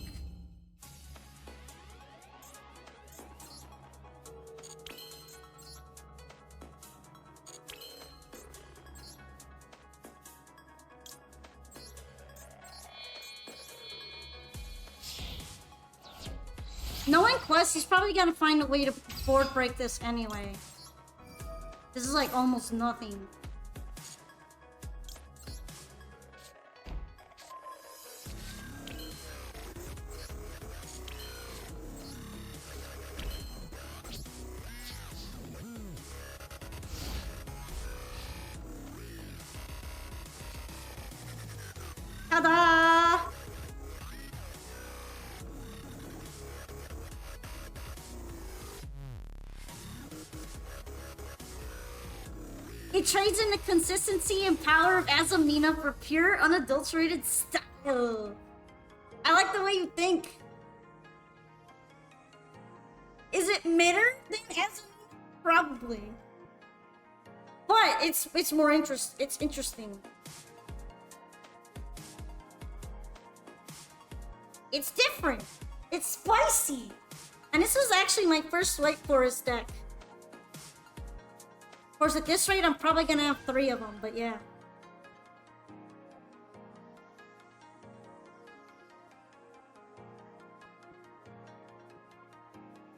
Knowing Quest, he's probably gonna find a way to board break this anyway. This is like almost nothing. Ta-da! It trades in the consistency and power of Azamina for pure, unadulterated style. I like the way you think. Is it midder than Azamina? Probably. But it's more it's interesting. It's different. It's spicy. And this was actually my first swipe for his deck. Of course, at this rate, I'm probably gonna have 3 of them, but yeah.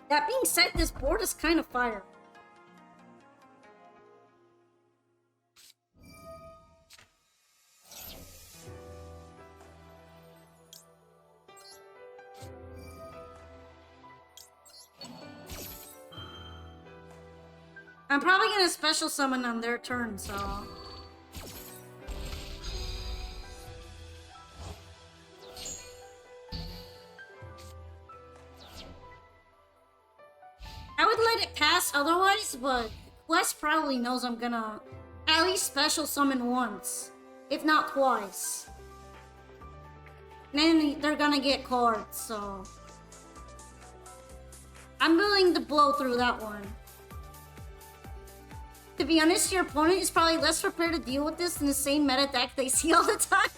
That being said, this board is kind of fire. I'm probably gonna special summon on their turn, so... I would let it pass otherwise, but Wes probably knows I'm gonna at least special summon once, if not twice. And then they're gonna get cards, so... I'm willing to blow through that one. To be honest, your opponent is probably less prepared to deal with this than the same meta deck they see all the time.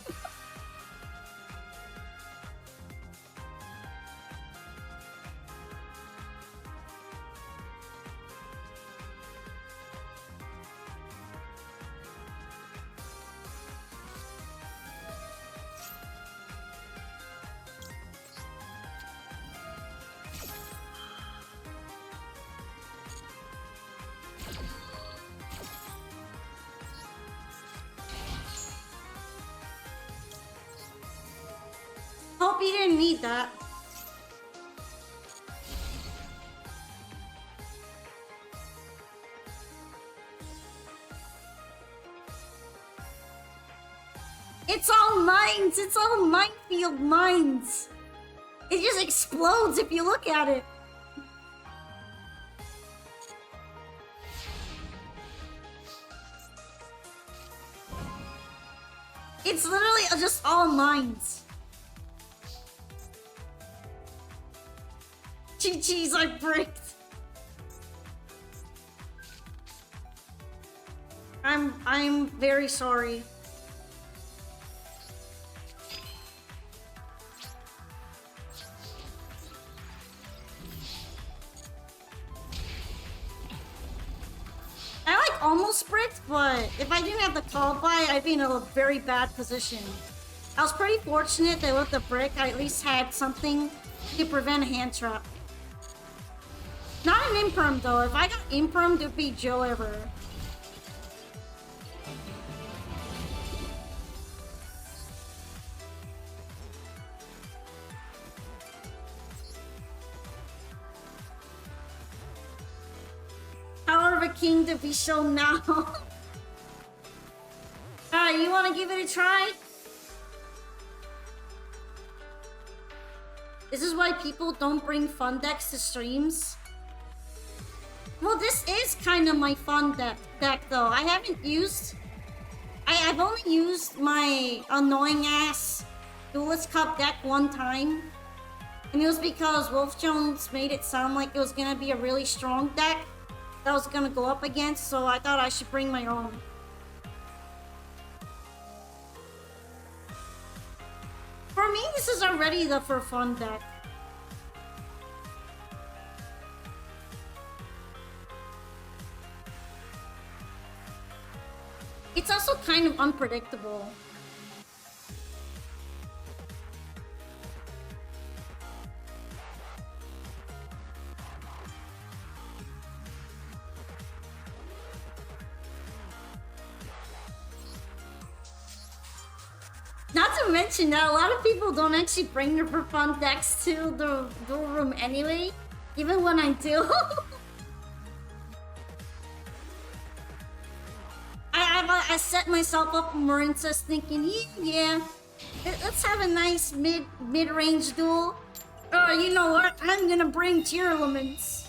Hope you didn't need that. It's all mines! It's all minefield mines! It just explodes if you look at it. It's literally just all mines. Chi-Chi's I bricked. I'm very sorry. I like almost bricked, but if I didn't have the call by, I'd be in a very bad position. I was pretty fortunate that with the brick, I at least had something to prevent a hand trap. Not an imperm though. If I got imperm, it would be Joe ever. Power of a king to be shown now. Alright, you wanna give it a try? This is why people don't bring fun decks to streams. Well, this is kind of my fun deck though. I haven't used... I've only used my annoying ass Duelist Cup deck one time. And it was because Wolf Jones made it sound like it was gonna be a really strong deck that I was gonna go up against, so I thought I should bring my own. For me, this is already the for fun deck. It's also kind of unpredictable. Not to mention that a lot of people don't actually bring their for fun decks to the duel room anyway, even when I do. I set myself up for Marincess thinking, yeah, let's have a nice mid-range duel. Oh, you know what? I'm gonna bring tier elements.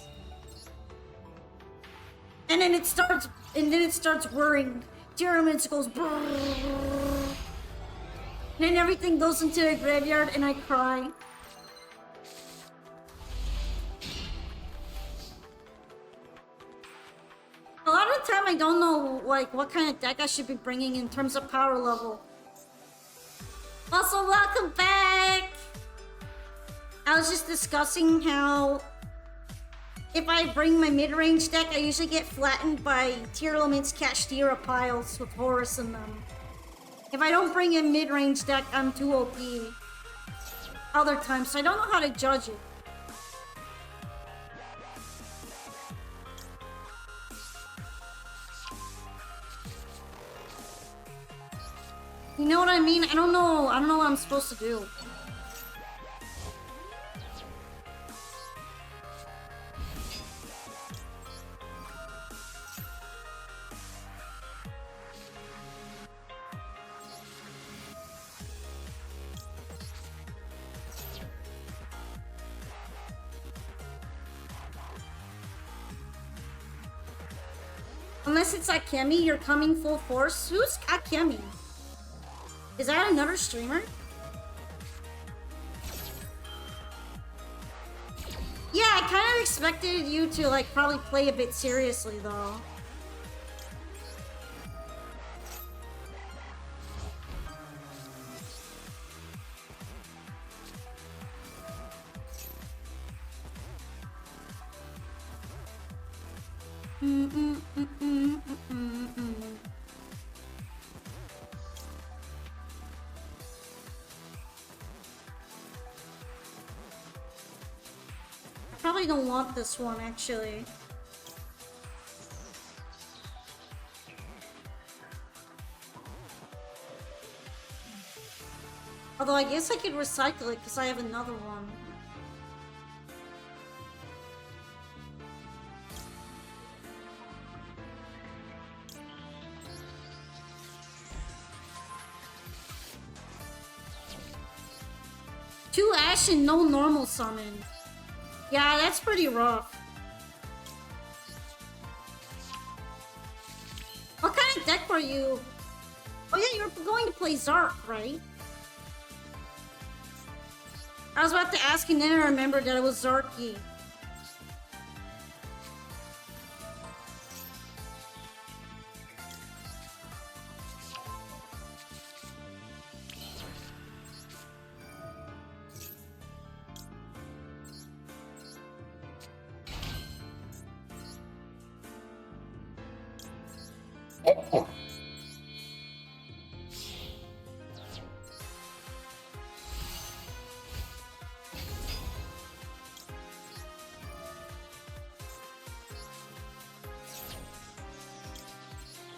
And then it starts whirring. Tier elements goes brrrr. And then everything goes into the graveyard and I cry. A lot of the time I don't know like what kind of deck I should be bringing in terms of power level. Also, welcome back! I was just discussing how if I bring my mid-range deck, I usually get flattened by tier elements Kashtira piles with Horus in them. If I don't bring a mid-range deck, I'm too OP. Other times, so I don't know how to judge it. You know what I mean? I don't know what I'm supposed to do. Unless it's Akemi, you're coming full force. Who's Akemi? Is that another streamer? Yeah, I kind of expected you to like probably play a bit seriously though. I probably don't want this one actually. Although I guess I could recycle it because I have another one. Two Ash and no normal summon. Yeah, that's pretty rough. What kind of deck were you? Oh yeah, you were going to play Zark, right? I was about to ask and then I remembered that it was Zarky.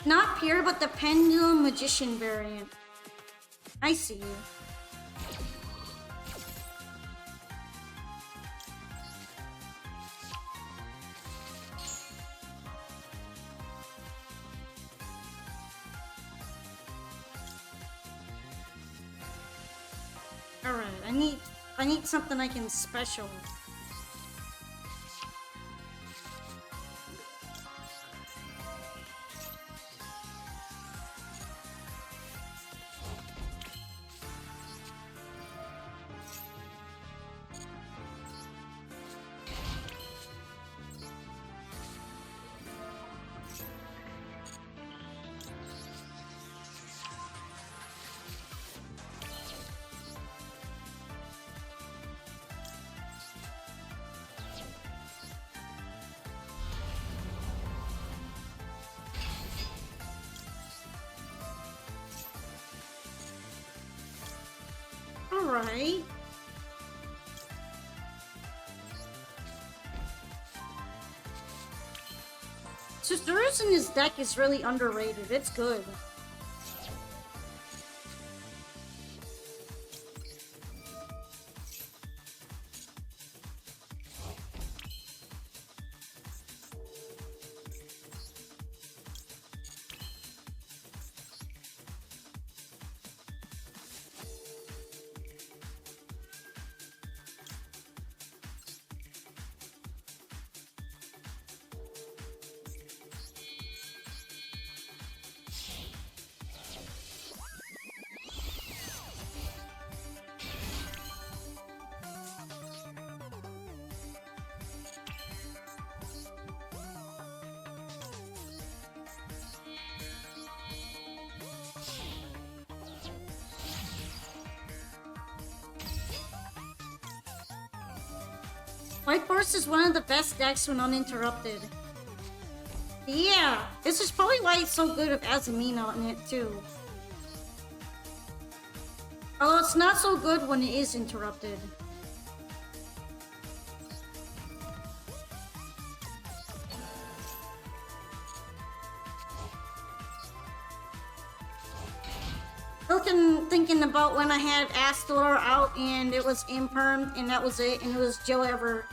Not pure, but the Pendulum Magician variant. I see you. Alright, I need something I can special. Alright. Susurus in his deck is really underrated. It's good. White Force is one of the best decks when uninterrupted. Yeah, this is probably why it's so good with Azumina in it too. Although it's not so good when it is interrupted. Thinking about when I had Astor out and it was impermed and that was it, and it was Joe Ever.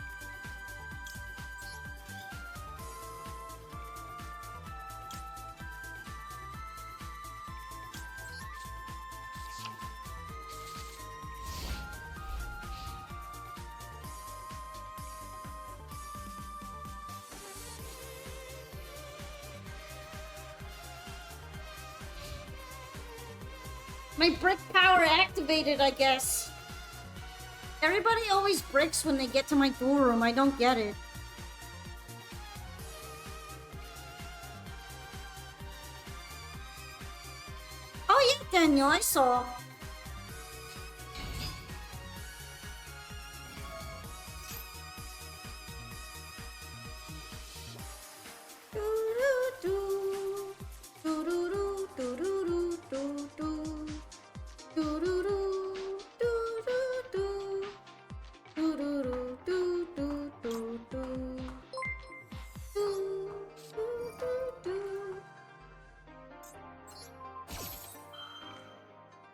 My brick power activated, I guess. Everybody always bricks when they get to my duel room. I don't get it. Oh yeah, Daniel, I saw.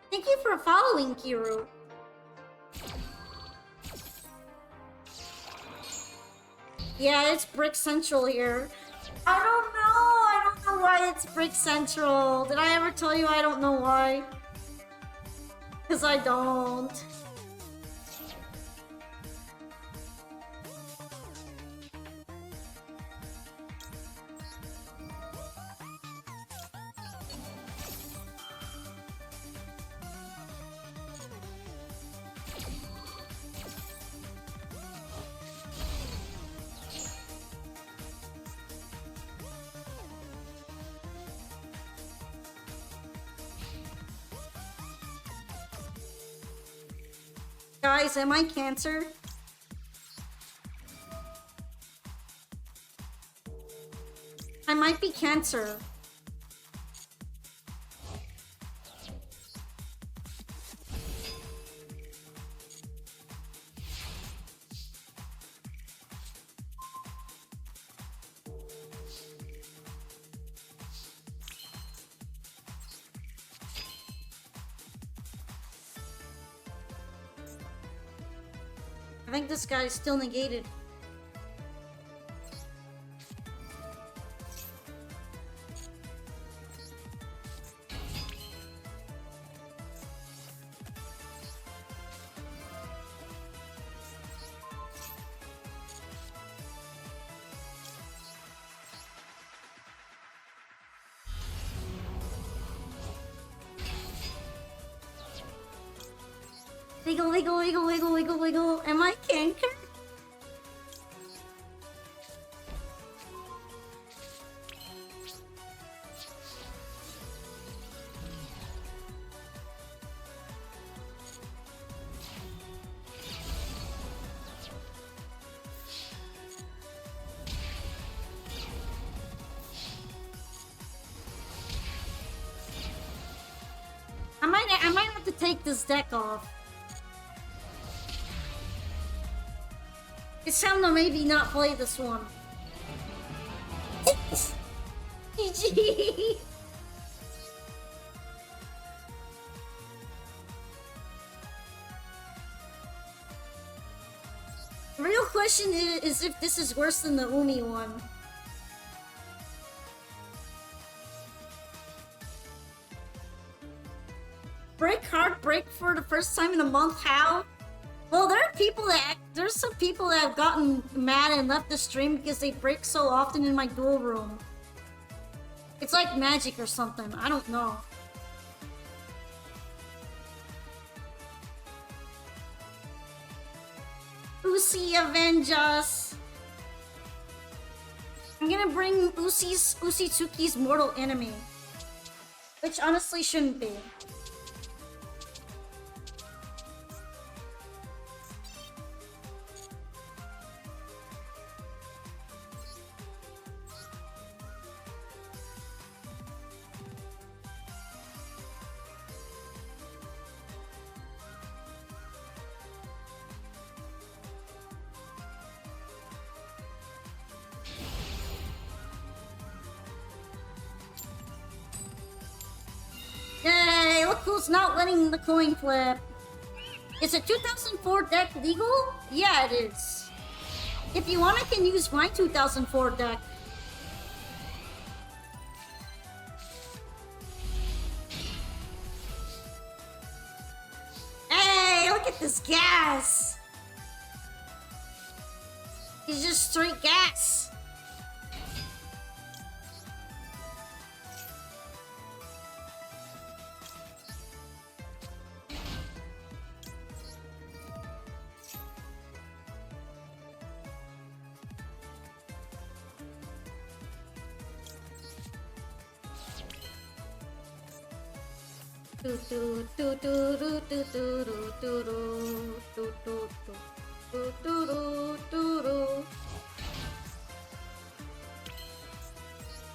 Thank you for following, Kiru. Yeah, it's Brick Central here. I don't know. I don't know why it's Brick Central. Did I ever tell you I don't know why? Because I don't. Guys, am I Cancer? I might be Cancer. I think this guy is still negated. Wiggle, wiggle, wiggle, wiggle, wiggle, wiggle. Am I Canker? I might have to take this deck off. It's time to maybe not play this one. GG. The real question is if this is worse than the Umi one. Break hard break for the first time in a month, how? Well, there's some people that have gotten mad and left the stream because they break so often in my duel room. It's like magic or something, I don't know. Usi, avenge us! I'm gonna bring Usitsuki's mortal enemy. Which honestly shouldn't be. who's not winning the coin flip. Is a 2004 deck legal? Yeah, it is. If you want, I can use my 2004 deck. Hey, look at this gas! It's just straight gas.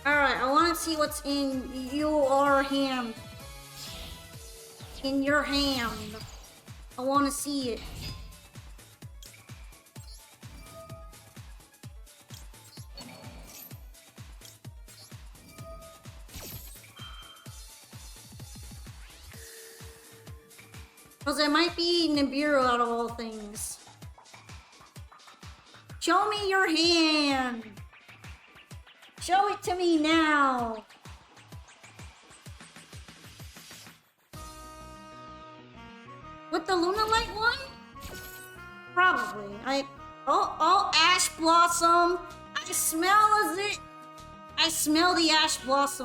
Alright, I want to see what's in your hand. In your hand. I want to see it. Because it might be Nibiru out of all things. Show me your hand! Show it to me now! With the Lunalight one? Probably. Oh, Ash Blossom! I smell the Ash Blossom.